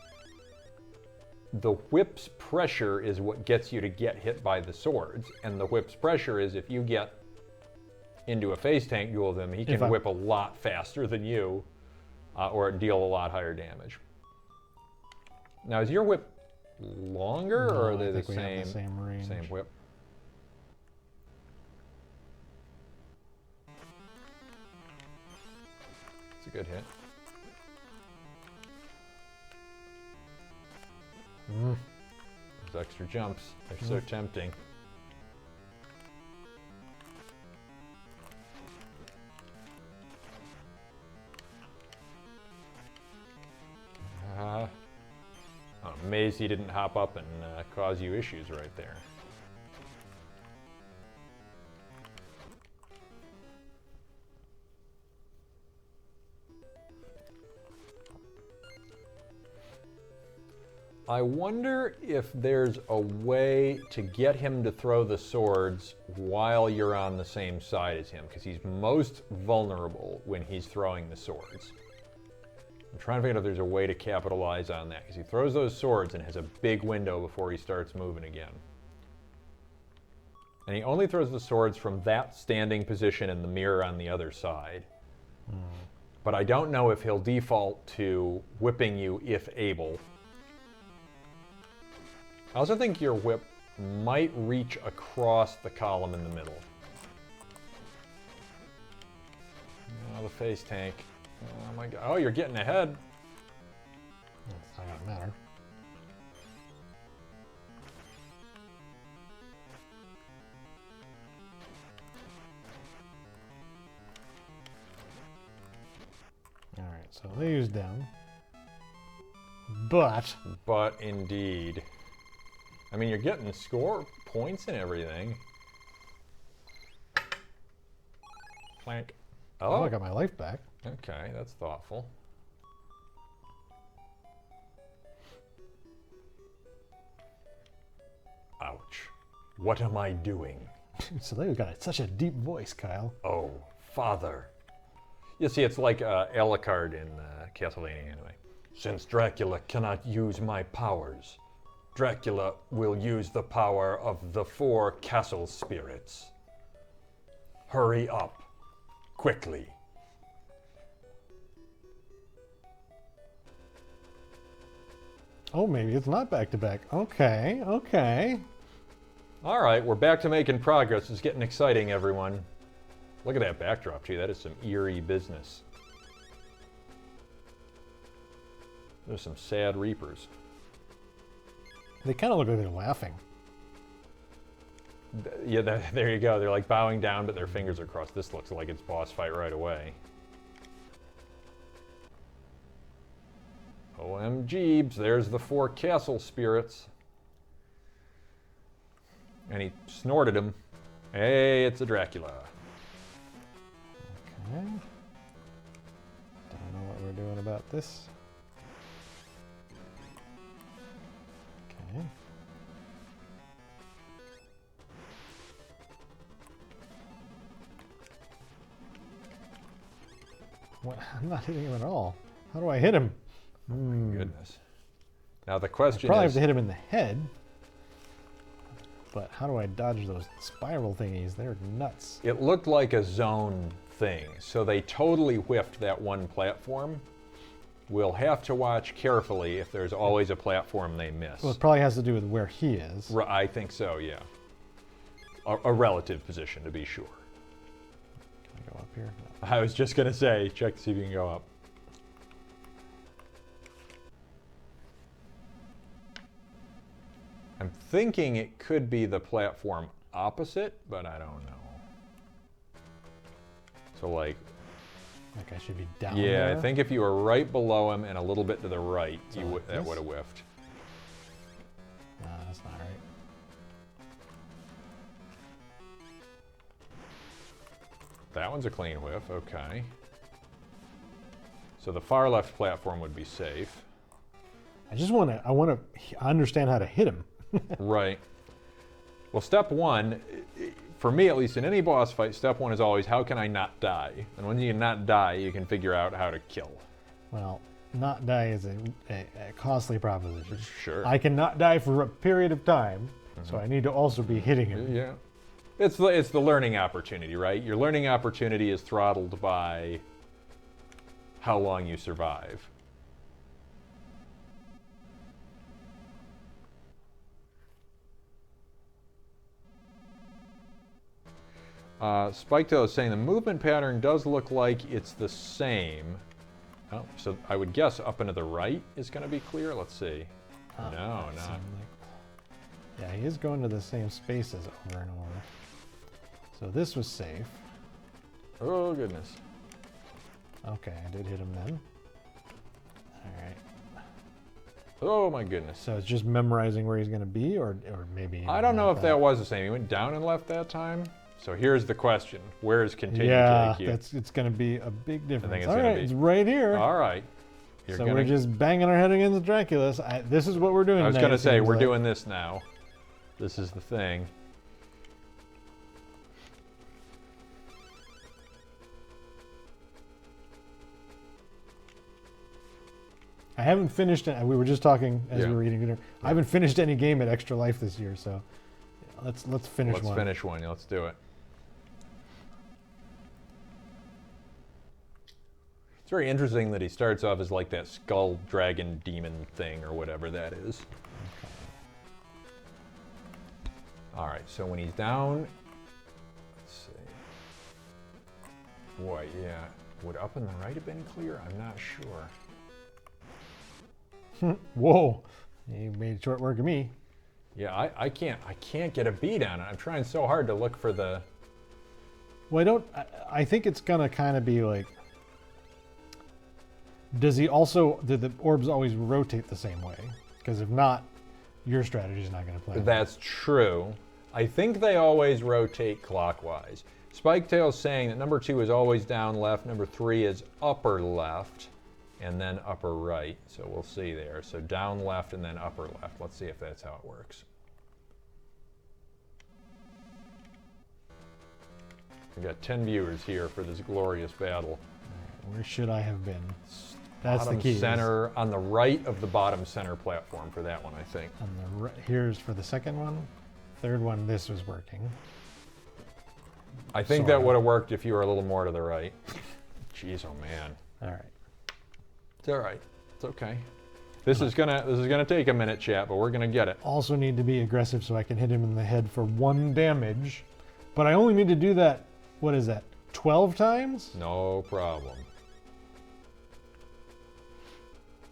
the whip's pressure is what gets you to get hit by the swords. And the whip's pressure is if you get into a face tank duel with him, he can whip a lot faster than you or deal a lot higher damage. Now, is your whip longer or are they the same? Same range. Same whip. It's a good hit. Those extra jumps, they're so tempting. I'm amazed he didn't hop up and cause you issues right there. I wonder if there's a way to get him to throw the swords while you're on the same side as him, because he's most vulnerable when he's throwing the swords. I'm trying to figure out if there's a way to capitalize on that, because he throws those swords and has a big window before he starts moving again. And he only throws the swords from that standing position and the mirror on the other side. But I don't know if he'll default to whipping you if able. I also think your whip might reach across the column in the middle. Oh, the face tank. Oh my god. Oh, you're getting ahead. It's not gonna matter. Alright, so Leiu's down. But Indeed. I mean, you're getting score points and everything. Plank. I got my life back. Okay, that's thoughtful. Ouch. What am I doing? So Leiu's got such a deep voice, Kyle. Oh, Father. You see, it's like Alucard in Castlevania anyway. Since Dracula cannot use my powers, Dracula will use the power of the 4 castle spirits. Hurry up, quickly. Oh, maybe it's not back to back. Okay, okay. All right, we're back to making progress. It's getting exciting, everyone. Look at that backdrop. Gee, that is some eerie business. There's some sad reapers. They kind of look like they're laughing. Yeah, there you go. They're like bowing down, but their fingers are crossed. This looks like it's boss fight right away. OMGeebs, there's the 4 castle spirits. And he snorted him. Hey, it's a Dracula. Okay. Don't know what we're doing about this. Okay. What? I'm not hitting him at all. How do I hit him? Goodness. Now the question Probably is... have to hit him in the head. But how do I dodge those spiral thingies? They're nuts. It looked like a zone thing, so they totally whiffed that one platform. We'll have to watch carefully if there's always a platform they miss. Well, it probably has to do with where he is. I think so, yeah. A relative position, to be sure. Can I go up here? No. I was just going to say, check to see if you can go up. I'm thinking it could be the platform opposite, but I don't know. So like I should be down yeah, there? I think if you were right below him and a little bit to the right, So you like that this? would have whiffed. No, that's not right. That one's a clean whiff, okay. So the far left platform would be safe. I want to understand how to hit him. Right. Well, step one, for me at least, in any boss fight, step one is always, how can I not die? And when you not die, you can figure out how to kill. Well, not die is a costly proposition. Sure. I cannot die for a period of time, so I need to also be hitting him. Yeah. It's the learning opportunity, right? Your learning opportunity is throttled by how long you survive. Spiketail is saying the movement pattern does look like it's the same. Oh, so I would guess up and to the right is going to be clear. Let's see. No, not. Yeah, he is going to the same spaces over and over. So this was safe. Oh, goodness. Okay, I did hit him then. All right. Oh, my goodness. So it's just memorizing where he's going to be, or maybe... I don't know if that was the same. He went down and left that time. So here's the question. Where is continue Yeah, take you? it's going to be a big difference. it's All gonna right, be. it's right here. All right. So we're just banging our head against Dracula. This is what we're doing. I was going to say, we're like. doing this now. This is the thing. I haven't finished it. We were just talking as Yeah. we were eating dinner. I haven't finished any game at Extra Life this year, so let's finish one. Let's finish one. Let's do it. It's very interesting that he starts off as like that skull dragon demon thing or whatever that is. All right, so when he's down, let's see. Boy, yeah. Would up and the right have been clear? I'm not sure. Whoa, you made short work of me. Yeah, I can't get a beat on it. I'm trying so hard to look for the... Well, I think it's gonna kind of be like, do the orbs always rotate the same way? Because if not, your strategy is not gonna play. That's true. I think they always rotate clockwise. Spiketail's saying that number 2 is always down left, number 3 is upper left, and then upper right. So we'll see there. So down left and then upper left. Let's see if that's how it works. We've got 10 viewers here for this glorious battle. Where should I have been? That's the Bottom key. center, on the right of the bottom center platform for that one, I think. On the here's for the second one. Third one, this was working. I think that would have worked if you were a little more to the right. Jeez, oh man. All right. It's all right. It's okay. This is gonna take a minute, chat, but we're gonna get it. Also need to be aggressive so I can hit him in the head for 1 damage. But I only need to do that, what is that, 12 times? No problem.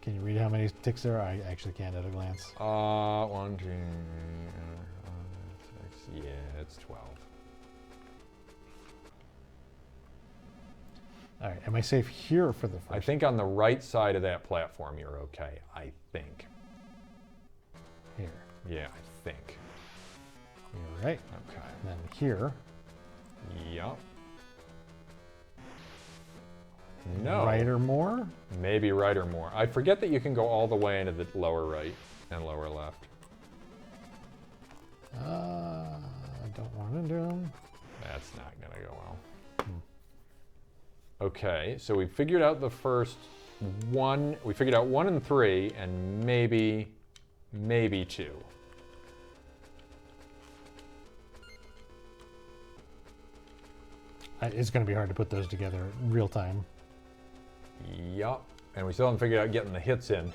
Can you read how many ticks there are? I actually can't at a glance. 1, 2, 6. Yeah, it's 12. All right, am I safe here for the first? I think on the right side of that platform you're okay. I think. Here. Yeah, I think. You're right. Okay. And then here. Yep. No. Right or more? Maybe right or more. I forget that you can go all the way into the lower right and lower left. I don't want to do them. That's not going to go well. Okay, so we figured out the first one. We figured out 1 and 3 and maybe 2. It's going to be hard to put those together real time. Yup. And we still haven't figured out getting the hits in.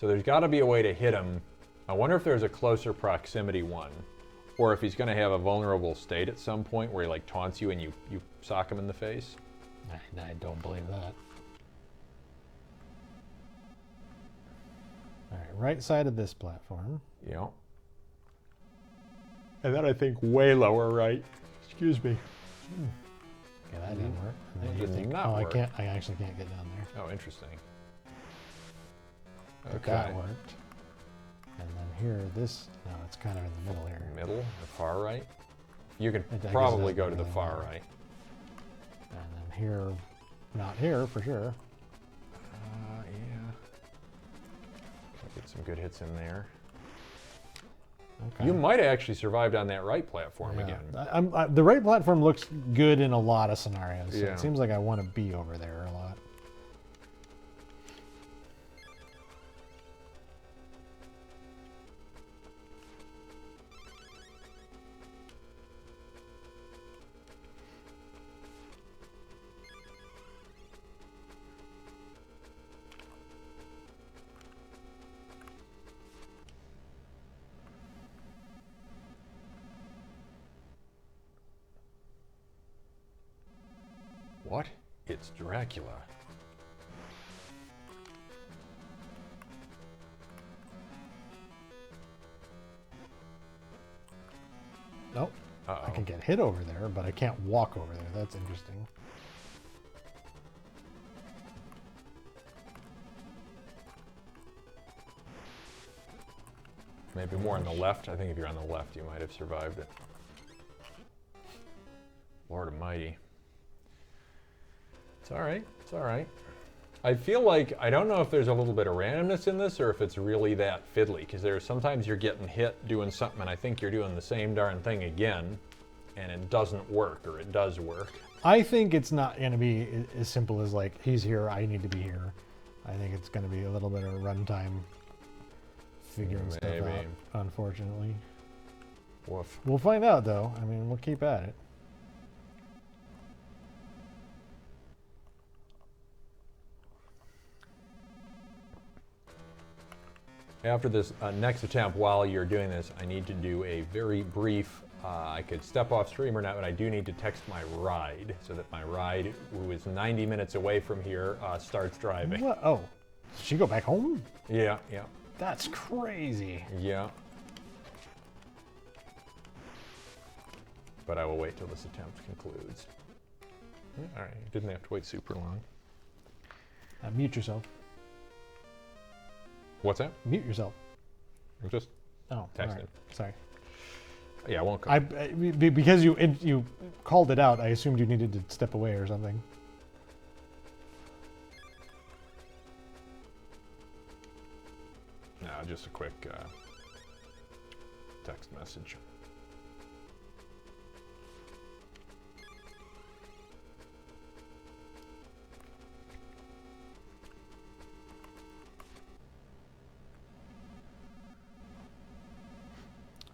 So there's got to be a way to hit him. I wonder if there's a closer proximity one. Or if he's going to have a vulnerable state at some point where he like taunts you and you sock him in the face. I don't believe that. All right, right side of this platform. Yep. And then I think way lower right. Excuse me. Okay, that didn't work. And then That you did think, not oh, work. I actually can't get down there. Oh, interesting. But Okay. that worked. And then here, this, no, it's kind of in the middle here. Middle, the far right. You could I guess probably it go to doesn't the really far matter. right. And then here, not here for sure. Yeah. Get some good hits in there. Okay. You might have actually survived on that right platform Yeah. again. The right platform looks good in a lot of scenarios. So Yeah. it seems like I want to be over there a lot. What? It's Dracula. Nope. Uh-oh. I can get hit over there, but I can't walk over there. That's interesting. Maybe more on the left. I think if you're on the left, you might have survived it. Lord almighty. It's all right. It's all right. I feel like, I don't know if there's a little bit of randomness in this or if it's really that fiddly, because there's sometimes you're getting hit doing something and I think you're doing the same darn thing again and it doesn't work, or it does work. I think it's not going to be as simple as like, he's here, I need to be here. I think it's going to be a little bit of runtime figuring stuff Maybe. out, unfortunately. Woof. We'll find out though. I mean, we'll keep at it. After this next attempt, while you're doing this, I need to do a very brief, I could step off stream or not, but I do need to text my ride so that my ride, who is 90 minutes away from here, starts driving. What? Oh, did she go back home? Yeah, yeah, That's crazy. yeah. But I will wait till this attempt concludes. All right, you didn't have to wait super long. Mute yourself. What's that? Mute yourself. I'm just, Oh, Texting. all right. Sorry. yeah, I won't go. Because you called it out, I assumed you needed to step away or something. No, just a quick text message.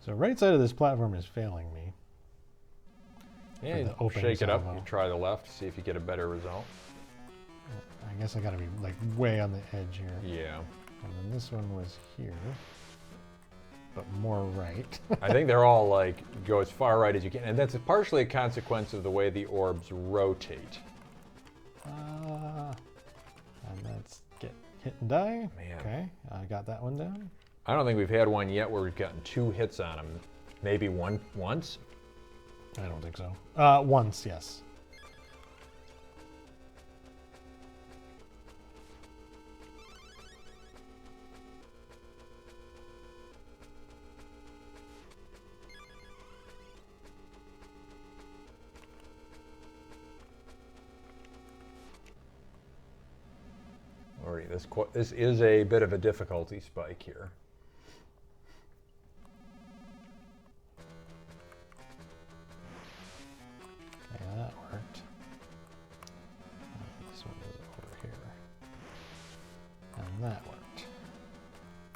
So right side of this platform is failing me. Yeah, the you opening shake it up. salvo. You try the left, see if you get a better result. I guess I gotta be like way on the edge here. Yeah. And then this one was here, but more right. I think they're all like go as far right as you can, and that's partially a consequence of the way the orbs rotate. And let's get hit and die. Man. Okay, I got that one down. I don't think we've had one yet where we've gotten 2 hits on them. Maybe once. I don't think so. Once, yes. Alright, this is a bit of a difficulty spike here. Okay, that worked. This one is over here. And that worked.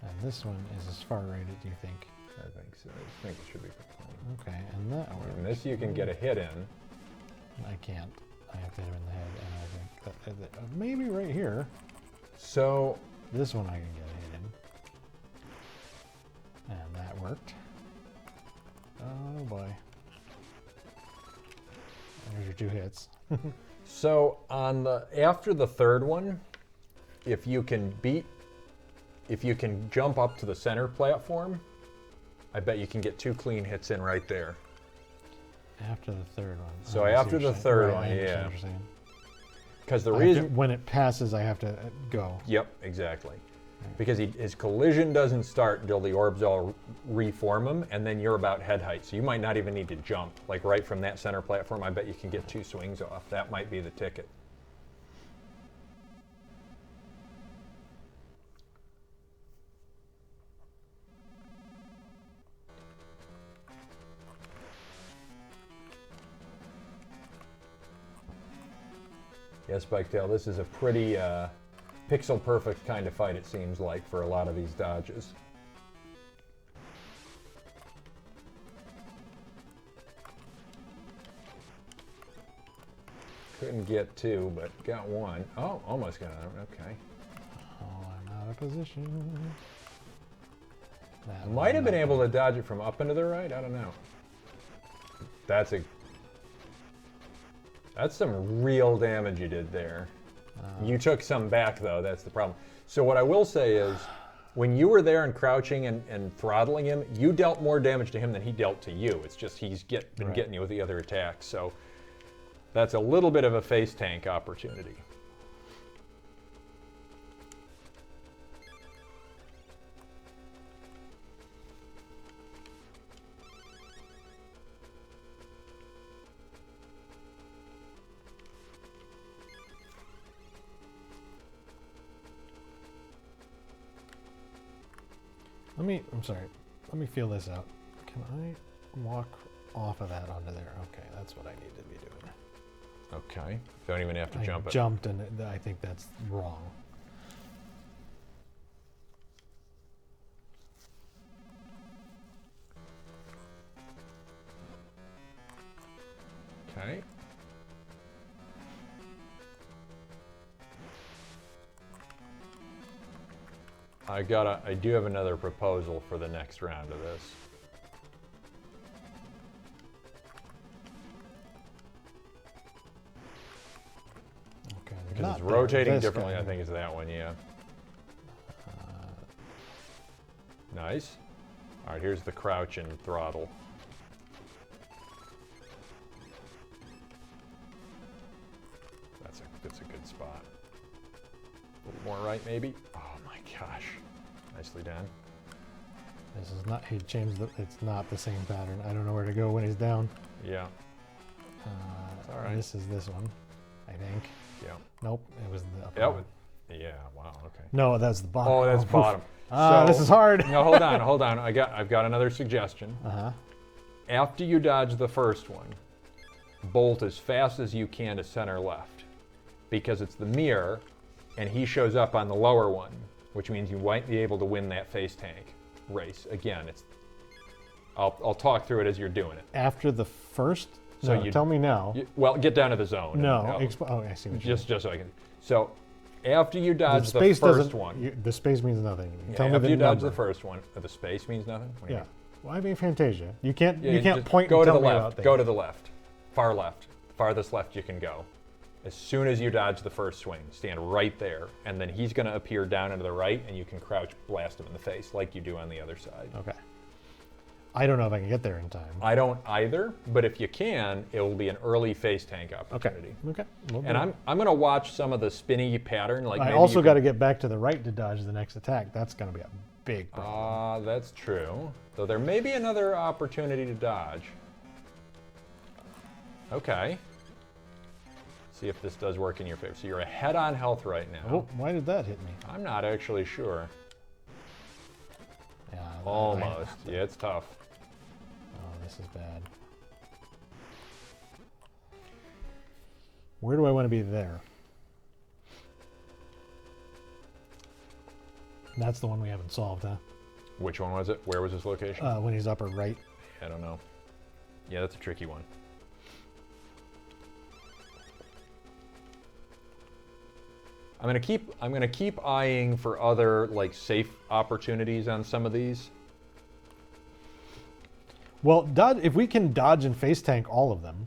And this one is as far right as you think. I think so. I think it should be fine. Okay, and that worked. And this you can get a hit in. I can't. I have to hit him in the head, and I think that, maybe right here. So This one I can get a hit in. And that worked. Oh boy. There's your 2 hits. So after the third one, if you can jump up to the center platform, I bet you can get 2 clean hits in right there. After the third one. So I see after what you're the saying. third Right, one, I understand yeah. what you're saying. Because the I have to- reason, when it passes, I have to go. yep, exactly. Because his collision doesn't start until the orbs all reform him, and then you're about head height. So you might not even need to jump. Like right from that center platform, I bet you can get 2 swings off. That might be the ticket. Yes, Spiketail, this is a pretty pixel perfect kind of fight, it seems like, for a lot of these dodges. Couldn't get 2, but got 1. Oh, almost got it. Okay. Oh, I'm out of position. That Might have one been I able can- to dodge it from up and to the right. I don't know. That's some real damage you did there. You took some back, though. That's the problem. So what I will say is, when you were there and crouching and throttling him, you dealt more damage to him than he dealt to you. It's just he's been getting you with the other attacks. So that's a little bit of a face tank opportunity. I'm sorry. Let me feel this out. Can I walk off of that onto there? Okay, that's what I need to be doing. Okay. Don't even have to I jump it. jumped, and I think that's wrong. Okay. I do have another proposal for the next round of this. Okay. Because not it's there, rotating this differently, guy. I think it's that one, yeah. Nice. All right, here's the crouch and throttle. That's a good spot. A little more right, maybe. Oh my gosh. Nicely done. This is not. He changed the. It's not the same pattern. I don't know where to go when he's down. Yeah. all right. This is this one, I think. Yeah. Nope, it was the upper Yep. one. Yeah. Wow. Okay. No, that's the bottom. Oh, that's poof. bottom. This is hard. No, hold on, hold on. I've got another suggestion. Uh-huh. After you dodge the first one, bolt as fast as you can to center left, because it's the mirror, and he shows up on the lower one, which means you might be able to win that face tank race. Again, it's I'll talk through it as you're doing it. After the first? So No, tell me now. Well, get down to the zone. No. and I see what you're just so I can. So after you dodge the space first doesn't. one. The space means nothing. Yeah, Tell me after the you dodge number. the first one, the space means nothing? What do you Yeah. mean? Well, I mean Fantasia. You can't. Yeah, you can't just point. Go and to tell the me left. about things. Go to the left. Far left. Farthest left you can go. As soon as you dodge the first swing, stand right there, and then he's going to appear down and to the right, and you can crouch, blast him in the face like you do on the other side. Okay. I don't know if I can get there in time. I don't either, but if you can, it will be an early face tank opportunity. Okay. We'll do And it. I'm going to watch some of the spinny pattern. Like I maybe also you got can- to get back to the right to dodge the next attack. That's going to be a big problem. That's true. Though there may be another opportunity to dodge. Okay. See if this does work in your favor. So you're ahead on health right now. Oh, why did that hit me? I'm not actually sure. Yeah, Almost. Yeah, it's tough. Oh, this is bad. Where do I want to be there? That's the one we haven't solved, huh? Which one was it? Where was this location? When he's upper right. I don't know. Yeah, that's a tricky one. I'm gonna keep eyeing for other like safe opportunities on some of these. Well, dodge, if we can dodge and face tank all of them,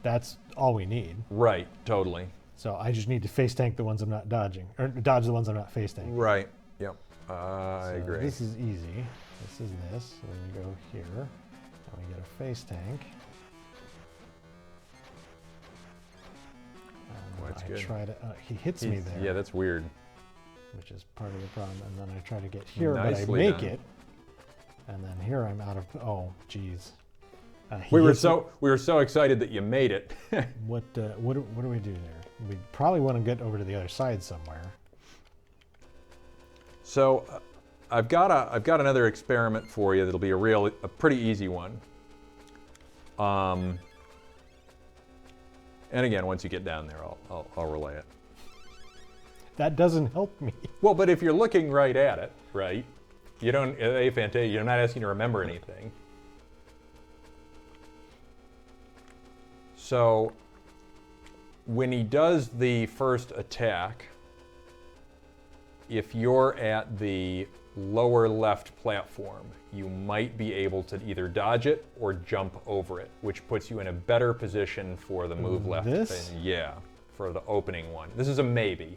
that's all we need. Right, totally. So I just need to face tank the ones I'm not dodging, or dodge the ones I'm not face tanking. Right. Yep. I So agree. This is easy. This is this. So then we go here, and we get a face tank. Oh, that's I good. try to. He hits me there. Yeah, that's weird. Which is part of the problem. And then I try to get here, but Nicely I make done. it. And then here I'm out of. Oh, geez. We were so excited that you made it. What do we do there? We probably want to get over to the other side somewhere. So, I've got another experiment for you that'll be a pretty easy one. And again, once you get down there, I'll relay it. That doesn't help me. Well, but if you're looking right at it, right, you don't. Fantasia, you're not asking to remember anything. So, when he does the first attack, if you're at the lower left platform, you might be able to either dodge it or jump over it, which puts you in a better position for the move left. This? Yeah, for the opening one. This is a maybe,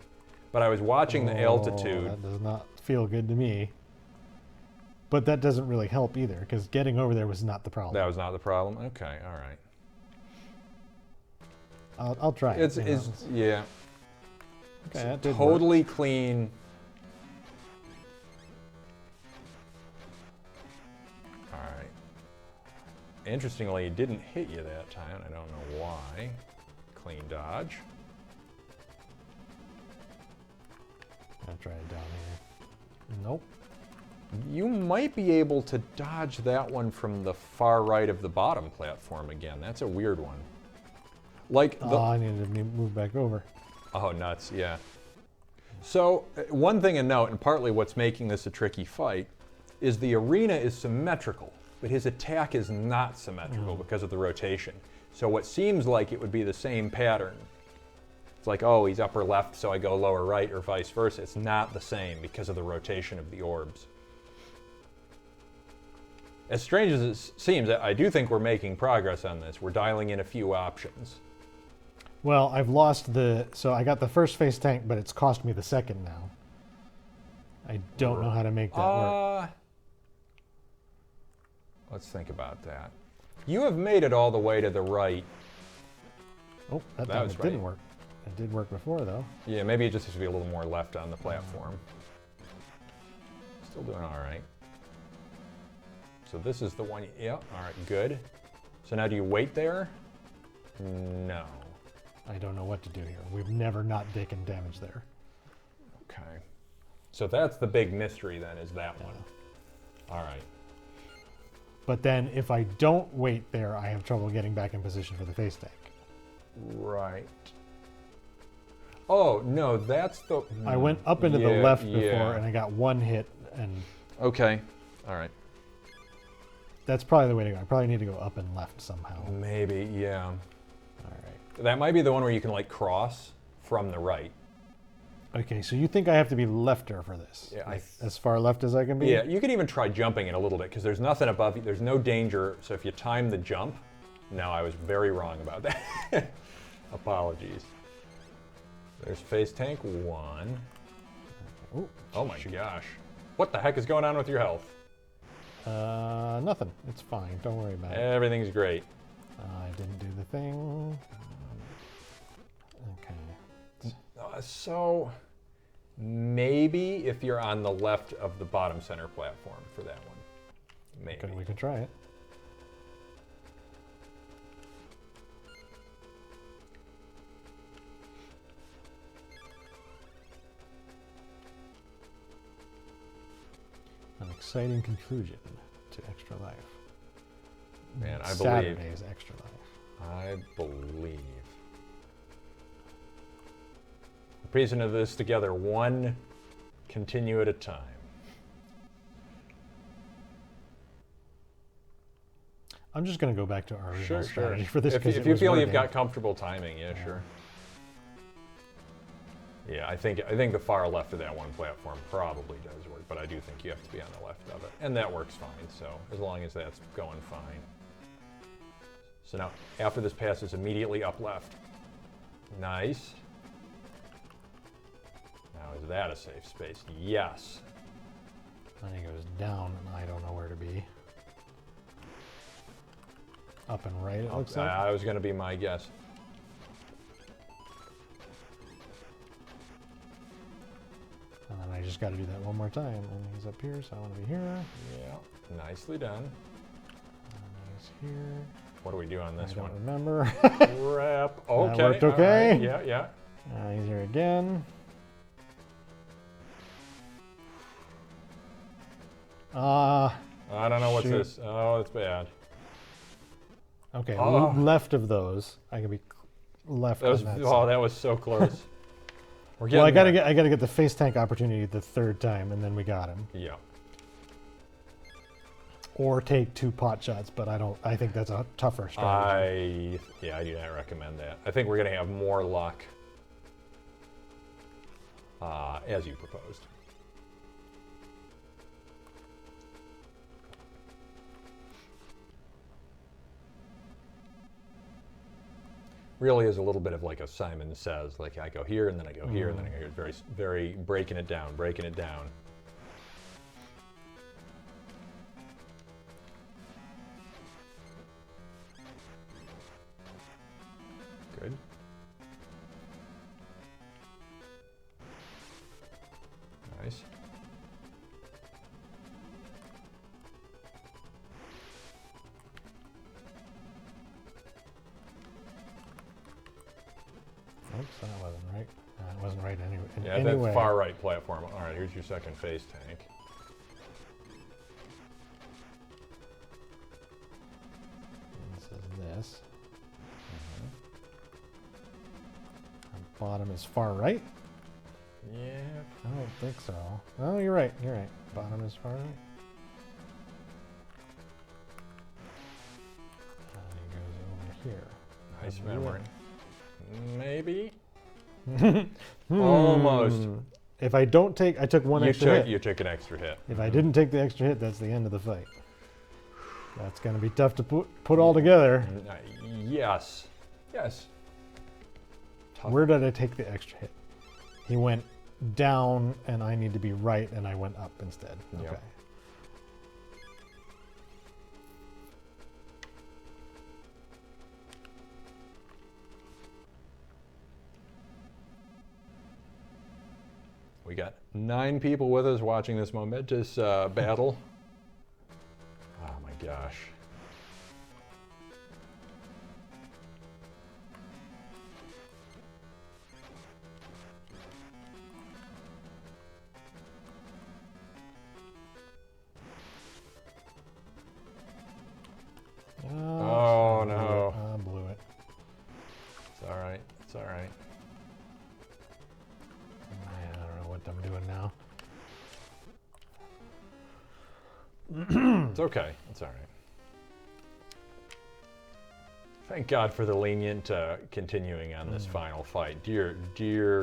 but I was watching the altitude. That does not feel good to me. But that doesn't really help either, because getting over there was not the problem. That was not the problem? Okay, all right. I'll try it. Yeah. Okay, that did work. Totally clean. All right. Interestingly, it didn't hit you that time. I don't know why. Clean dodge. I'll try it down here. Nope. You might be able to dodge that one from the far right of the bottom platform again. That's a weird one. Like the, I needed to move back over. Oh, nuts, yeah. So, one thing to note, and partly what's making this a tricky fight, is the arena is symmetrical, but his attack is not symmetrical because of the rotation. So what seems like it would be the same pattern. It's like, oh, he's upper left, so I go lower right, or vice versa. It's not the same because of the rotation of the orbs. As strange as it seems, I do think we're making progress on this. We're dialing in a few options. Well, I've lost so I got the first face tank, but it's cost me the second now. I don't know how to make that work. Let's think about that. You have made it all the way to the right. Oh, that that time was it didn't right. work. It did work before, though. Yeah, maybe it just has to be a little more left on the platform. Still doing all right. So this is the one, yeah, all right, good. So now do you wait there? No. I don't know what to do here. We've never not taken damage there. Okay. So that's the big mystery then, is that one. All right. But then if I don't wait there, I have trouble getting back in position for the face tank. Right. Oh, no, that's the... I went up into the Yeah, left before, yeah. and I got one hit, and Okay, all right. That's probably the way to go. I probably need to go up and left somehow. Maybe, yeah. All right. That might be the one where you can like cross from the right. Okay, so you think I have to be lefter for this? Yeah, like, as far left as I can be? Yeah, you could even try jumping it a little bit because there's nothing above you. There's no danger. So if you time the jump, no, I was very wrong about that. Apologies. There's face tank 1. Ooh, oh my gosh. What the heck is going on with your health? Nothing. It's fine. Don't worry about it. Everything's great. I didn't do the thing. Okay. So maybe if you're on the left of the bottom center platform for that one. Maybe. Okay, we can try it. An exciting conclusion to Extra Life. Man, I believe. Saturday's Extra Life. I believe. We're piecing this together one continue at a time. I'm just going to go back to our original Sure, strategy sure. for this. If you feel you've got comfortable timing, yeah, sure. Yeah, I think the far left of that one platform probably does work, but I do think you have to be on the left of it, and that works fine. So as long as that's going fine. So now after this passes immediately up left. Nice. Now is that a safe space? Yes. Then he goes down, and I don't know where to be. Up and right, it looks like. That was going to be my guess. And then I just got to do that one more time. And he's up here, so I want to be here. Yeah, nicely done. And he's here. What do we do on this I one? don't remember. Wrap. Okay. That worked okay. Right. Yeah, yeah. He's here again. I don't know what's shoot. this. Oh, it's bad. Okay, Oh. left of those. I can be left That was, on that oh, side. that was so close. We're Well, I gotta there. get the face tank opportunity the third time, and then we got him. Yeah. Or take 2 pot shots, but I think that's a tougher strategy. I do not recommend that. I think we're gonna have more luck as you proposed. Really is a little bit of like a Simon Says, like I go here and then I go here and then I go here. Very, very breaking it down, breaking it down. Good. Nice. Oops, that wasn't right. It wasn't right anyway. Yeah, anyway. that's far right platform. All right, here's your second face tank. This is this. And bottom is far right? Yeah. I don't think so. Oh, you're right. You're right. Bottom is far right. And he goes over here. Nice Over memory. Maybe. here. Almost. If I don't take, I took one extra hit. You took an extra hit. If I didn't take the extra hit, that's the end of the fight. That's going to be tough to put all together. Yes. Yes. Tough. Where did I take the extra hit? He went down, and I need to be right, and I went up instead. Yep. Okay. We got 9 people with us watching this momentous battle. Oh my gosh. Oh no. I blew it. It's all right. It's all right. I don't know what I'm doing now. It's okay. It's all right. Thank God for the lenient continuing on this final fight. Dear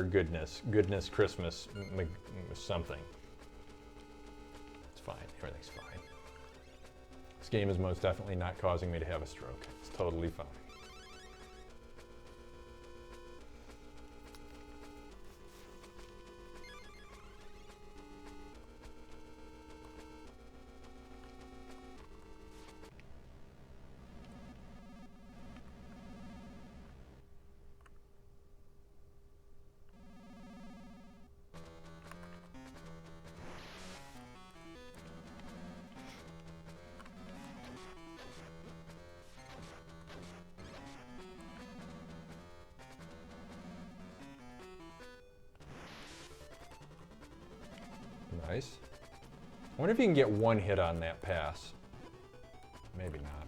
goodness Christmas something. It's fine. Everything's fine. This game is most definitely not causing me to have a stroke. It's totally fine. Nice. I wonder if you can get one hit on that pass. Maybe not.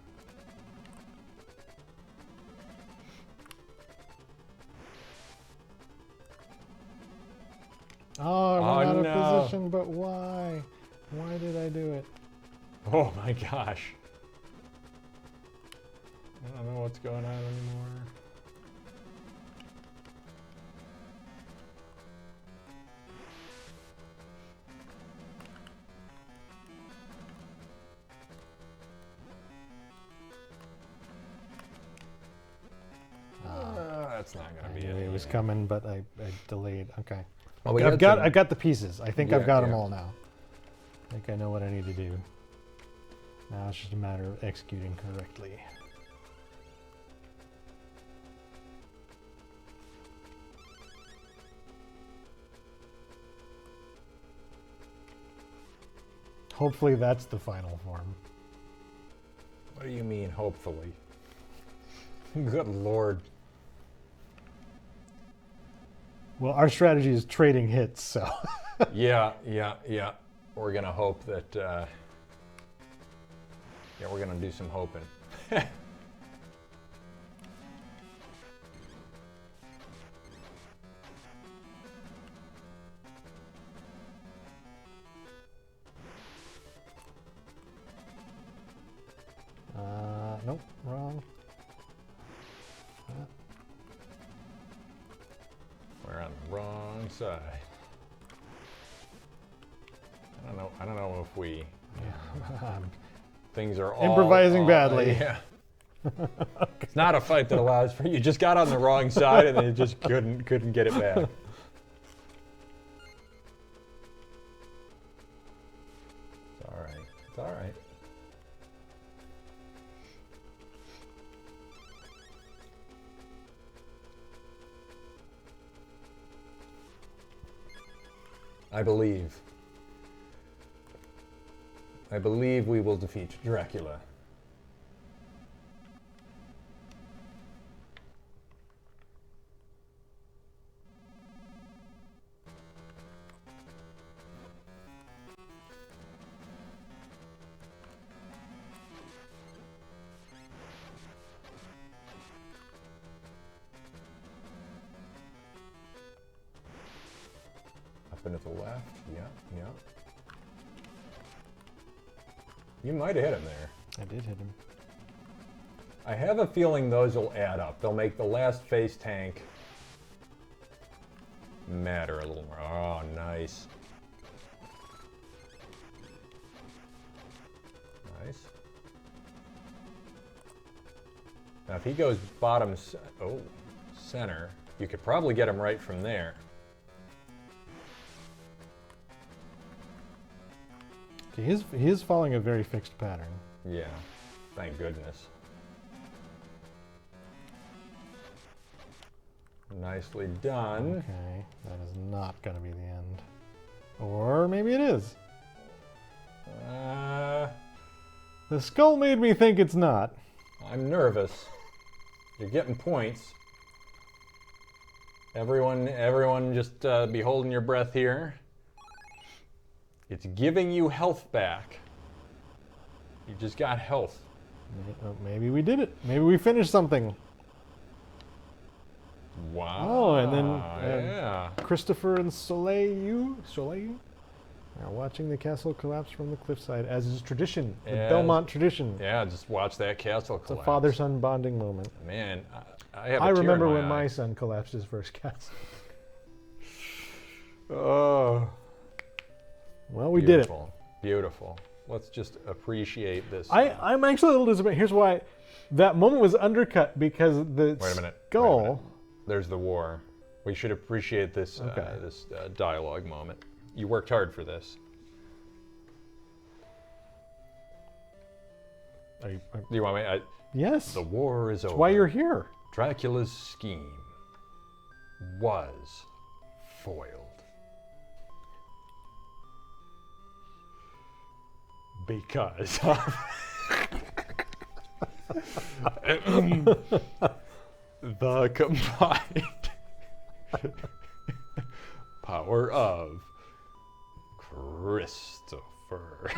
Oh, I'm out of no. position, but why? Why did I do it? Oh my gosh. I don't know what's going on anymore. That's not going to be it. It was coming, but I delayed. Okay. Well, I've got the pieces. I think I've got them all now. I think I know what I need to do. Now it's just a matter of executing correctly. Hopefully that's the final form. What do you mean, hopefully? Good Lord. Well, our strategy is trading hits, so. Yeah. We're going to hope that, we're going to do some hoping. Nope, wrong. We're on the wrong side. I don't know if we. Things are all improvising badly. Yeah. It's not a fight that allows for you just got on the wrong side and then you just couldn't get it back. It's all right. It's all right. I believe we will defeat Dracula. Up and to the left, yeah. You might have hit him there. I did hit him. I have a feeling those will add up. They'll make the last face tank matter a little more. Oh, nice. Nice. Now, if he goes bottom, center, you could probably get him right from there. Okay, he is following a very fixed pattern. Yeah, thank goodness. Nicely done. Okay, that is not going to be the end. Or maybe it is. The skull made me think it's not. I'm nervous. You're getting points. Everyone just be holding your breath here. It's giving you health back. You just got health. Maybe we did it. Maybe we finished something. Wow. Oh, and then yeah. Christopher and Soleil. Now watching the castle collapse from the cliffside, as is tradition, the Yeah. Belmont tradition. Yeah, just watch that castle It's a collapse. father-son bonding moment. Man, I have a I tear remember in when eye. my son collapsed his first castle. Oh. Well, we did it. Beautiful. Beautiful. Let's just appreciate this. I'm actually a little disappointed. Here's why. That moment was undercut because the Wait a minute. skull... Wait a minute. There's the war. We should appreciate this Okay. this dialogue moment. You worked hard for this. Do you want me? Yes. The war is over. That's why you're here. Dracula's scheme was foiled. Because of the combined power of Christopher.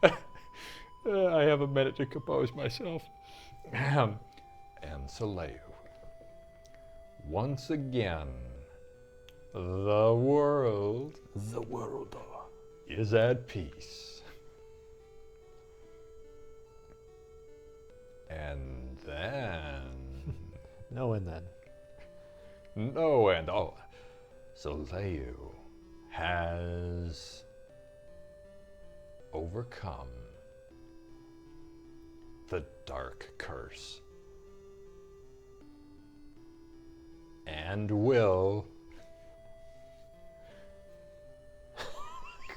I have a minute to compose myself. And Saleu. Once again, the world is at peace. And then... No, and then. No, and oh, Saleu has overcome the dark curse and will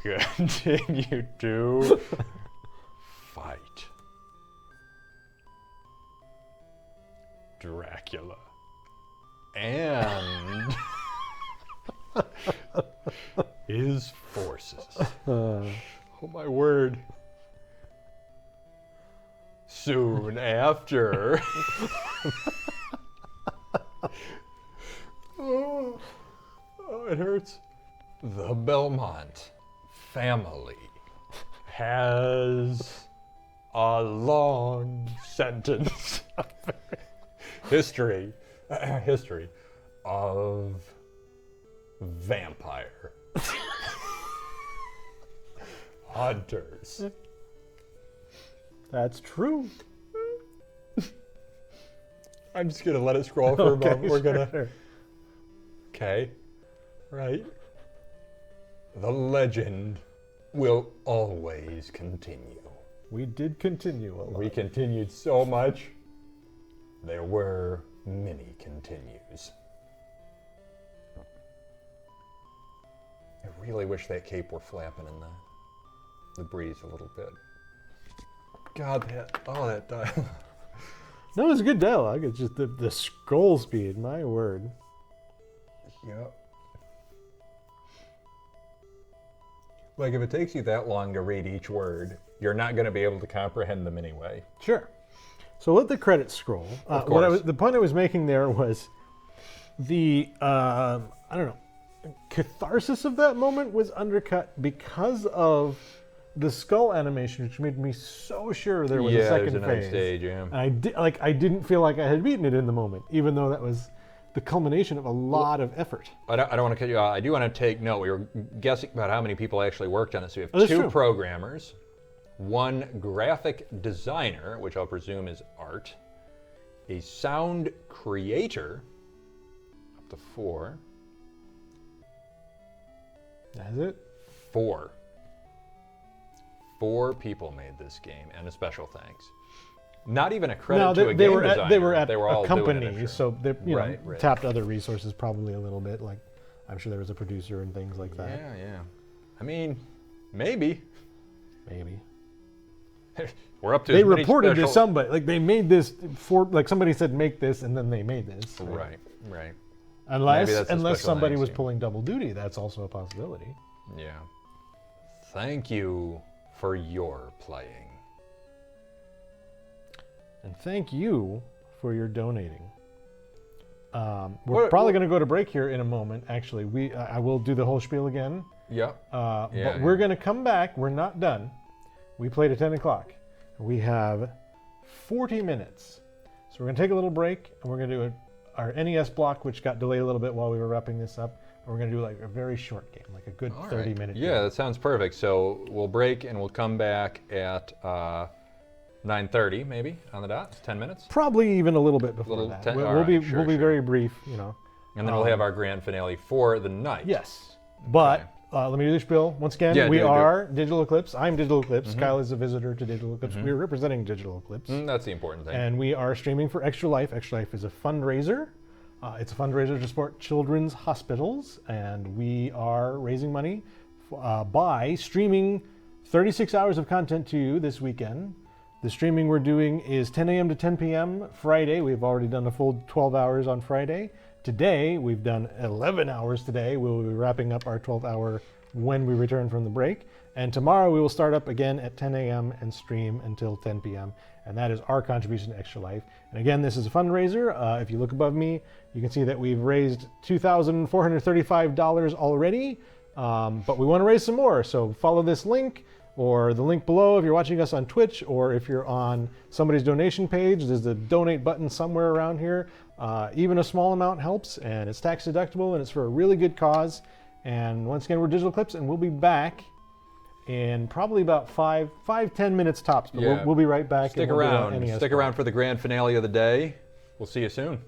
continue to fight Dracula and his forces. Oh my word. Soon after. Oh, it hurts. The Belmont family has a long sentence. history of vampire hunters. That's true. I'm just gonna let it scroll for a moment. We're gonna. Sure. Okay. Right. The legend will always continue. We did continue a lot. We continued so much. There were many continues. I really wish that cape were flapping in the breeze a little bit. God, that dialogue. No, it's good dialogue. It's just the scroll speed. My word. Yep. Like, if it takes you that long to read each word, you're not going to be able to comprehend them anyway. Sure. So let the credits scroll. Of course. The point I was making there was the I don't know, catharsis of that moment was undercut because of the skull animation, which made me so sure there was a second there's another phase. stage, yeah. And I didn't feel like I had beaten it in the moment, even though that was the culmination of a lot of effort. I don't want to cut you off. I do want to take note. We were guessing about how many people actually worked on it. So we have that's two true. programmers, one graphic designer, which I'll presume is art, a sound creator, up to 4. That's it? 4. 4 people made this game, and a special thanks. Not even a credit to a game designer. They were at all a doing it, company, I'm sure. so they Right. tapped other resources probably a little bit. Like, I'm sure there was a producer and things like that. Yeah. I mean, maybe. Maybe. We're up to They as many reported to special- somebody, like they made this for, like somebody said make this and then they made this. Right. Unless Maybe that's a unless special somebody thanks was to you. pulling double duty, that's also a possibility. Yeah. Thank you for your playing. And thank you for your donating. We're What- probably what- going to go to break here in a moment. Actually, I will do the whole spiel again. Yep. But we're going to come back. We're not done. We played at 10 o'clock. We have 40 minutes. So we're going to take a little break, and we're going to do our NES block, which got delayed a little bit while we were wrapping this up. We're going to do like a very short game, like a good All 30-minute game. Yeah, that sounds perfect. So we'll break and we'll come back at 9:30 maybe on the dot. 10 minutes. Probably even a little bit before that. We'll be very brief, you know. And then we'll have our grand finale for the night. Yes. But let me do the spiel. Once again, we are Digital Eclipse. I'm Digital Eclipse. Kyle is a visitor to Digital Eclipse. We're representing Digital Eclipse. That's the important thing. And we are streaming for Extra Life. Extra Life is a fundraiser. It's a fundraiser to support children's hospitals. And we are raising money by streaming 36 hours of content to you this weekend. The streaming we're doing is 10 a.m. to 10 p.m. Friday. We've already done a full 12 hours on Friday. Today, we've done 11 hours today. We'll be wrapping up our 12th hour when we return from the break. And tomorrow we will start up again at 10 a.m. and stream until 10 p.m. And that is our contribution to Extra Life. And again, this is a fundraiser. If you look above me, you can see that we've raised $2,435 already. But we want to raise some more. So follow this link or the link below if you're watching us on Twitch, or if you're on somebody's donation page, there's the donate button somewhere around here. Even a small amount helps, and it's tax deductible, and it's for a really good cause. And once again, we're Digital Eclipse, and we'll be back in probably about 5-10 minutes tops. But we'll be right back. Stick around. Stick around for the grand finale of the day. We'll see you soon.